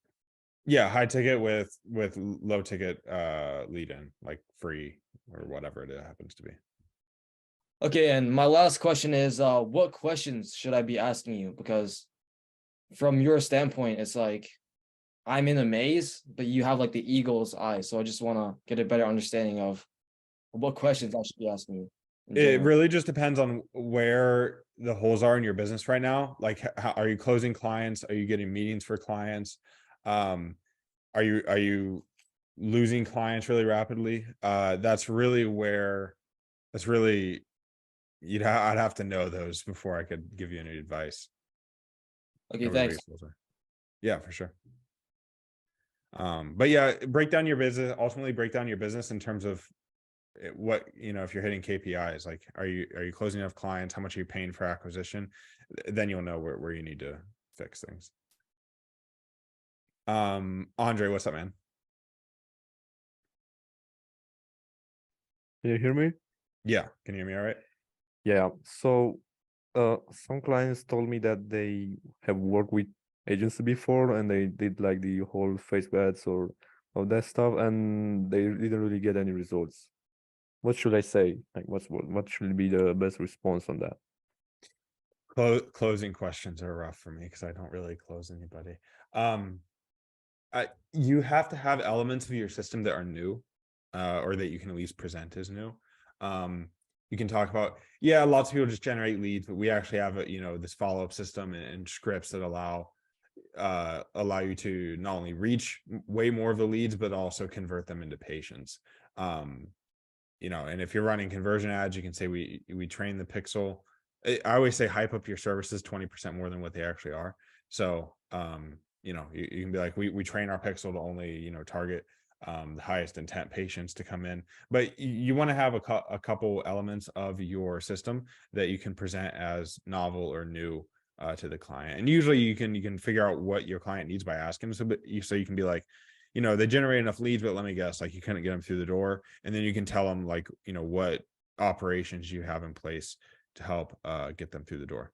Yeah, high ticket with low ticket lead in, like free or whatever it happens to be. Okay, and my last question is what questions should I be asking you? Because from your standpoint, it's like I'm in a maze, but you have like the eagle's eye. So I just want to get a better understanding of what questions I should be asking you. It really just depends on where the holes are in your business right now. Like, how are you closing clients? Are you getting meetings for clients? Are you losing clients really rapidly? That's really I'd have to know those before I could give you any advice. Okay, thanks. Yeah, for sure. But yeah, break down your business, ultimately break down your business in terms of what, if you're hitting KPIs, like, are you closing enough clients? How much are you paying for acquisition? Then you'll know where you need to fix things. Andre, what's up, man? Can you hear me? Yeah. Can you hear me all right? Yeah. So some clients told me that they have worked with agency before and they did like the whole Facebook ads or all that stuff and they didn't really get any results. What should I say? Like what should be the best response on that? Closing questions are rough for me because I don't really close anybody. You have to have elements of your system that are new, or that you can at least present as new. You can talk about, lots of people just generate leads, but we actually have this follow-up system and scripts that allow you to not only reach way more of the leads, but also convert them into patients. And if you're running conversion ads, you can say we train the pixel. I always say hype up your services 20% more than what they actually are. So you can be like, we train our pixel to only, target the highest intent patients to come in, but you want to have a couple elements of your system that you can present as novel or new to the client. And usually you can figure out what your client needs by asking. So you can be like, they generate enough leads, but let me guess, like you couldn't get them through the door. And then you can tell them like, what operations you have in place to help get them through the door.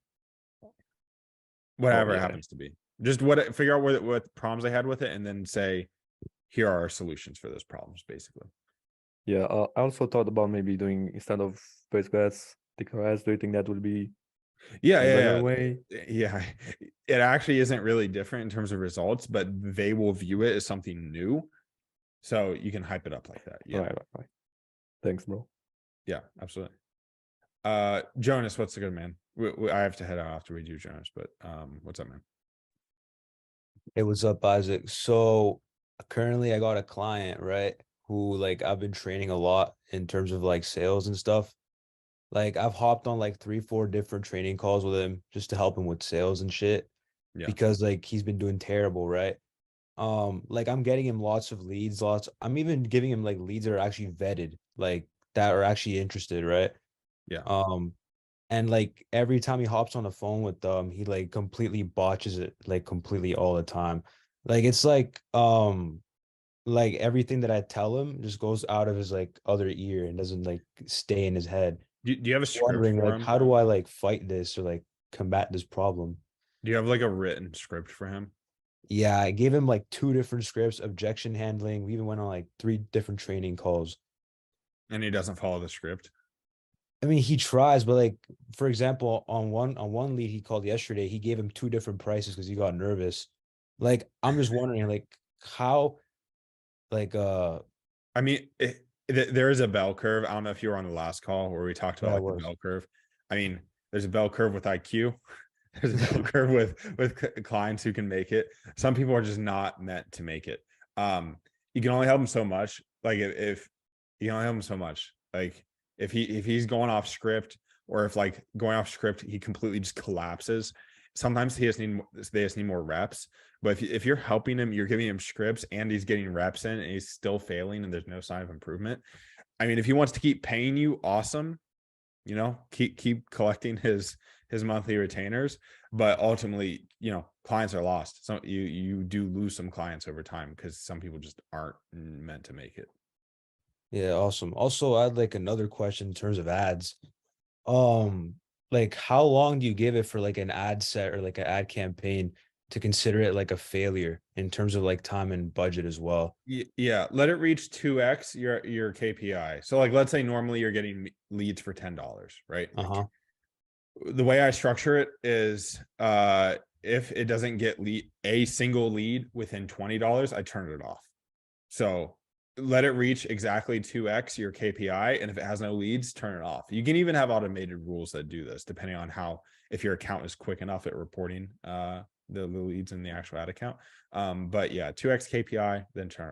Whatever it happens to be. Just figure out what problems they had with it, and then say, here are our solutions for those problems, basically. Yeah, I also thought about maybe doing, instead of Facebook ads, ticker ads. Do you think that would be a better way? Yeah, it actually isn't really different in terms of results, but they will view it as something new, so you can hype it up like that. Yeah, right. Thanks, bro. Yeah, absolutely. Jonas, what's the good, man? I have to head out after we do Jonas, but what's up, man? Hey, what's up, Isaac? So currently I got a client, right? Who like I've been training a lot in terms of like sales and stuff. Like I've hopped on like 3, 4 different training calls with him just to help him with sales and shit. Yeah. Because like he's been doing terrible, right? Like I'm getting him lots of leads, I'm even giving him like leads that are actually vetted, like that are actually interested, right? Yeah. And like every time he hops on the phone with them, he like completely botches it, like completely all the time. Like it's like everything that I tell him just goes out of his like other ear and doesn't like stay in his head. Do you have a script Wondering for like him? how do I like fight this or like combat this problem? Do you have like a written script for him? Yeah, I gave him like 2 different scripts, objection handling. We even went on like 3 different training calls. And he doesn't follow the script? I mean, he tries, but like for example, on one lead he called yesterday, he gave him 2 different prices because he got nervous. Like I'm just wondering, like how, like I mean, there is a bell curve. I don't know if you were on the last call where we talked about like the bell curve. I mean, there's a bell curve with IQ. There's a bell curve with clients who can make it. Some people are just not meant to make it. You can only help them so much. Like if you can only help them so much. Like if he's going off script, or if like going off script, he completely just collapses. Sometimes they just need more reps. But if you're helping him, you're giving him scripts and he's getting reps in and he's still failing and there's no sign of improvement. I mean, if he wants to keep paying you, awesome. Keep collecting his monthly retainers, but ultimately, clients are lost. So you do lose some clients over time because some people just aren't meant to make it. Yeah, awesome. Also, I had like another question in terms of ads. Like how long do you give it for like an ad set or like an ad campaign to consider it like a failure in terms of like time and budget as well? Yeah, let it reach 2x your KPI. So like, let's say normally you're getting leads for $10, right? The way I structure it is if it doesn't get a single lead within $20, I turn it off. So let it reach exactly 2x your KPI, and if it has no leads, turn it off. You can even have automated rules that do this depending on if your account is quick enough at reporting the leads in the actual ad account. But yeah, 2x KPI, then turn it